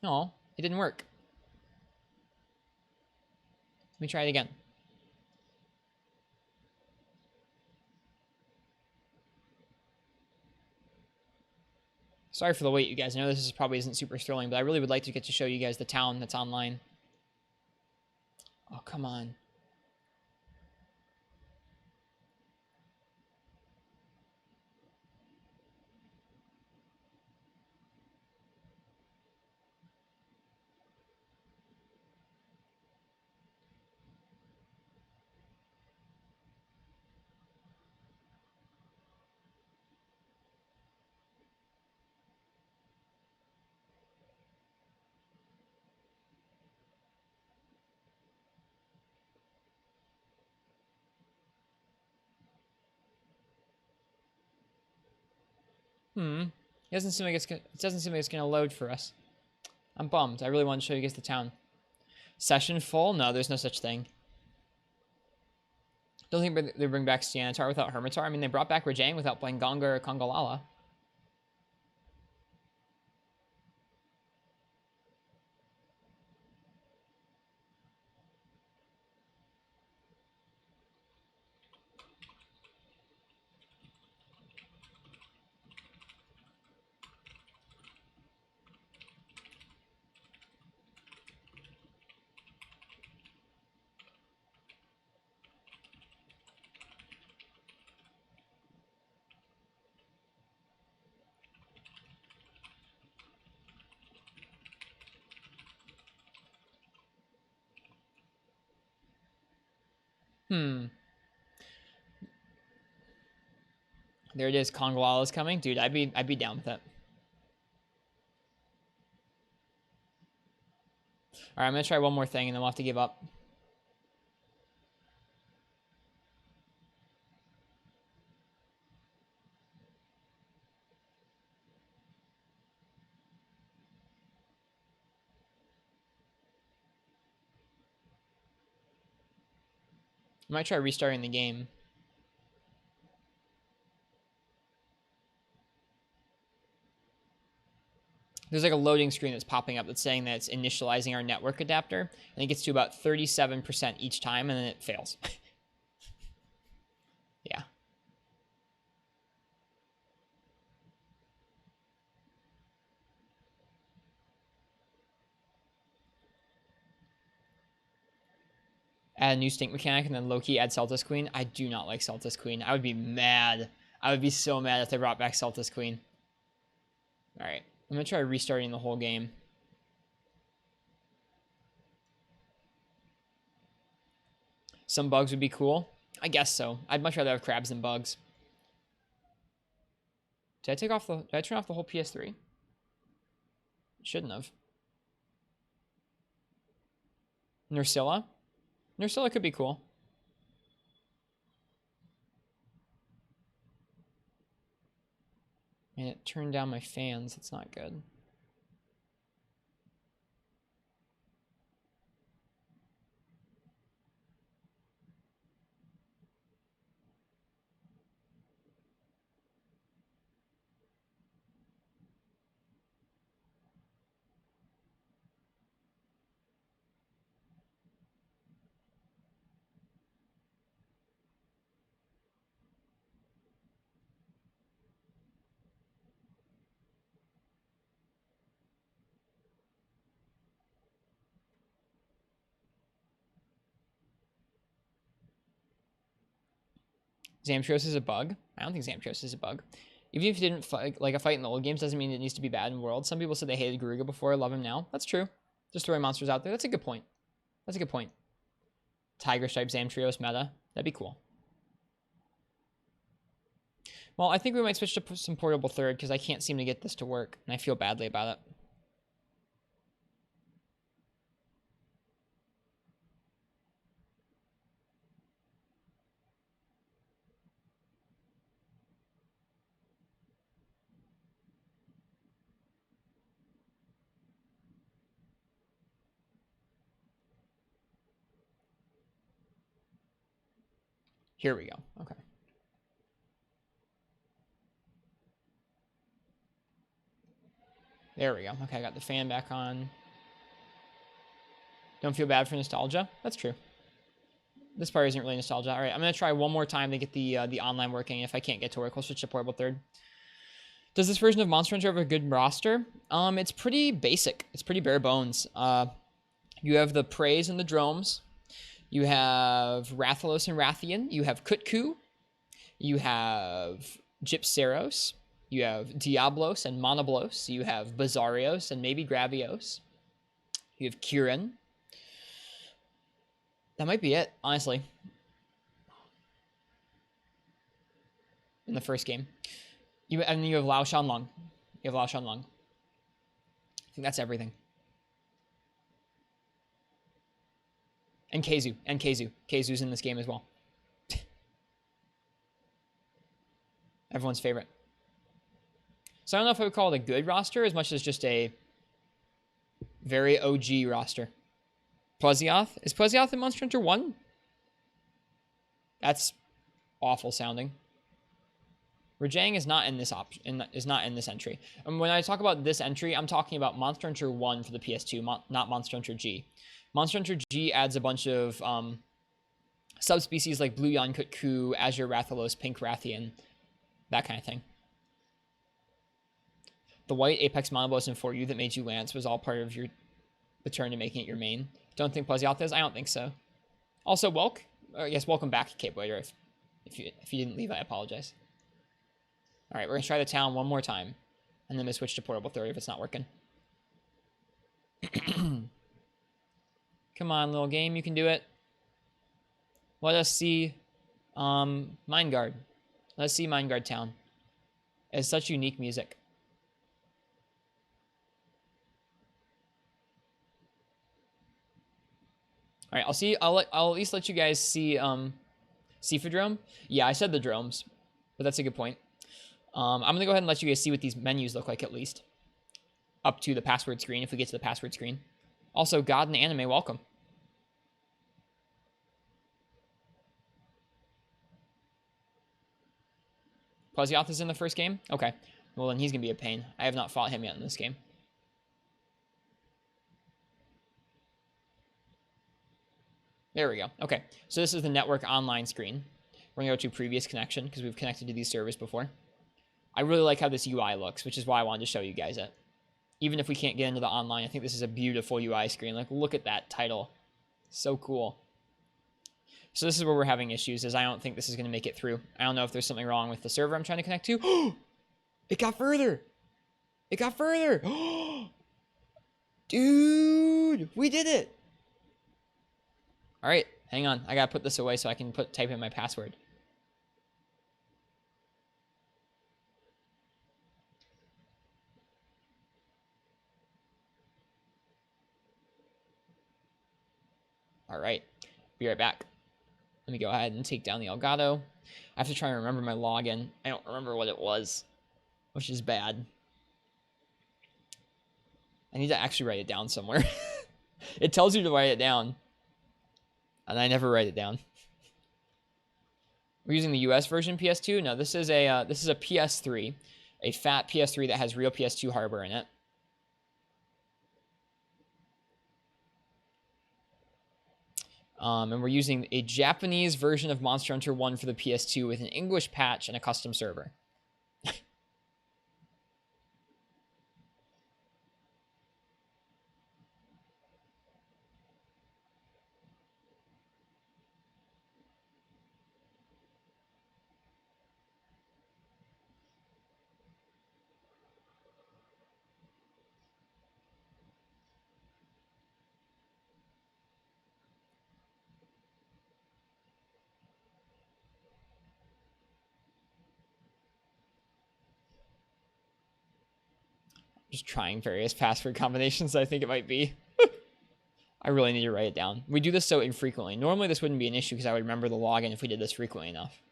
No, it didn't work. Let me try it again. Sorry for the wait, you guys. I know this probably isn't super thrilling, but I really would like to get to show you guys the town that's online. Oh, come on. It doesn't seem like it's gonna load for us. I'm bummed. I really want to show you guys the town. Session full? No, there's no such thing. Don't think they bring back Sianitar without Hermitar. I mean, they brought back Rajang without playing Gonga or Kongalala. There it is. Kongalala's coming, dude. I'd be down with that. All right, I'm gonna try one more thing, and then we'll have to give up. I might try restarting the game. There's like a loading screen that's popping up that's saying that it's initializing our network adapter, and it gets to about 37% each time, and then it fails. Yeah. Add a new stink mechanic and then low-key add Celtis Queen. I do not like Celtis Queen. I would be mad. I would be so mad if they brought back Celtis Queen. Alright. I'm going to try restarting the whole game. Some bugs would be cool. I guess so. I'd much rather have crabs than bugs. Did I turn off the whole PS3? Shouldn't have. Nursilla? Nursilla could be cool. And it turned down my fans. That's not good. Zamtrios is a bug? I don't think Zamtrios is a bug. Even if you didn't fight, like a fight in the old games doesn't mean it needs to be bad in World. Some people said they hated Garuga before, love him now. That's true. Just throwing monsters out there. That's a good point. That's a good point. Tiger Stripe Zamtrios meta. That'd be cool. Well, I think we might switch to some portable third because I can't seem to get this to work, and I feel badly about it. Here we go. Okay. There we go. Okay, I got the fan back on. Don't feel bad for nostalgia. That's true. This part isn't really nostalgia. All right, I'm going to try one more time to get the online working. If I can't get to work, we'll switch to portable third. Does this version of Monster Hunter have a good roster? It's pretty basic. It's pretty bare bones. You have the Preys and the Dromes. You have Rathalos and Rathian. You have Kutku. You have Gypceros. You have Diablos and Monoblos. You have Bizarrios and maybe Gravios. You have Kirin. That might be it, honestly. In the first game. And you have Lao Shanlong. You have Lao Shanlong. I think that's everything. And Keizu. And Keizu. Keizu's in this game as well. Everyone's favorite. So I don't know if I would call it a good roster as much as just a very OG roster. Plesioth? Is Plesioth in Monster Hunter 1? That's awful sounding. Rajang is not in this option. Is not in this entry. And when I talk about this entry, I'm talking about Monster Hunter 1 for the PS2, not Monster Hunter G. Monster Hunter G adds a bunch of subspecies like Blue Yon Kutku, Azure Rathalos, Pink Rathian, that kind of thing. The white Apex Monoblos and For You that made you Lance was all part of your return to making it your main. Don't think Plesioth is? I don't think so. Also, yes, welcome back, Cape Waiter. If you didn't leave, I apologize. All right, we're going to try the town one more time, and then we switch to portable third if it's not working. Come on, little game, you can do it. Let us see Mindguard. Let us see Mindguard Town. It's such unique music. All right, I'll at least let you guys see Seafadrome. Yeah, I said the dromes, but that's a good point. I'm gonna go ahead and let you guys see what these menus look like at least. Up to the password screen, if we get to the password screen. Also, God and Anime, welcome. Plesioth is in the first game? Okay. Well, then he's gonna be a pain. I have not fought him yet in this game. There we go. Okay, so this is the network online screen. We're gonna go to previous connection because we've connected to these servers before. I really like how this UI looks, which is why I wanted to show you guys it. Even if we can't get into the online, I think this is a beautiful UI screen. Like, look at that title. So cool. So this is where we're having issues, is I don't think this is going to make it through. I don't know if there's something wrong with the server I'm trying to connect to. It got further. It got further. Dude, we did it. All right, hang on. I got to put this away so I can type in my password. All right, be right back. Let me go ahead and take down the Elgato. I have to try and remember my login. I don't remember what it was. which is bad. I need to actually write it down somewhere. It tells you to write it down, and I never write it down. We're using the US version PS2. No, this is a PS3, a fat PS3 that has real PS2 hardware in it. And we're using a Japanese version of Monster Hunter 1 for the PS2 with an English patch and a custom server. Just trying various password combinations I think it might be. I really need to write it down. We do this so infrequently. Normally this wouldn't be an issue because I would remember the login if we did this frequently enough.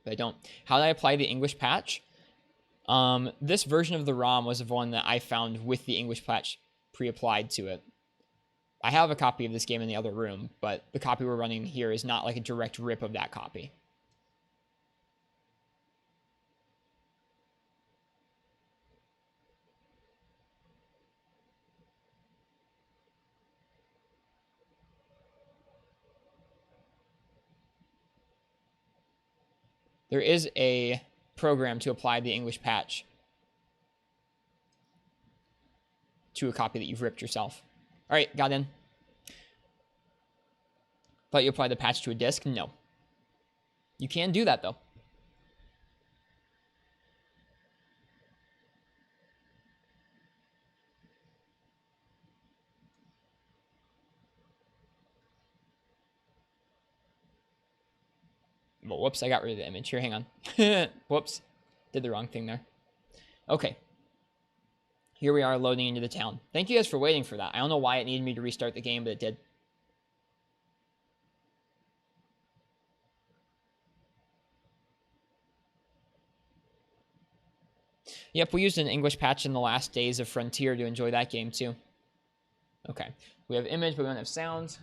But I don't. How did I apply the English patch? This version of the ROM was the one that I found with the English patch pre-applied to it. I have a copy of this game in the other room, but the copy we're running here is not like a direct rip of that copy. There is a program to apply the English patch to a copy that you've ripped yourself. All right, got in. Thought you applied the patch to a disk? No. You can do that, though. Well, whoops, I got rid of the image. Here, hang on. Whoops. Did the wrong thing there. Okay. Here we are loading into the town. Thank you guys for waiting for that. I don't know why it needed me to restart the game, but it did. Yep, we used an English patch in the last days of Frontier to enjoy that game, too. Okay. We have image, but we don't have sound.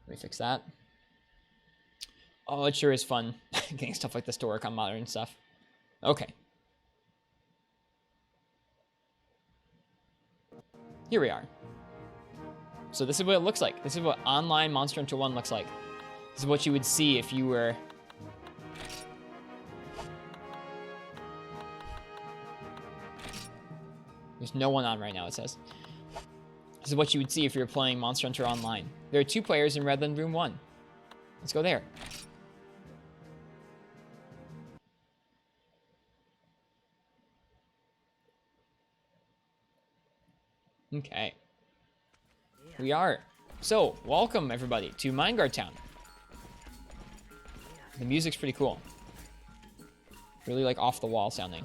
Let me fix that. Oh, it sure is fun getting stuff like this to work on modern stuff. Okay. Here we are. So this is what it looks like. This is what online Monster Hunter 1 looks like. This is what you would see if you were... There's no one on right now, it says. This is what you would see if you were playing Monster Hunter Online. There are 2 players in Redland Room 1. Let's go there. Okay. We are. So, welcome everybody to Mineguard Town. The music's pretty cool. Really like off the wall sounding.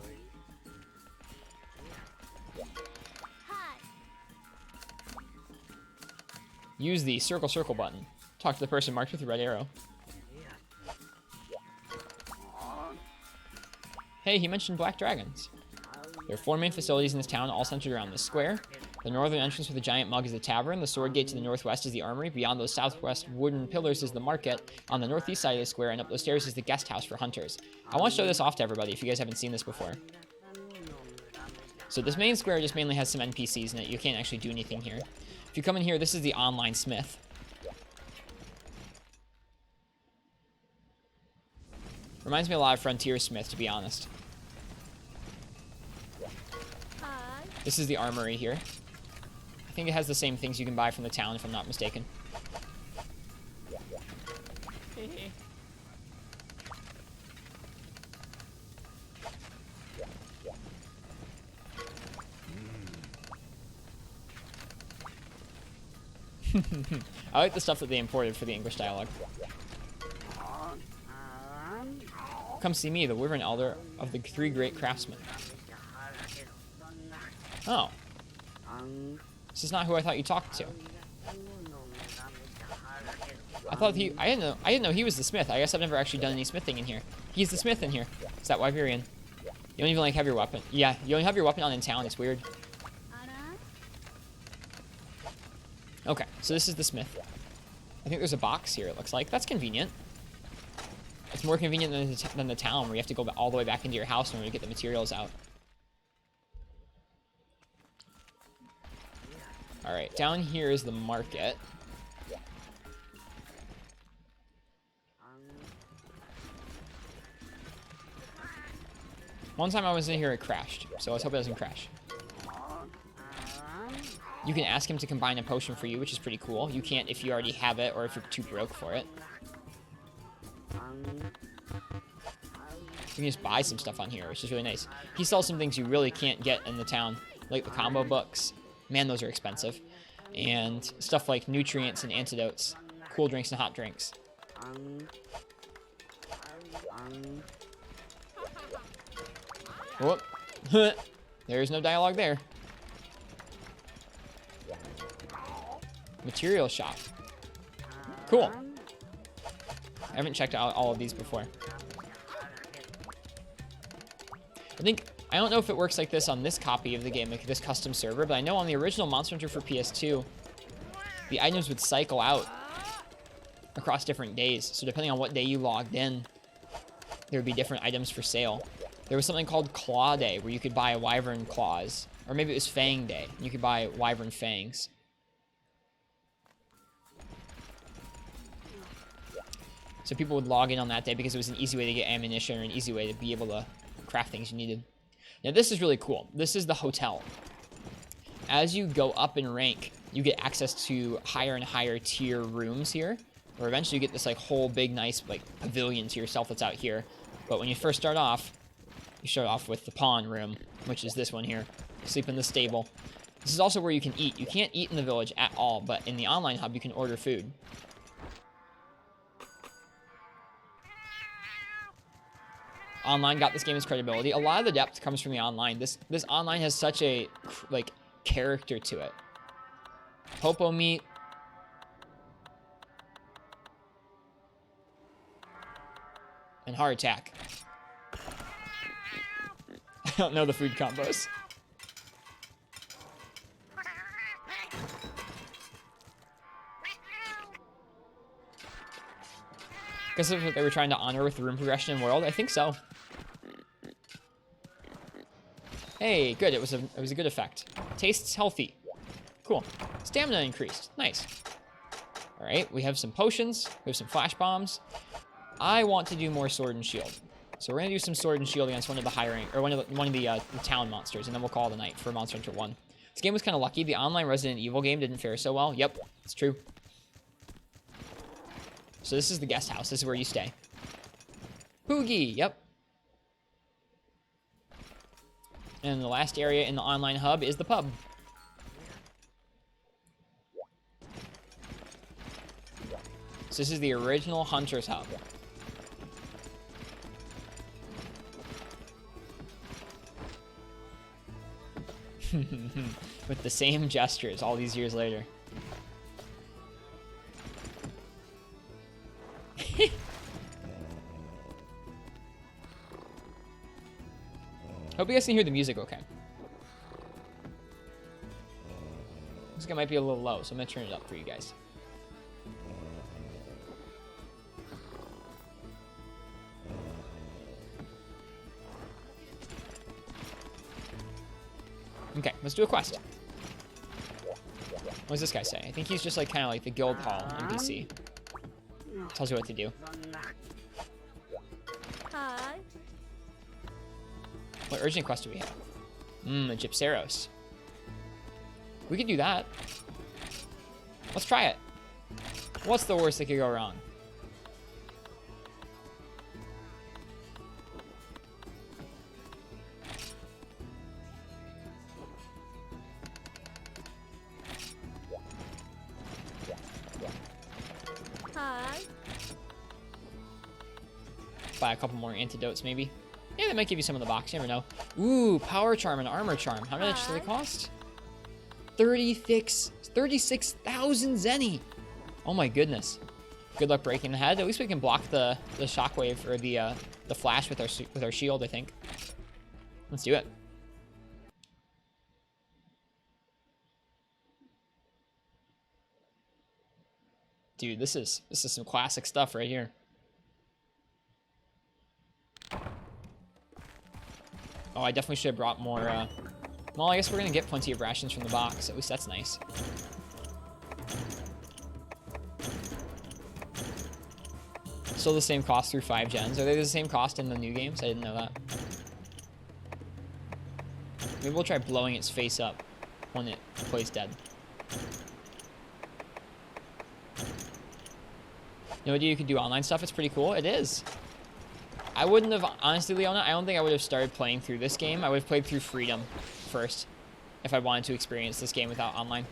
Use the circle button. Talk to the person marked with the red arrow. Hey, he mentioned black dragons. There are 4 main facilities in this town, all centered around this square. The northern entrance with the giant mug is the tavern. The sword gate to the northwest is the armory. Beyond those southwest wooden pillars is the market. On the northeast side of the square and up those stairs is the guest house for hunters. I want to show this off to everybody if you guys haven't seen this before. So this main square just mainly has some NPCs in it. You can't actually do anything here. If you come in here, this is the online smith. Reminds me a lot of Frontier Smith, to be honest. This is the armory here. I think it has the same things you can buy from the town, if I'm not mistaken. I like the stuff that they imported for the English dialogue. Come see me, the Wyvern Elder of the 3 great craftsmen. Oh. This is not who I thought you talked to. I didn't know he was the smith. I guess I've never actually done any smithing in here. He's the smith in here. It's that Wyverian. You don't even like have your weapon. Yeah, you only have your weapon on in town. It's weird. Okay, so this is the smith. I think there's a box here, it looks like. That's convenient. It's more convenient than the town where you have to go all the way back into your house in order to get the materials out. Alright, down here is the market. One time I was in here, it crashed. So let's hope it doesn't crash. You can ask him to combine a potion for you, which is pretty cool. You can't if you already have it or if you're too broke for it. You can just buy some stuff on here, which is really nice. He sells some things you really can't get in the town, like the combo books. Man, those are expensive. And stuff like nutrients and antidotes, cool drinks and hot drinks. Whoop. There's no dialogue there. Material shop. Cool. I haven't checked out all of these before. I don't know if it works like this on this copy of the game, like this custom server, but I know on the original Monster Hunter for PS2, the items would cycle out across different days. So depending on what day you logged in, there would be different items for sale. There was something called Claw Day, where you could buy Wyvern Claws. Or maybe it was Fang Day. You could buy Wyvern Fangs. So people would log in on that day because it was an easy way to get ammunition or an easy way to be able to craft things you needed. Now this is really cool. This is the hotel. As you go up in rank, you get access to higher and higher tier rooms here, where eventually you get this like whole big nice like pavilion to yourself that's out here. But when you first start off, you start off with the pawn room, which is this one here. You sleep in the stable. This is also where you can eat. You can't eat in the village at all, but in the online hub you can order food. Online got this game's credibility. A lot of the depth comes from the online. This online has such a like character to it. Popo meat. And heart attack. I don't know the food combos. Guess that's what they were trying to honor with the room progression in World. I think so. Hey, good. It was a good effect. Tastes healthy. Cool. Stamina increased. Nice. All right, we have some potions. We have some flash bombs. I want to do more sword and shield. So we're gonna do some sword and shield against one of the high rank, or one of the town monsters, and then we'll call it a night for Monster Hunter 1. This game was kind of lucky. The online Resident Evil game didn't fare so well. Yep, it's true. So this is the guest house. This is where you stay. Poogie, yep. And the last area in the online hub is the pub. So this is the original Hunter's Hub. With the same gestures all these years later. Hope you guys can hear the music okay. Looks like it might be a little low, so I'm gonna turn it up for you guys. Okay, let's do a quest. What does this guy say? I think he's just like kind of like the guild hall NPC. Tells you what to do. Hi. What urgent quest do we have? A Gypseros. We could do that. Let's try it. What's the worst that could go wrong? Hi. Buy a couple more antidotes, maybe. Yeah, they might give you some in the box. You never know. Ooh, power charm and armor charm. How much do they cost? 36,000 zenny. Oh my goodness. Good luck breaking the head. At least we can block the shockwave or the flash with our shield, I think. Let's do it. Dude, this is some classic stuff right here. Oh, I definitely should have brought more, well, I guess we're gonna get plenty of rations from the box. At least that's nice. Still the same cost through 5 gens. Are they the same cost in the new games? I didn't know that. Maybe we'll try blowing its face up when it plays dead. No idea you could do online stuff. It's pretty cool. It is. I wouldn't have, honestly, Leona, I don't think I would have started playing through this game. I would have played through Freedom first if I wanted to experience this game without online.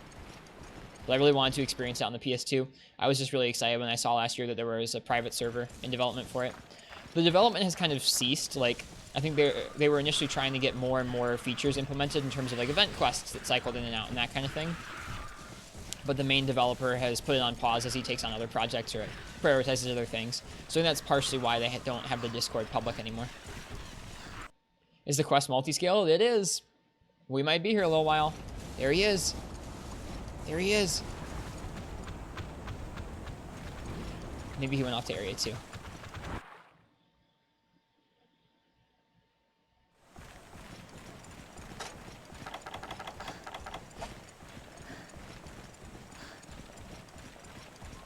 But I really wanted to experience it on the PS2. I was just really excited when I saw last year that there was a private server in development for it. The development has kind of ceased. Like, I think they were initially trying to get more and more features implemented in terms of like event quests that cycled in and out and that kind of thing. But the main developer has put it on pause as he takes on other projects or prioritizes other things. So I think that's partially why they don't have the Discord public anymore. Is the quest multi-scale? It is. We might be here a little while. There he is. There he is. Maybe he went off to area 2.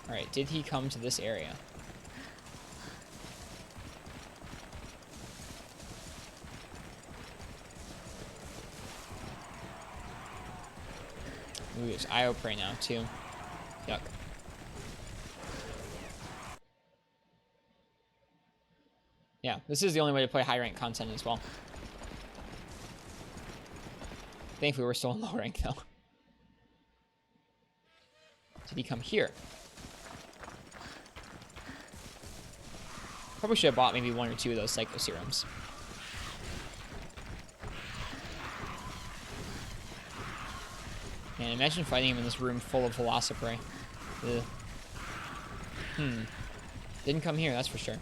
Alright, did he come to this area? Ooh, there's IO prey now, too. Yuck. Yeah, this is the only way to play high rank content as well. Thankfully, we're still in low rank, though. Did he come here? Probably should have bought maybe 1 or 2 of those Psycho Serums. Man, imagine fighting him in this room full of Velociprey. Ugh. Didn't come here, that's for sure.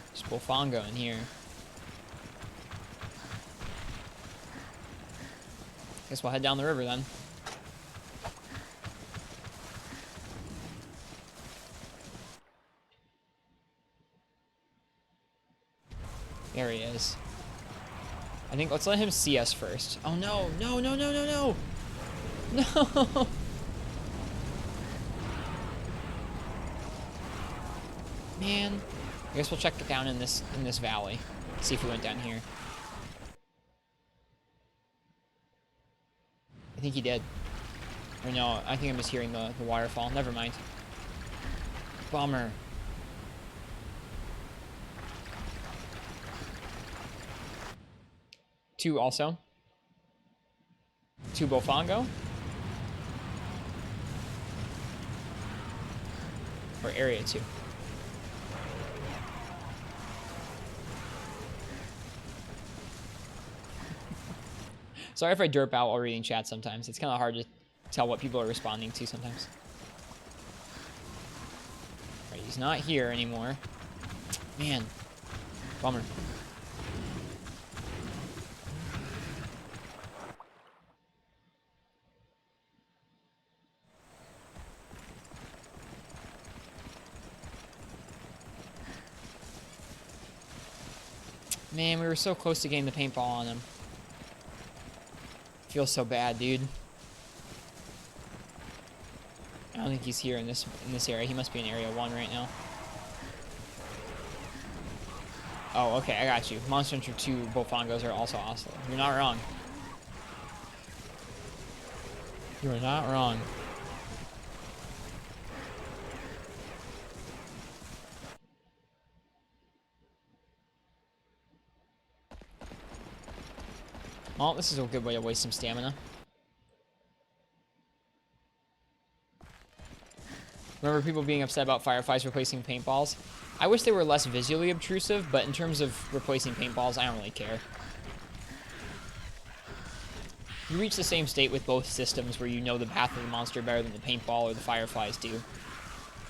There's Bofongo in here. Guess we'll head down the river then. There he is. I think let's let him see us first. Oh no, no, no, no, no, no! No! Man. I guess we'll check it down in this valley. See if we went down here. I think he did. Or no, I think I'm just hearing the waterfall. Never mind. Bummer. Two also. 2 Bofongo. Or area 2. Sorry if I derp out while reading chat sometimes. It's kind of hard to tell what people are responding to sometimes. Right, he's not here anymore. Man. Bummer. Man, we were so close to getting the paintball on him. Feels so bad, dude. I don't think he's here in this area. He must be in area 1 right now. Oh, okay, I got you. Monster Hunter 2 Bofongos are also awesome. You're not wrong. You are not wrong. Well, this is a good way to waste some stamina. Remember people being upset about fireflies replacing paintballs? I wish they were less visually obtrusive, but in terms of replacing paintballs, I don't really care. You reach the same state with both systems where you know the path of the monster better than the paintball or the fireflies do.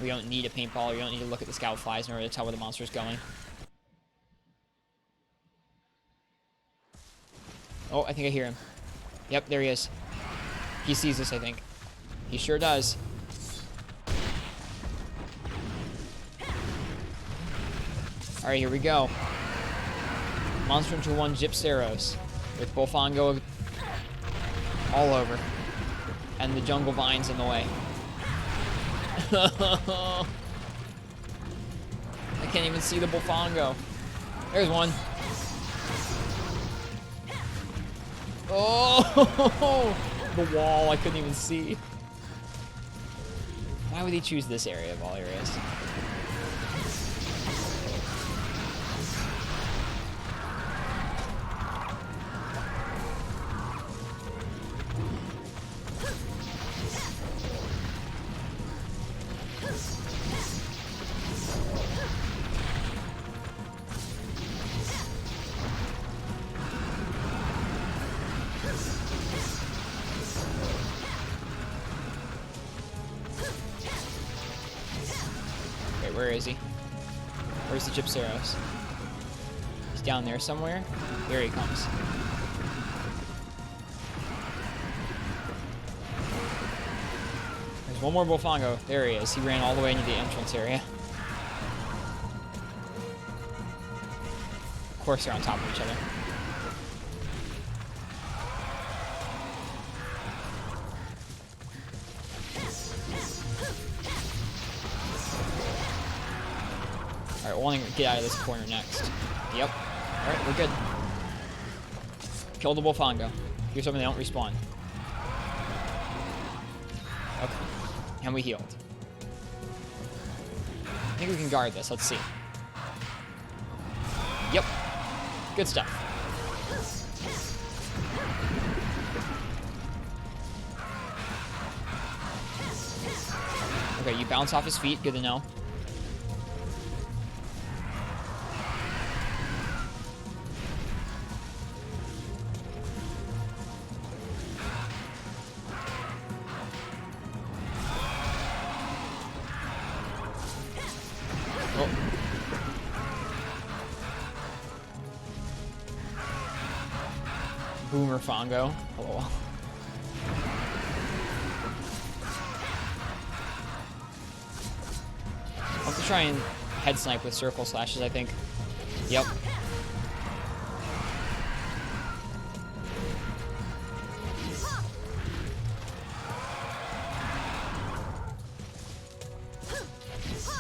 We don't need a paintball, or you don't need to look at the scout flies in order to tell where the monster's going. Oh, I think I hear him. Yep, there he is. He sees us, I think. He sure does. Alright, here we go. Monster Hunter 1 Gypceros with Bofongo all over. And the jungle vines in the way. I can't even see the Bofongo. There's one. Oh, the wall I couldn't even see. Why would he choose this area of all areas? Where is he? Where's the Gypceros? He's down there somewhere. There he comes. There's one more Bofongo. There he is. He ran all the way into the entrance area. Of course they're on top of each other. Alright, we'll want to get out of this corner next. Yep. Alright, we're good. Kill the Bofongo. Here's something they don't respawn. Okay. And we healed. I think we can guard this. Let's see. Yep. Good stuff. Okay, you bounce off his feet. Good to know. Boomer Fongo. Hello. I'll have to try and head snipe with circle slashes, I think. Yep.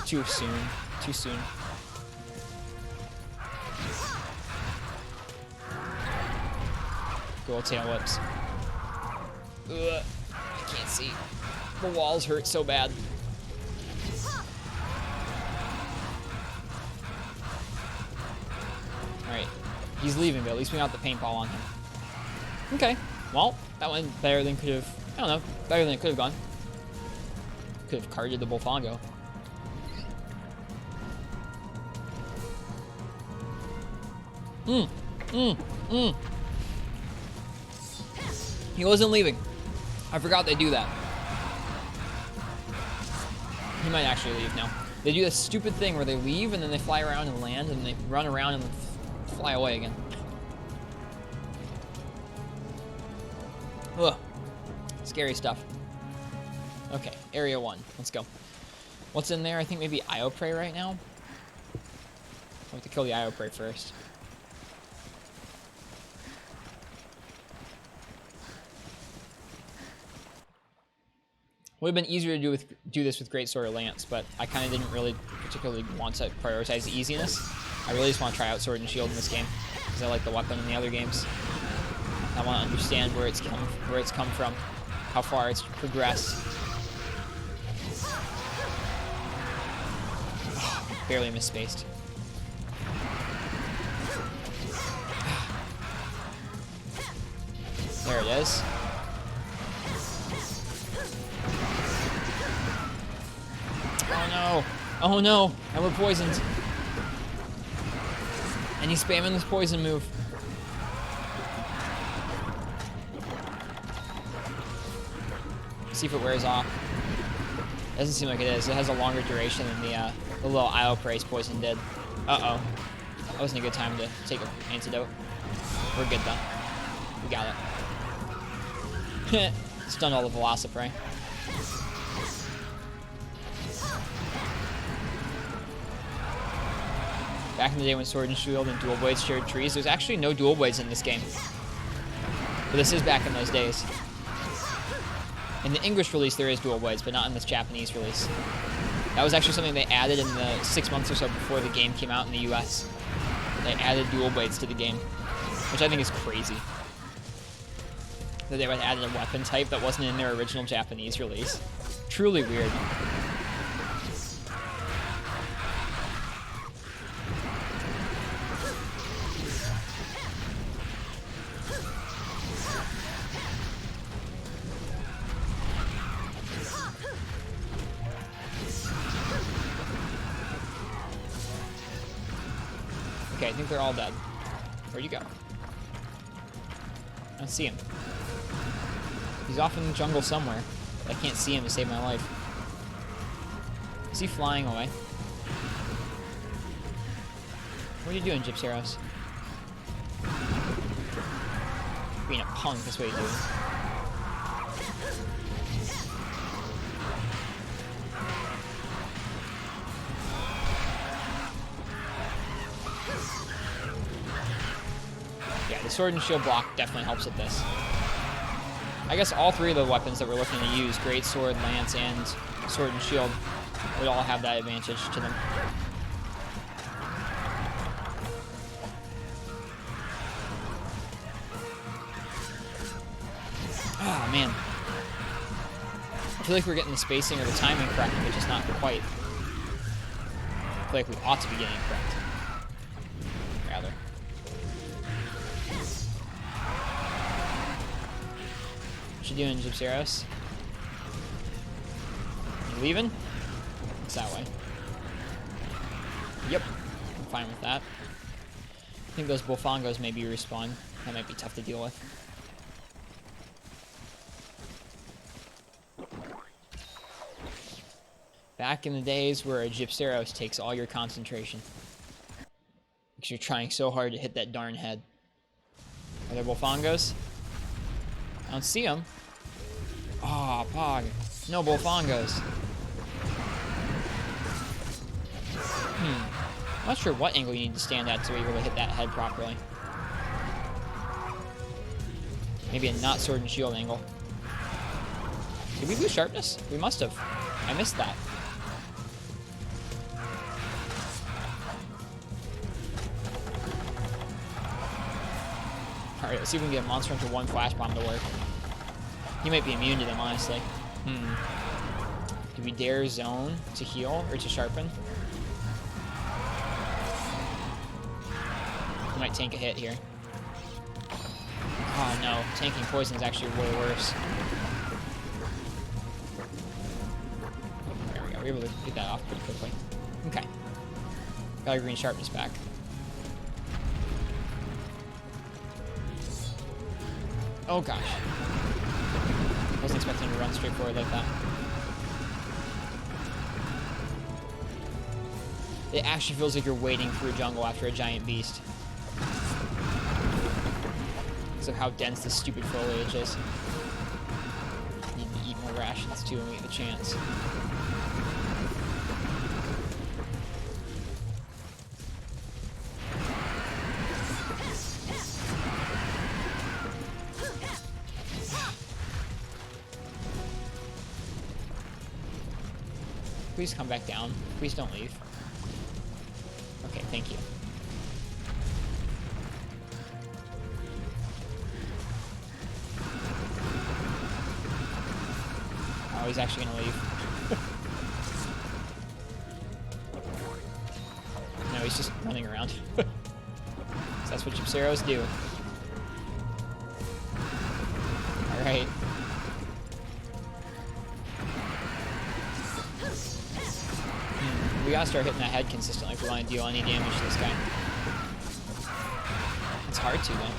Too soon. Too soon. Good old tail whips. Ugh, I can't see. The walls hurt so bad. Alright. He's leaving, but at least we got the paintball on him. Okay. Well, that went better than could have... I don't know. Better than it could have gone. Could have carded the Bofongo. He wasn't leaving. I forgot they do that. He might actually leave now. They do this stupid thing where they leave and then they fly around and land and they run around and fly away again. Ugh. Scary stuff. Okay, area 1. Let's go. What's in there? I think maybe Io Prey right now. I have to kill the Io Prey first. Would have been easier to do this with Greatsword or Lance, but I kind of didn't really particularly want to prioritize the easiness. I really just want to try out Sword and Shield in this game because I like the weapon in the other games. I want to understand where it's come from, how far it's progressed. Barely misspaced. There it is. Oh no! Oh no! And we're poisoned. And he's spamming this poison move. See if it wears off. Doesn't seem like it is. It has a longer duration than the little IO Praise poison did. Uh-oh. That wasn't a good time to take an antidote. We're good, though. We got it. Stunned all the Velociprey. Back in the day when Sword and Shield and Dual Blades shared trees, there's actually no Dual Blades in this game. But this is back in those days. In the English release, there is Dual Blades, but not in this Japanese release. That was actually something they added in the 6 months or so before the game came out in the US. They added Dual Blades to the game, which I think is crazy. That they would add a weapon type that wasn't in their original Japanese release. Truly weird. Okay, I think they're all dead. Where'd you go? I don't see him. He's off in the jungle somewhere. I can't see him to save my life. Is he flying away? What are you doing, Gypseros? Being a punk, that's what you're doing. Yeah, the Sword and Shield block definitely helps with this. I guess all three of the weapons that we're looking to use, Great Sword, Lance, and Sword and Shield, would all have that advantage to them. Oh, man. I feel like we're getting the spacing or the timing correct, but just not quite. I feel like we ought to be getting it correct. Rather. What you doing, Gypseros? You leaving? It's that way. Yep. I'm fine with that. I think those Bullfongos maybe respawn. That might be tough to deal with. Back in the days where a Gypseros takes all your concentration. Because you're trying so hard to hit that darn head. Are there Bullfongos? I don't see them. Oh, Pog. No Bullfongos. I'm not sure what angle you need to stand at to be able to hit that head properly. Maybe a not Sword and Shield angle. Did we lose sharpness? We must have. I missed that. Alright, let's see if we can get Monster Hunter 1 Flash Bomb to work. He might be immune to them, honestly. Do we dare zone to heal or to sharpen? We might tank a hit here. Oh no, tanking poison is actually way worse. There we go, we were able to get that off pretty quickly. Okay. Got our green sharpness back. Oh gosh. Wasn't expecting to run straight forward like that. It actually feels like you're wading through a jungle after a giant beast. Because of how dense this stupid foliage is. Need to eat more rations too when we get the chance. Please come back down. Please don't leave. Okay, thank you. Oh, he's actually gonna leave. No, he's just running around. So that's what Gypseros do. Alright. We gotta start hitting that head consistently if we want to deal any damage to this guy. It's hard to, though.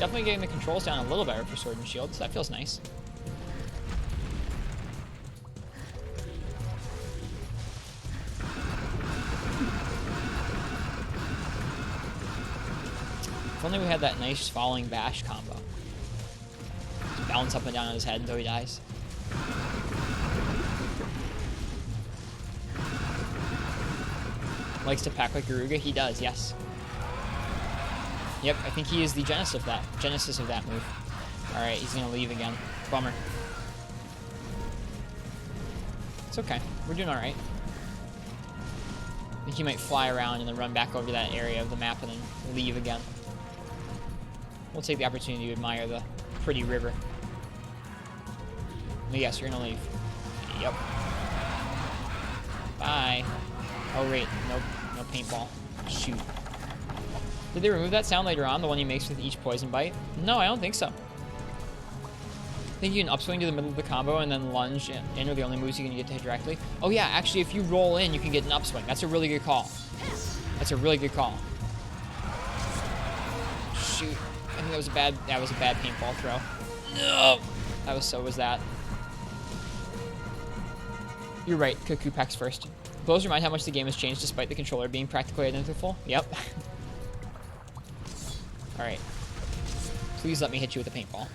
definitely getting the controls down a little better for Sword and Shield, so that feels nice. If only we had that nice falling bash combo. Just bounce up and down on his head until he dies. Likes to pack like Garuga? He does, yes. Yep, I think he is the genesis of that move. Alright, he's gonna leave again. Bummer. It's okay. We're doing alright. I think he might fly around and then run back over to that area of the map and then leave again. We'll take the opportunity to admire the pretty river. But yes, you're gonna leave. Yep. Bye. Oh, wait. Nope. No paintball. Shoot. Did they remove that sound later on, the one he makes with each poison bite? No, I don't think so. I think you can upswing to the middle of the combo and then lunge in are the only moves you can get to hit directly. Oh, yeah. Actually, if you roll in, you can get an upswing. That's a really good call. That's a really good call. Shoot. I think that was a bad paintball throw. No! Was that. You're right. Cuckoo packs first. Blows remind how much the game has changed despite the controller being practically identical. Yep. Alright. Please let me hit you with a paintball.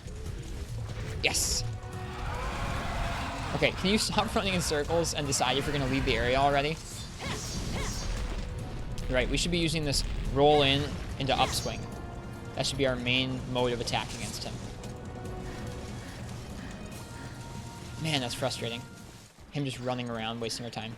Yes! Okay, can you stop running in circles and decide if you're going to leave the area already? Right, we should be using this roll in into upswing. That should be our main mode of attack against him. Man, that's frustrating. Him just running around, wasting our time.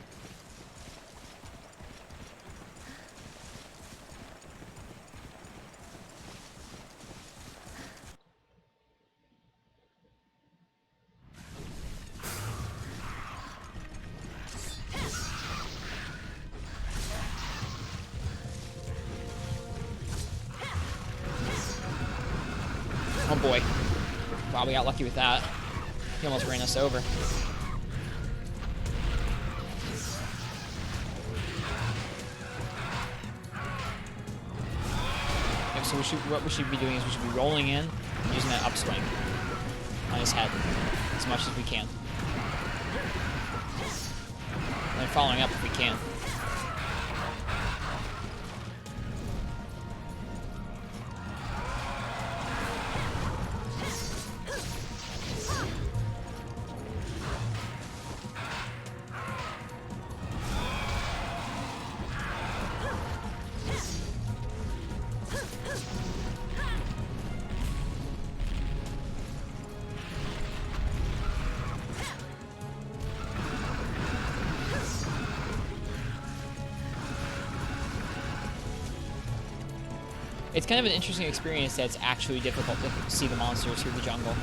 Oh boy. Wow, we got lucky with that. He almost ran us over. Okay, so what we should be doing is we should be rolling in and using that upswing on his head as much as we can. And then following up if we can. It's kind of an interesting experience that it's actually difficult to see the monsters through the jungle.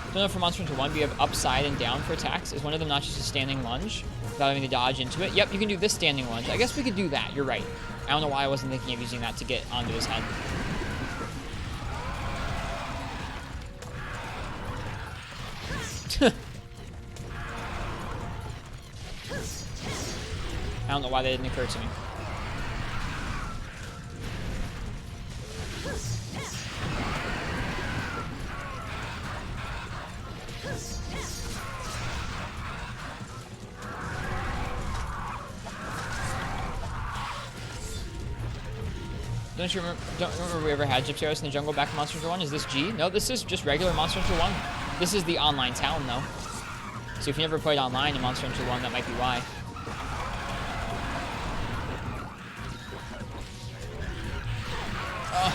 Don't know, for Monster Hunter 1, we have upside and down for attacks. Is one of them not just a standing lunge without having to dodge into it? Yep, you can do this standing lunge. I guess we could do that. You're right. I don't know why I wasn't thinking of using that to get onto his head. I don't know why that didn't occur to me. Don't remember we ever had Gypteros in the jungle back in Monster Hunter 1? Is this G? No, this is just regular Monster Hunter 1. This is the online town, though. So if you never played online in Monster Hunter 1, that might be why. Oh.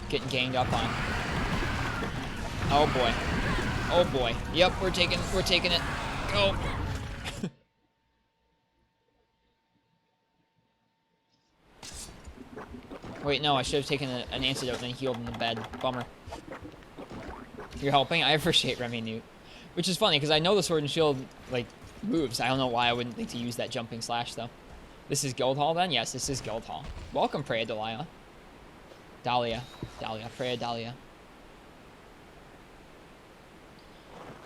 Getting ganged up on. Oh boy. Oh boy. Yep, we're taking it. Go. Wait, no, I should have taken an antidote and then healed in the bed. Bummer. You're helping? I appreciate Remy Newt. Which is funny, because I know the Sword and Shield, like, moves. I don't know why I wouldn't think to use that jumping slash, though. This is Guildhall, then? Yes, this is Guildhall. Welcome, Preya Dahlia. Dahlia. Preya Dahlia.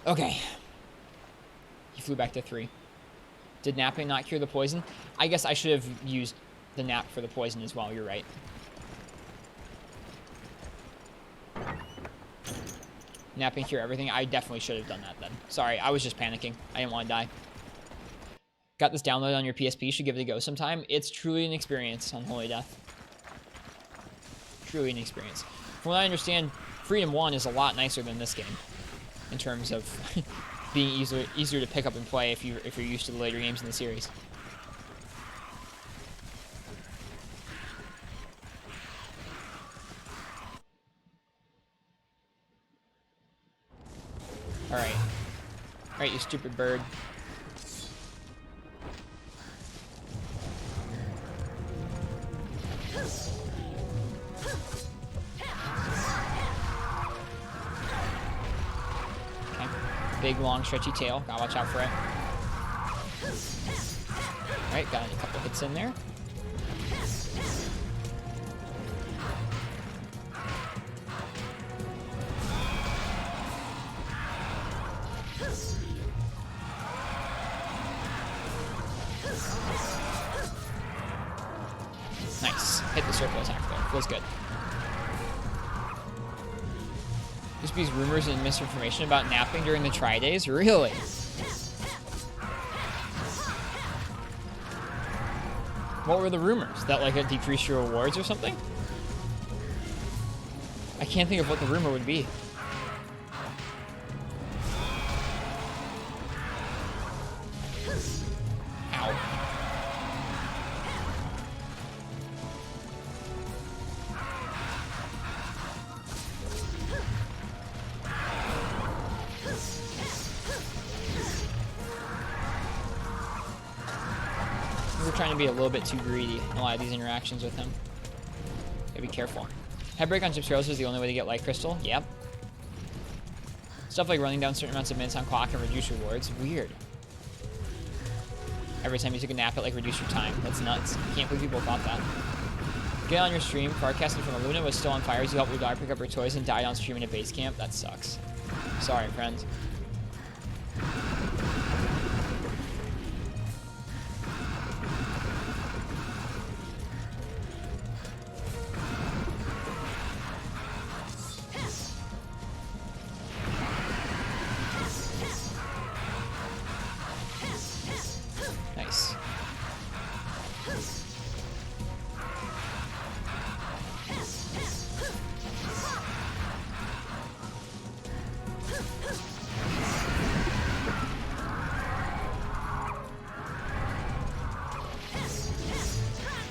Okay. He flew back to 3. Did napping not cure the poison? I guess I should have used the nap for the poison as well. You're right. Napping cure everything. I definitely should have done that then. Sorry, I was just panicking. I didn't want to die. Got this download on your PSP. Should give it a go sometime. It's truly an experience, Unholy Death. Truly an experience. From what I understand, Freedom 1 is a lot nicer than this game in terms of being easier to pick up and play if you're used to the later games in the series. Alright. Alright, you stupid bird. Okay. Big, long, stretchy tail. Gotta watch out for it. Alright, got a couple hits in there. Nice. Hit the circle attack there. Feels good. There's these rumors and misinformation about napping during the try days? Really? What were the rumors? That like it decreased your rewards or something? I can't think of what the rumor would be. Ow. We're trying to be a little bit too greedy in a lot of these interactions with him. Gotta be careful. Headbreak on Chip's Heroes is the only way to get Light Crystal. Yep. Stuff like running down certain amounts of minutes on clock and reduce rewards. Weird. Every time you took a nap, it like reduced your time. That's nuts. Can't believe people thought that. Get on your stream. Broadcasting from Luna was still on fire as you helped your daughter pick up her toys and died on stream at base camp. That sucks. Sorry, friend. Nice.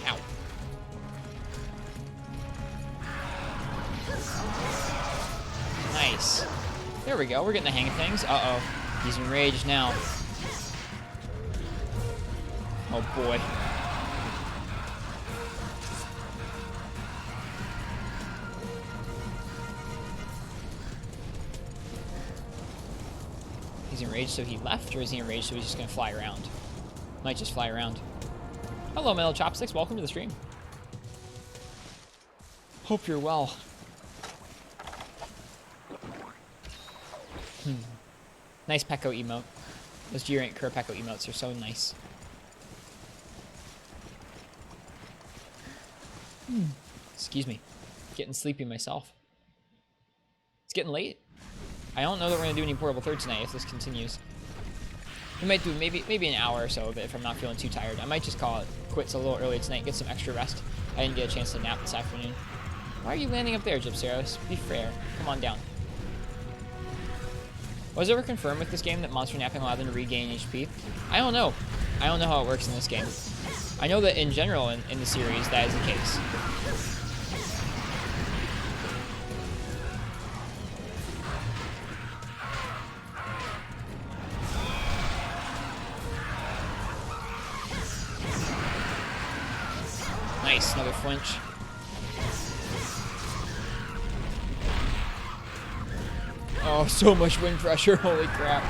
Ow. Nice. There we go. We're getting the hang of things. Uh-oh. He's enraged now. Oh boy. He's enraged so he left, or is he enraged so he's just gonna fly around? Might just fly around. Hello, Metal Chopsticks. Welcome to the stream. Hope you're well. Nice Pekko emote. Those G-Rank Kuro Pekko emotes are so nice. Excuse me. Getting sleepy myself. It's getting late. I don't know that we're gonna do any portable third tonight if this continues. We might do maybe an hour or so of it if I'm not feeling too tired. I might just call it quits a little early tonight, get some extra rest. I didn't get a chance to nap this afternoon. Why are you landing up there, Gypseros? Be fair. Come on down. Was it ever confirmed with this game that monster napping allowed them to regain HP? I don't know. I don't know how it works in this game. I know that in general in the series that is the case. Nice, another flinch. Oh, so much wind pressure, holy crap.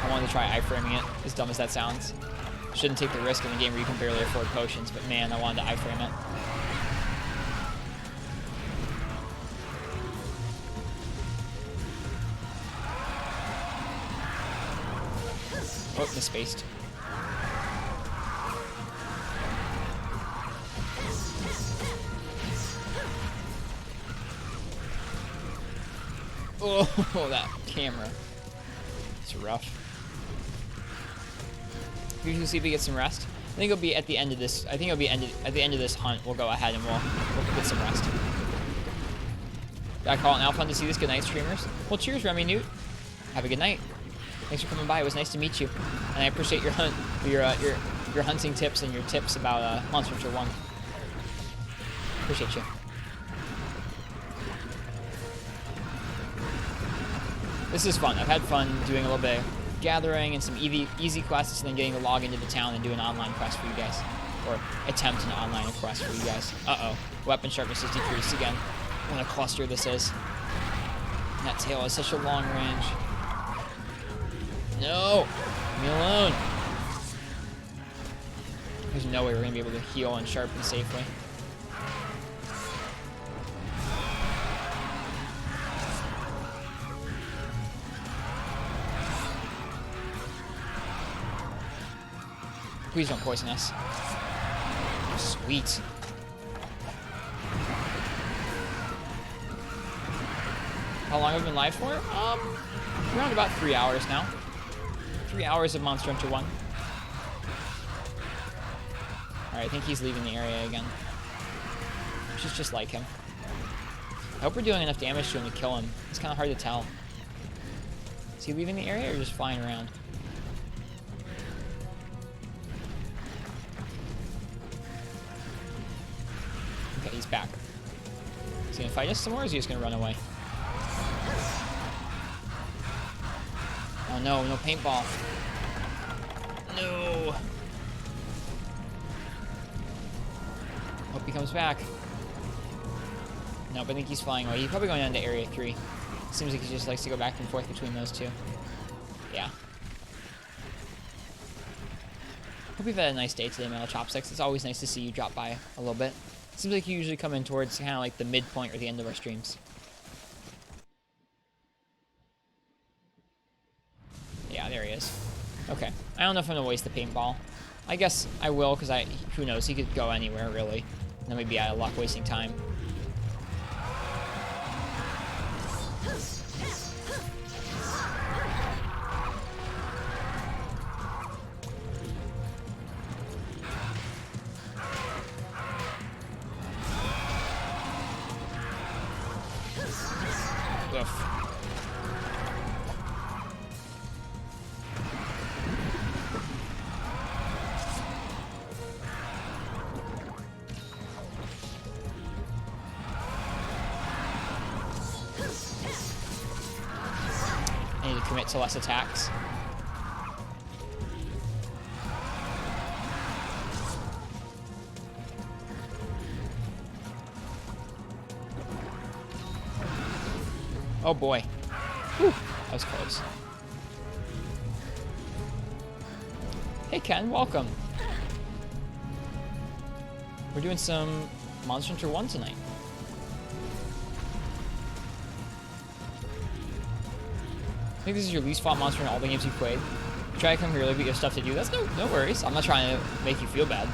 I wanted to try iframing it, as dumb as that sounds. Shouldn't take the risk in a game where you can barely afford potions, but man, I wanted to iframe it. Oh, misspaced. Oh, that camera. It's rough. Usually see if we get some rest. I think it'll be at the end of this. I think it'll be at the end of this hunt. We'll go ahead and we'll get some rest. Gotta call it now. Fun to see this. Good night, streamers. Well, cheers, Remy Newt. Have a good night. Thanks for coming by. It was nice to meet you, and I appreciate your your hunting tips and your tips about Monster Hunter 1. Appreciate you. This is fun. I've had fun doing a little bit of gathering and some easy quests, and then getting to log into the town and do an online quest for you guys. Or attempt an online quest for you guys. Uh-oh. Weapon sharpness is decreased again. What a cluster this is. And that tail has such a long range. No! Leave me alone. There's no way we're going to be able to heal and sharpen safely. Please don't poison us. Sweet. How long have we been live for? Around about 3 hours now. 3 hours of Monster Hunter 1. Alright, I think he's leaving the area again. Which is just like him. I hope we're doing enough damage to him to kill him. It's kind of hard to tell. Is he leaving the area or just flying around? Okay, he's back. Is he gonna fight us some more, or is he just gonna run away? Oh no, no paintball. No. Hope he comes back. Nope, I think he's flying away. He's probably going down to Area 3. Seems like he just likes to go back and forth between those two. Yeah. Hope you've had a nice day today, Metal Chopsticks. It's always nice to see you drop by a little bit. Seems like you usually come in towards kind of like the midpoint or the end of our streams. Yeah, there he is. Okay. I don't know if I'm gonna waste the paintball. I guess I will, because who knows, he could go anywhere, really. And then we'd be out of luck wasting time. Oof. I need to commit to less attacks. Oh boy. Whew, that was close. Hey Ken, welcome. We're doing some Monster Hunter 1 tonight. I think this is your least fought monster in all the games you've played. Try to come here early, but you have stuff to do. That's no worries. I'm not trying to make you feel bad.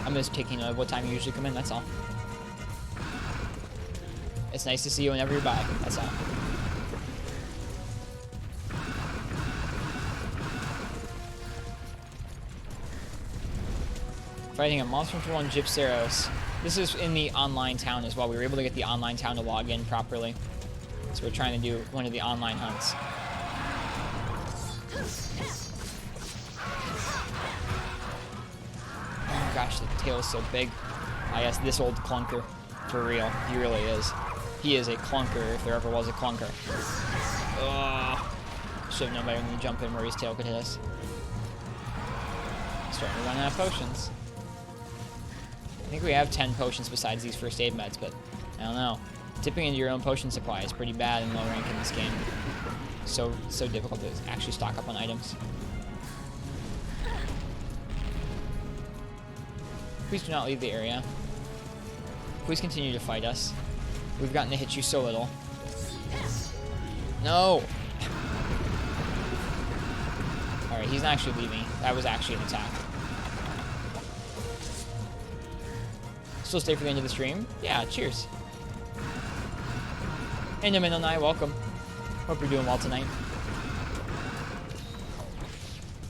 I'm just taking note of what time you usually come in, that's all. It's nice to see you whenever you're by, that's all. Fighting a Monster Hunter 1 Gypceros. This is in the online town as well. We were able to get the online town to log in properly. So we're trying to do one of the online hunts. Oh gosh, the tail is so big. I guess this old clunker. For real. He really is. He is a clunker if there ever was a clunker. Ugh. Should have known better than to jump in where his tail could hit us. Starting to run out of potions. I think we have 10 potions besides these first aid meds, but I don't know. Tipping into your own potion supply is pretty bad in low rank in this game. So difficult to actually stock up on items. Please do not leave the area. Please continue to fight us. We've gotten to hit you so little. No! Alright, Alright, he's not actually leaving. That was actually an attack. Still stay for the end of the stream? Yeah, cheers. Hey, Nominonai, welcome. Hope you're doing well tonight.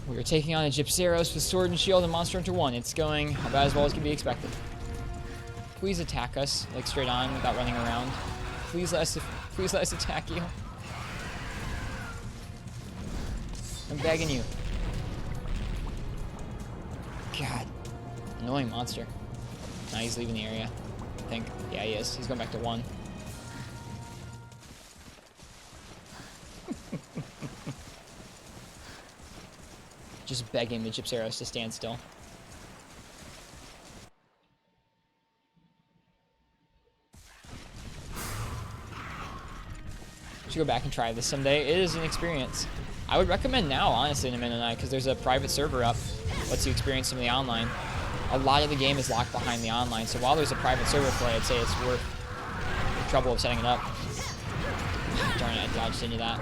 We're taking on a Gypceros with Sword and Shield and Monster Hunter 1. It's going about as well as can be expected. Please attack us, like straight on, without running around. Please let us attack you. I'm begging you. God. Annoying monster. Now he's leaving the area, I think. Yeah, he is. He's going back to 1. Just begging the Gypceros to stand still. Should go back and try this someday. It is an experience. I would recommend now, honestly, in a minute, because there's a private server up. Lets you experience some of the online. A lot of the game is locked behind the online, so while there's a private server for it, I'd say it's worth the trouble of setting it up. Darn it, I dodged into that.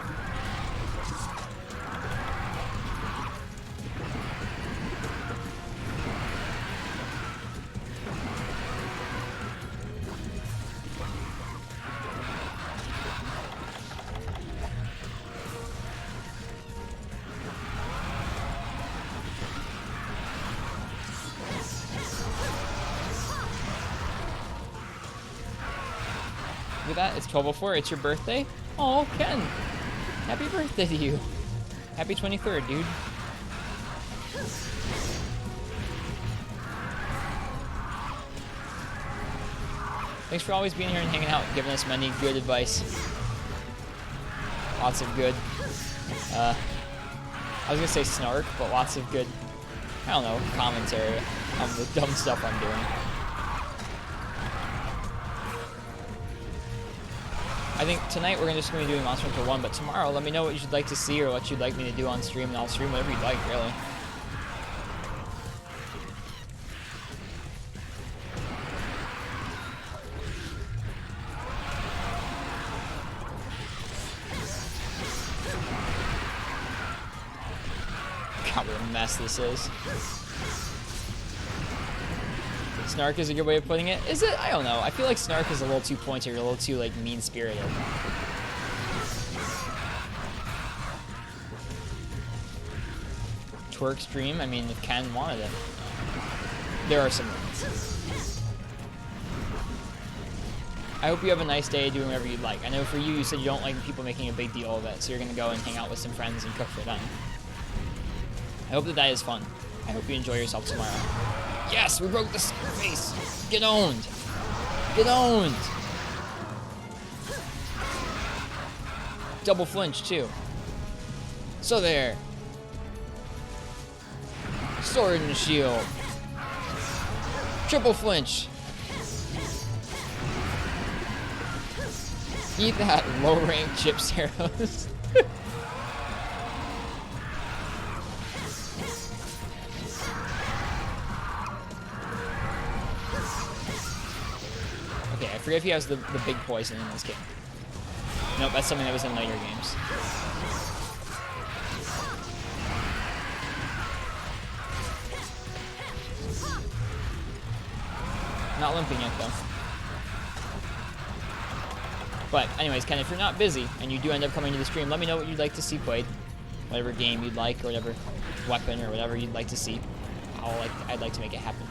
Look at that, it's 12:04, it's your birthday? Oh, Ken! Happy birthday to you. Happy 23rd, dude. Thanks for always being here and hanging out, giving us many good advice. Lots of good, I was gonna say snark, but lots of good, I don't know, commentary on the dumb stuff I'm doing. I think tonight we're just going to be doing Monster Hunter 1, but tomorrow let me know what you'd like to see or what you'd like me to do on stream, and I'll stream whatever you'd like, really. God, what a mess this is. Snark is a good way of putting it. Is it? I don't know. I feel like snark is a little too pointy or a little too, like, mean-spirited. Twerk stream? I mean, if Ken wanted it. There are some limits. I hope you have a nice day doing whatever you'd like. I know for you, you said you don't like people making a big deal of it, so you're going to go and hang out with some friends and cook for them. I hope that is fun. I hope you enjoy yourself tomorrow. Yes, we broke the face. Get owned. Get owned. Double flinch, too. So there. Sword and shield. Triple flinch. Eat that low-rank Gypceros. Okay, I forget if he has the big poison in this game. Nope, that's something that was in later games. Not limping yet, though. But anyways, Ken, if you're not busy and you do end up coming to the stream, let me know what you'd like to see played. Whatever game you'd like, or whatever weapon, or whatever you'd like to see. I'd like to make it happen.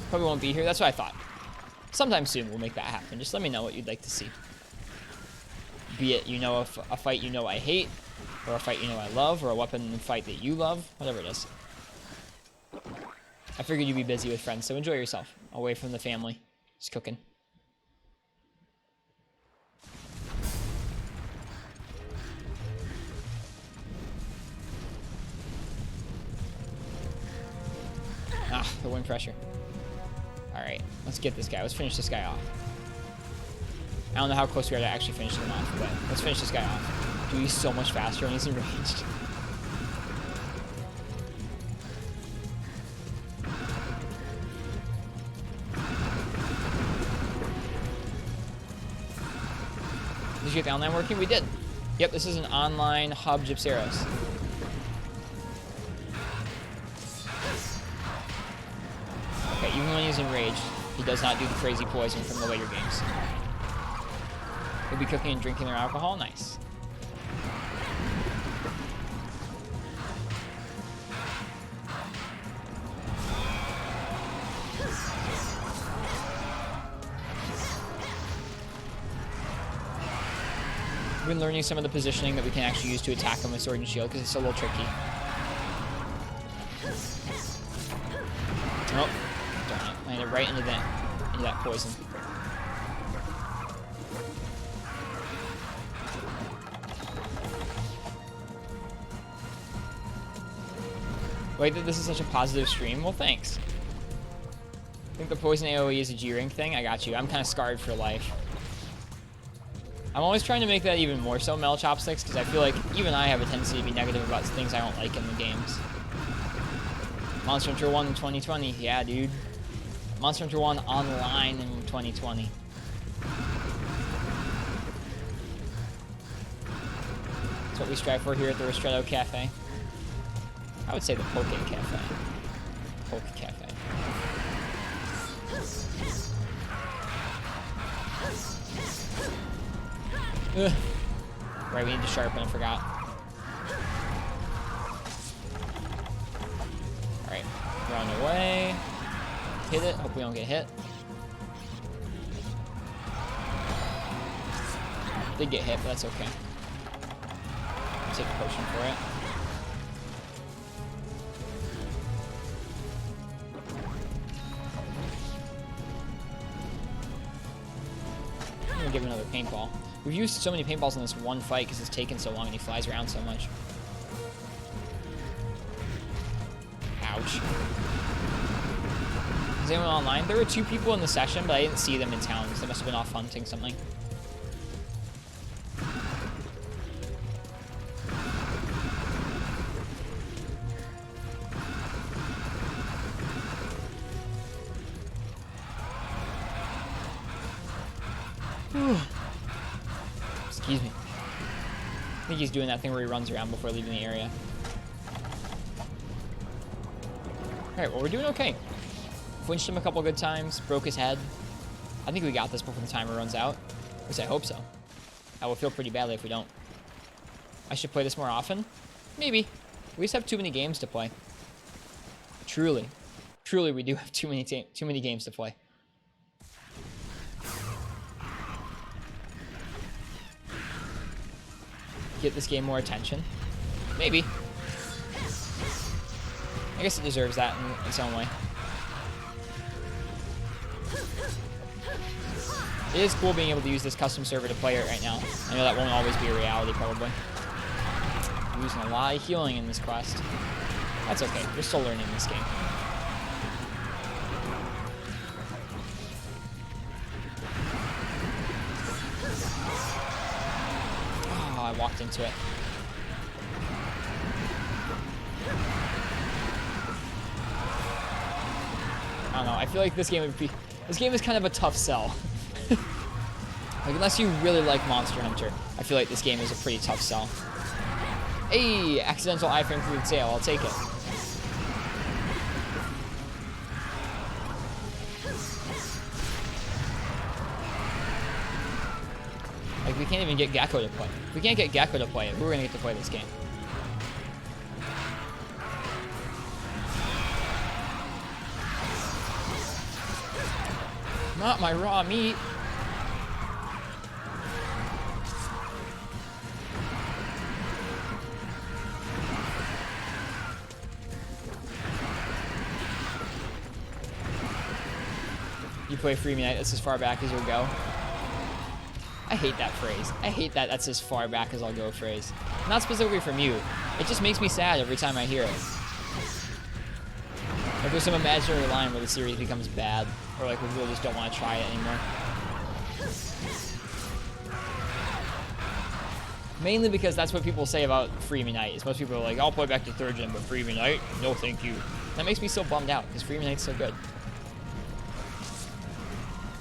Probably won't be here. That's what I thought. Sometime soon we'll make that happen. Just let me know what you'd like to see. Be it, you know, a fight you know I hate, or a fight you know I love, or a weapon fight that you love, whatever it is. I figured you'd be busy with friends, so enjoy yourself. Away from the family. Just cooking. Ah, the wind pressure. Alright, let's get this guy. Let's finish this guy off. I don't know how close we are to actually finishing him off, but let's finish this guy off. Dude, he's so much faster when he's enraged. Did you get the online working? We did. Yep, this is an online hub Gypseros. Okay, even when he's enraged, he does not do the crazy poison from the later games. He'll be cooking and drinking their alcohol. Nice. We've been learning some of the positioning that we can actually use to attack him with sword and shield because it's a little tricky. Oh, darn it. Landed right into that poison. Like that this is such a positive stream? Well, thanks. I think the poison AoE is a G-Ring thing. I got you. I'm kind of scarred for life. I'm always trying to make that even more so Metal Chopsticks, because I feel like even I have a tendency to be negative about things I don't like in the games. Monster Hunter 1 in 2020. Yeah, dude. Monster Hunter 1 online in 2020. That's what we strive for here at the Ristretto Cafe. I would say the Poke Cafe. Poke Cafe. Ugh. Right, we need to sharpen, I forgot. Alright, run away. Hit it, hope we don't get hit. Did get hit, but that's okay. I'll take a potion for it. I'm gonna give him another paintball. We've used so many paintballs in this one fight because it's taken so long and he flies around so much. Ouch. Is anyone online? There were 2 people in the session, but I didn't see them in town, so they must have been off hunting something. Excuse me. I think he's doing that thing where he runs around before leaving the area. Alright, well, we're doing okay. Flinched him a couple good times, broke his head. I think we got this before the timer runs out. At least I hope so. I will feel pretty badly if we don't. I should play this more often? Maybe. We just have too many games to play. Truly. Truly, we do have too many games to play. Get this game more attention? Maybe. I guess it deserves that in its own way. It is cool being able to use this custom server to play it right now. I know that won't always be a reality, probably. I'm using a lot of healing in this quest. That's okay. We're still learning this game. Oh, I walked into it. I don't know. I feel like this game would be... This game is kind of a tough sell. Like, unless you really like Monster Hunter, I feel like this game is a pretty tough sell. Hey, accidental iframe included sale. I'll take it. Like, we can't even get Gecko to play. If we can't get Gecko to play it, who are we gonna get to play this game? Not my raw meat. You play Free Me Night, that's as far back as you'll go. I hate that phrase. I hate that that's as far back as I'll go phrase. Not specifically from you. It just makes me sad every time I hear it. Like there's some imaginary line where the series becomes bad, or like people just don't want to try it anymore. Mainly because that's what people say about Free Me Night. Is most people are like, I'll play back to 3rd gen, but Free Me Night? No thank you. That makes me so bummed out, because Free Me Night's so good.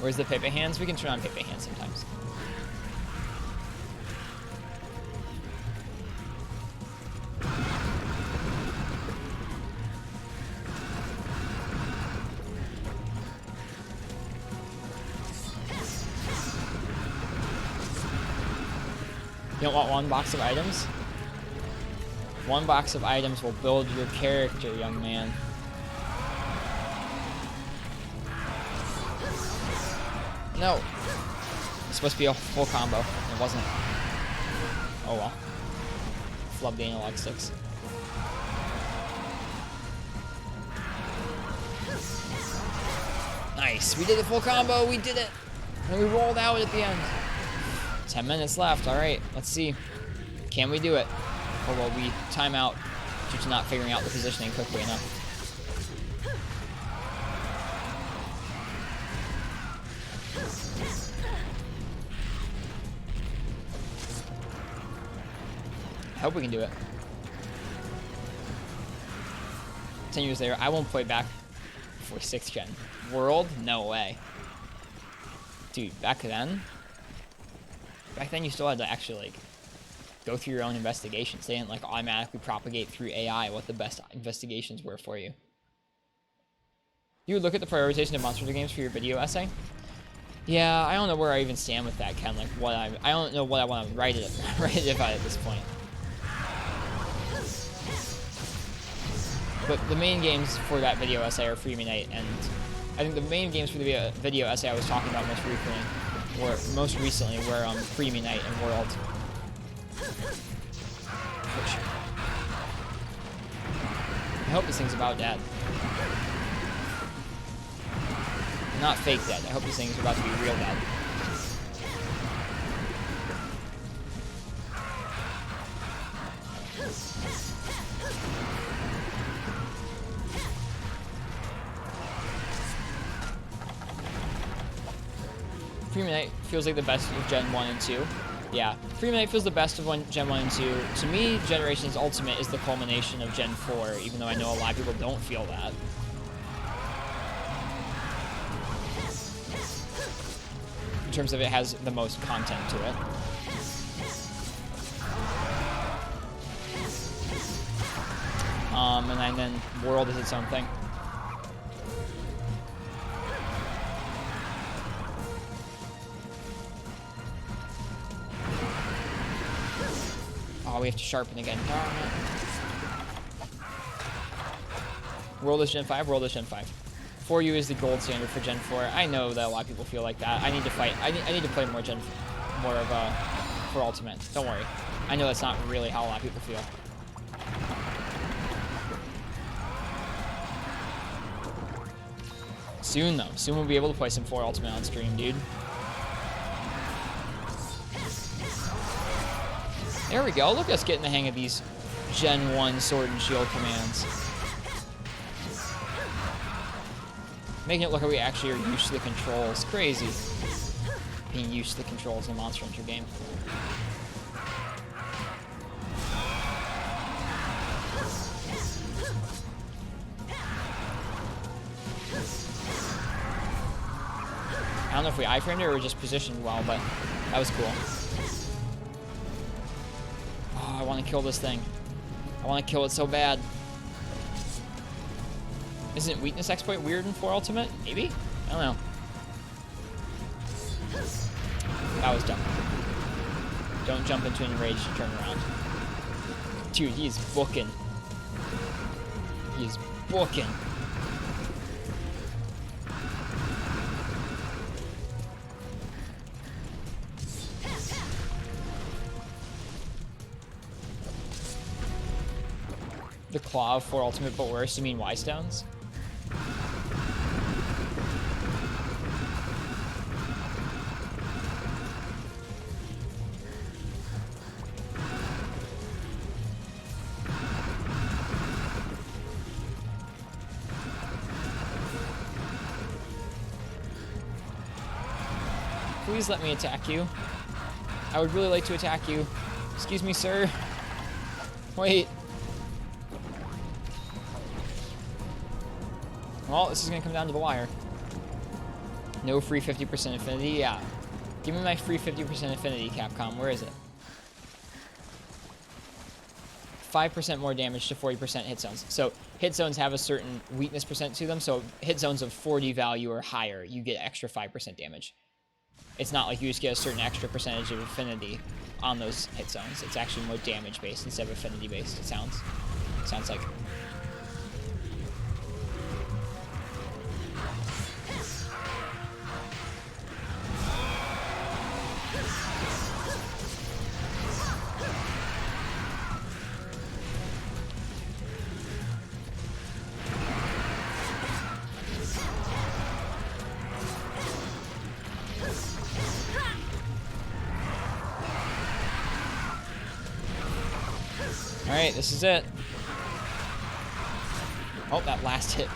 Where's the Pepe Hands? We can turn on Pepe Hands sometimes. You don't want one box of items? One box of items will build your character, young man. No. It's supposed to be a full combo. It wasn't. Oh well. Flub the analog sticks. Nice. We did the full combo. We did it. And we rolled out at the end. 10 minutes left. All right. Let's see. Can we do it? Or will we time out due to not figuring out the positioning quickly enough? I hope we can do it. 10 years later, I won't play back for 6th gen. World? No way. Dude, back then you still had to actually, like, go through your own investigations. They didn't, like, automatically propagate through AI what the best investigations were for you. You would look at the prioritization of Monster Hunter games for your video essay? Yeah, I don't know where I even stand with that, Ken. Like, I don't know what I want to write it about at this point. But the main games for that video essay are Freedom Unite, and I think the main games for the video essay I was talking about most recently were Freedom Unite and World. Push. I hope this thing's about Dad. Not fake Dad. I hope this thing's about to be real Dad. Freedom Unite feels like the best of Gen 1 and 2. Yeah, Freedom Unite feels the best of Gen 1 and 2. To me, Generations Ultimate is the culmination of Gen 4, even though I know a lot of people don't feel that. In terms of it has the most content to it. And then World is its own thing. Oh, we have to sharpen again. Darn it. World is Gen 5, World is Gen 5. 4U is the gold standard for Gen 4. I know that a lot of people feel like that. I need to fight. I need to play more for Ultimate. Don't worry. I know that's not really how a lot of people feel. Soon, though. Soon we'll be able to play some 4 Ultimate on stream, dude. There we go. Look at us getting the hang of these Gen 1 Sword and Shield commands. Making it look like we actually are used to the controls. Crazy. Being used to the controls in a Monster Hunter game. I don't know if we iframed it or just positioned well, but that was cool. Oh, I want to kill this thing. I want to kill it so bad. Isn't weakness exploit weird in 4 Ultimate? Maybe? I don't know. That was dumb. Don't jump into an enrage to turn around. Dude, he is booking. He is booking. The claw of 4 Ultimate but worse, you mean Y-Stones? Please let me attack you. I would really like to attack you. Excuse me, sir. Wait. Well, this is going to come down to the wire. No free 50% affinity? Yeah. Give me my free 50% affinity, Capcom. Where is it? 5% more damage to 40% hit zones. So hit zones have a certain weakness percent to them. So hit zones of 40 value or higher, you get extra 5% damage. it's not like you just get a certain extra percentage of affinity on those hit zones. It's actually more damage based instead of affinity based. It sounds like. Alright, this is it. Oh, that last hit.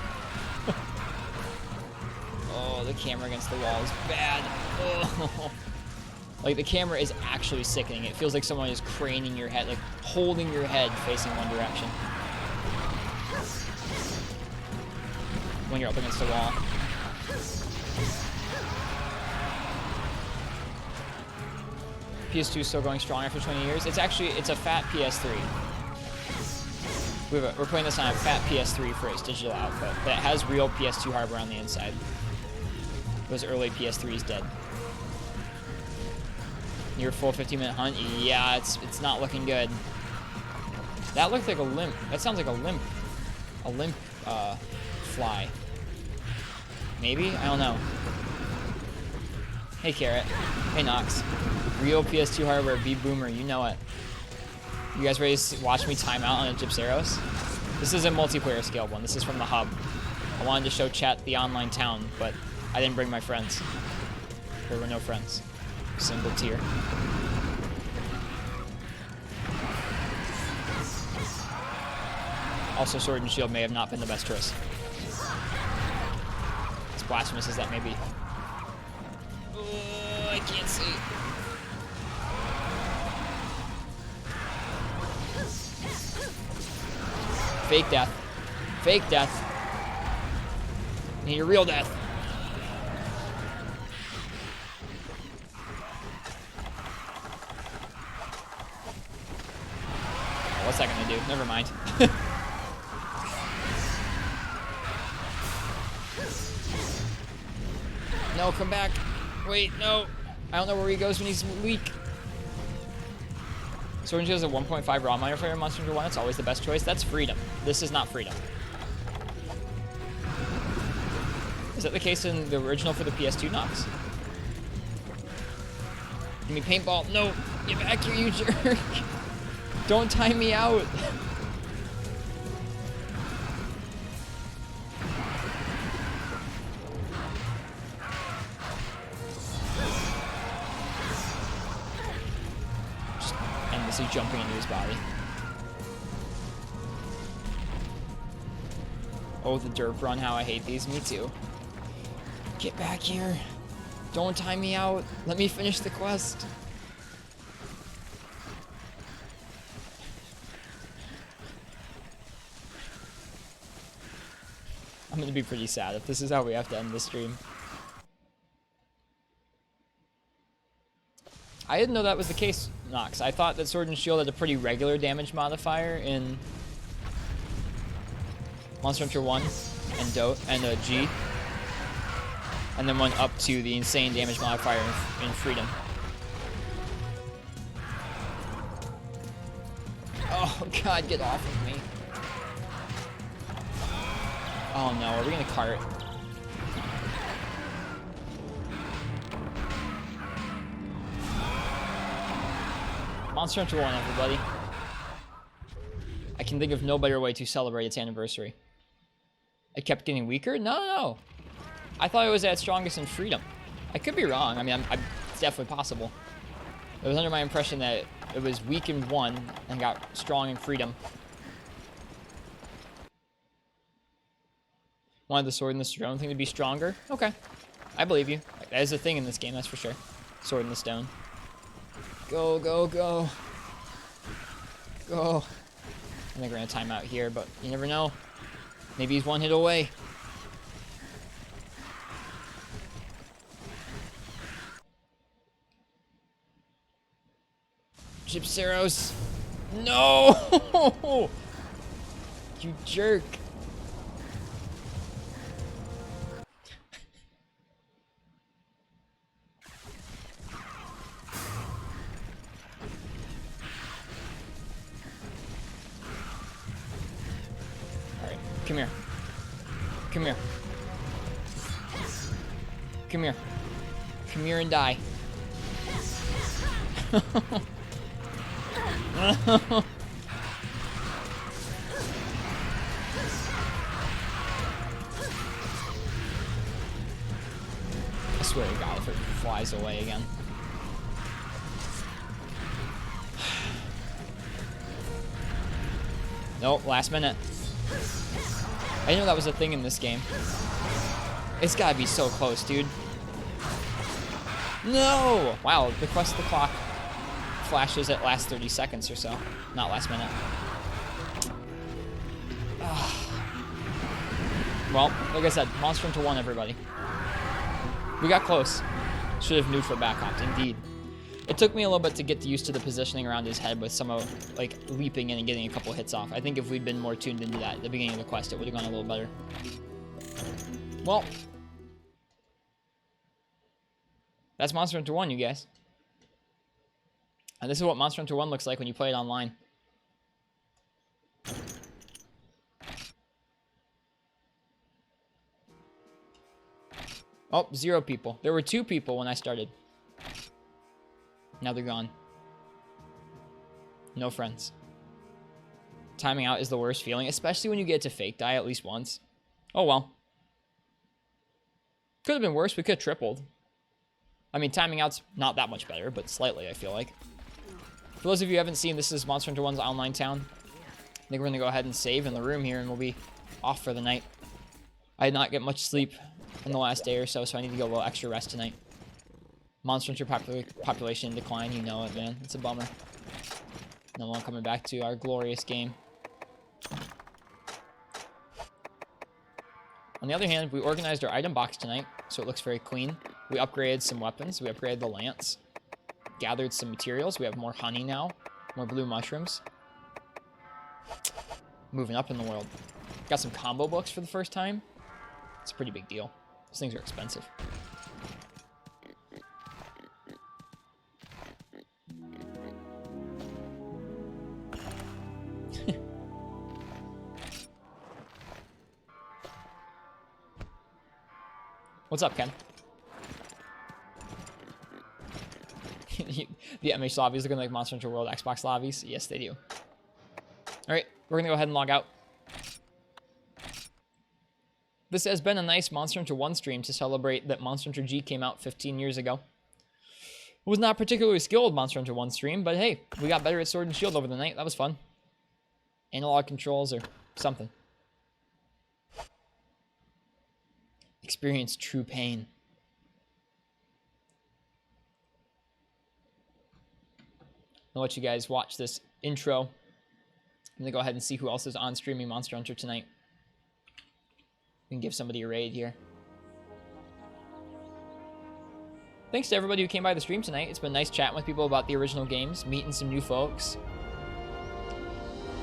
Oh, the camera against the wall is bad. Oh. Like, the camera is actually sickening. It feels like someone is craning your head, like holding your head facing one direction when you're up against the wall. PS2 is still going strong after 20 years. It's a fat PS3. We're putting this on a fat PS3 for its digital output, but it has real PS2 hardware on the inside. Those early PS3s dead. Your full 15-minute hunt? Yeah, it's not looking good. That looked like a limp. That sounds like a limp. A limp fly. Maybe? I don't know. Hey, Carrot. Hey, Nox. Real PS2 hardware, be boomer, you know it. You guys ready to watch me time out on a Gypseros? This is a multiplayer scaled one. This is from the hub. I wanted to show chat the online town, but I didn't bring my friends. There were no friends. Single tier. Also, Sword and Shield may have not been the best choice. As blasphemous as that may be. Oh, I can't see. Fake death. Fake death. I need a real death. Oh, what's that gonna do? Never mind. No, come back. Wait, no. I don't know where he goes when he's weak. Sword and Shield is a 1.5 raw modifier in Monster Hunter 1. It's always the best choice. That's freedom. This is not freedom. Is that the case in the original for the PS2, Nox? Give me paintball. No. Get back here, you jerk. Don't time me out. He's jumping into his body. Oh, the derp run, how I hate these. Me too. Get back here. Don't time me out. Let me finish the quest. I'm gonna be pretty sad if this is how we have to end this stream. I didn't know that was the case, Nox. I thought that Sword and Shield had a pretty regular damage modifier in Monster Hunter 1 and G, and then went up to the insane damage modifier in Freedom. Oh god, get off of me. Oh no, are we gonna cart? Monster Hunter 1, everybody. I can think of no better way to celebrate its anniversary. It kept getting weaker? No. I thought it was at its strongest in Freedom. I could be wrong. I mean, it's definitely possible. It was under my impression that it was weak in 1 and got strong in Freedom. Wanted the Sword in the Stone thing to be stronger? Okay. I believe you. That is a thing in this game, that's for sure. Sword in the Stone. Go, go, go. Go. I think we're gonna time out here, but you never know. Maybe he's one hit away. Gypseros. No! You jerk. Come here. Come here. Come here. Come here and die. I swear to God, if it flies away again. Nope, last minute. I didn't know that was a thing in this game. It's gotta be so close, dude. No! Wow, the quest the clock flashes at last 30 seconds or so, not last minute. Well, like I said, Monster Hunter 1, everybody. We got close. Should have nuked for back hopped, indeed. It took me a little bit to get used to the positioning around his head with some of, like, leaping in and getting a couple hits off. I think if we'd been more tuned into that at the beginning of the quest, it would have gone a little better. Well, that's Monster Hunter 1, you guys. And this is what Monster Hunter 1 looks like when you play it online. Oh, 0 people. There were 2 people when I started. Now they're gone. No friends. Timing out is the worst feeling, especially when you get to fake die at least once. Oh well. Could have been worse. We could have tripled. I mean, timing out's not that much better, but slightly, I feel like. For those of you who haven't seen, this is Monster Hunter 1's online town. I think we're going to go ahead and save in the room here, and we'll be off for the night. I did not get much sleep in the last day or so, so I need to get a little extra rest tonight. Monster Hunter population decline, you know it, man. It's a bummer. No one coming back to our glorious game. On the other hand, we organized our item box tonight, so it looks very clean. We upgraded some weapons. We upgraded the lance. Gathered some materials. We have more honey now. More blue mushrooms. Moving up in the world. Got some combo books for the first time. It's a pretty big deal. Those things are expensive. What's up, Ken? The MH lobbies are going to like Monster Hunter World Xbox lobbies? Yes, they do. Alright, we're going to go ahead and log out. This has been a nice Monster Hunter 1 stream to celebrate that Monster Hunter G came out 15 years ago. It was not a particularly skilled Monster Hunter 1 stream, but hey, we got better at Sword and Shield over the night. That was fun. Analog controls or something. Experience true pain. I'll let you guys watch this intro. I'm going to go ahead and see who else is on streaming Monster Hunter tonight. We can give somebody a raid here. Thanks to everybody who came by the stream tonight. It's been nice chatting with people about the original games, meeting some new folks.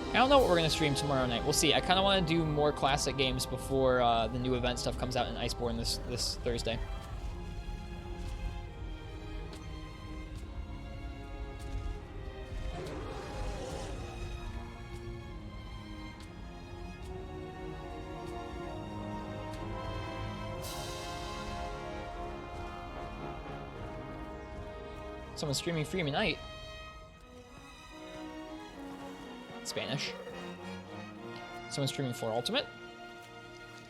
I don't know what we're going to stream tomorrow night. We'll see. I kind of want to do more classic games before the new event stuff comes out in Iceborne this Thursday. Someone's streaming free night. Spanish. Someone's streaming for Ultimate.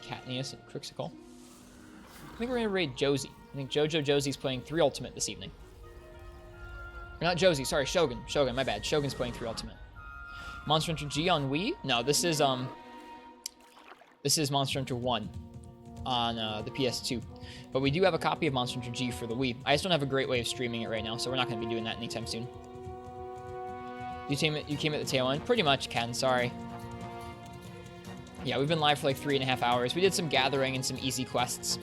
Katniss and Crixical. I think we're going to raid Josie. I think Jojo Josie's playing 3 Ultimate this evening. Or not Josie, sorry, Shogun. Shogun, my bad. Shogun's playing 3 Ultimate. Monster Hunter G on Wii? No, this is Monster Hunter 1 on the PS2. But we do have a copy of Monster Hunter G for the Wii. I just don't have a great way of streaming it right now, so we're not going to be doing that anytime soon. You came at the tail end? Pretty much, Ken. Sorry. Yeah, we've been live for like 3.5 hours. We did some gathering and some easy quests.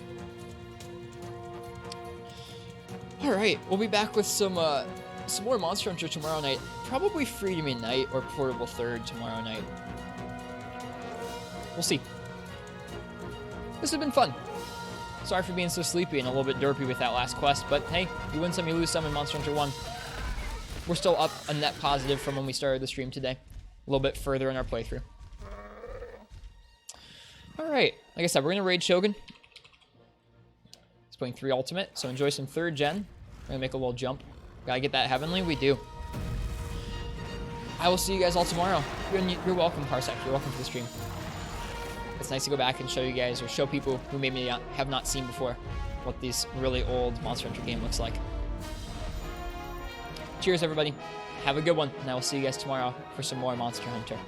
Alright, we'll be back with some more Monster Hunter tomorrow night. Probably Free to Midnight or Portable Third tomorrow night. We'll see. This has been fun. Sorry for being so sleepy and a little bit derpy with that last quest, but hey, you win some, you lose some in Monster Hunter 1. We're still up a net positive from when we started the stream today. A little bit further in our playthrough. Alright, like I said, we're going to raid Shogun. He's playing 3 ultimate, so enjoy some 3rd gen. We're going to make a little jump. Gotta get that heavenly, we do. I will see you guys all tomorrow. You're welcome, Parsec. You're welcome to the stream. It's nice to go back and show you guys, or show people who maybe have not seen before, what this really old Monster Hunter game looks like. Cheers, everybody. Have a good one, and I will see you guys tomorrow for some more Monster Hunter.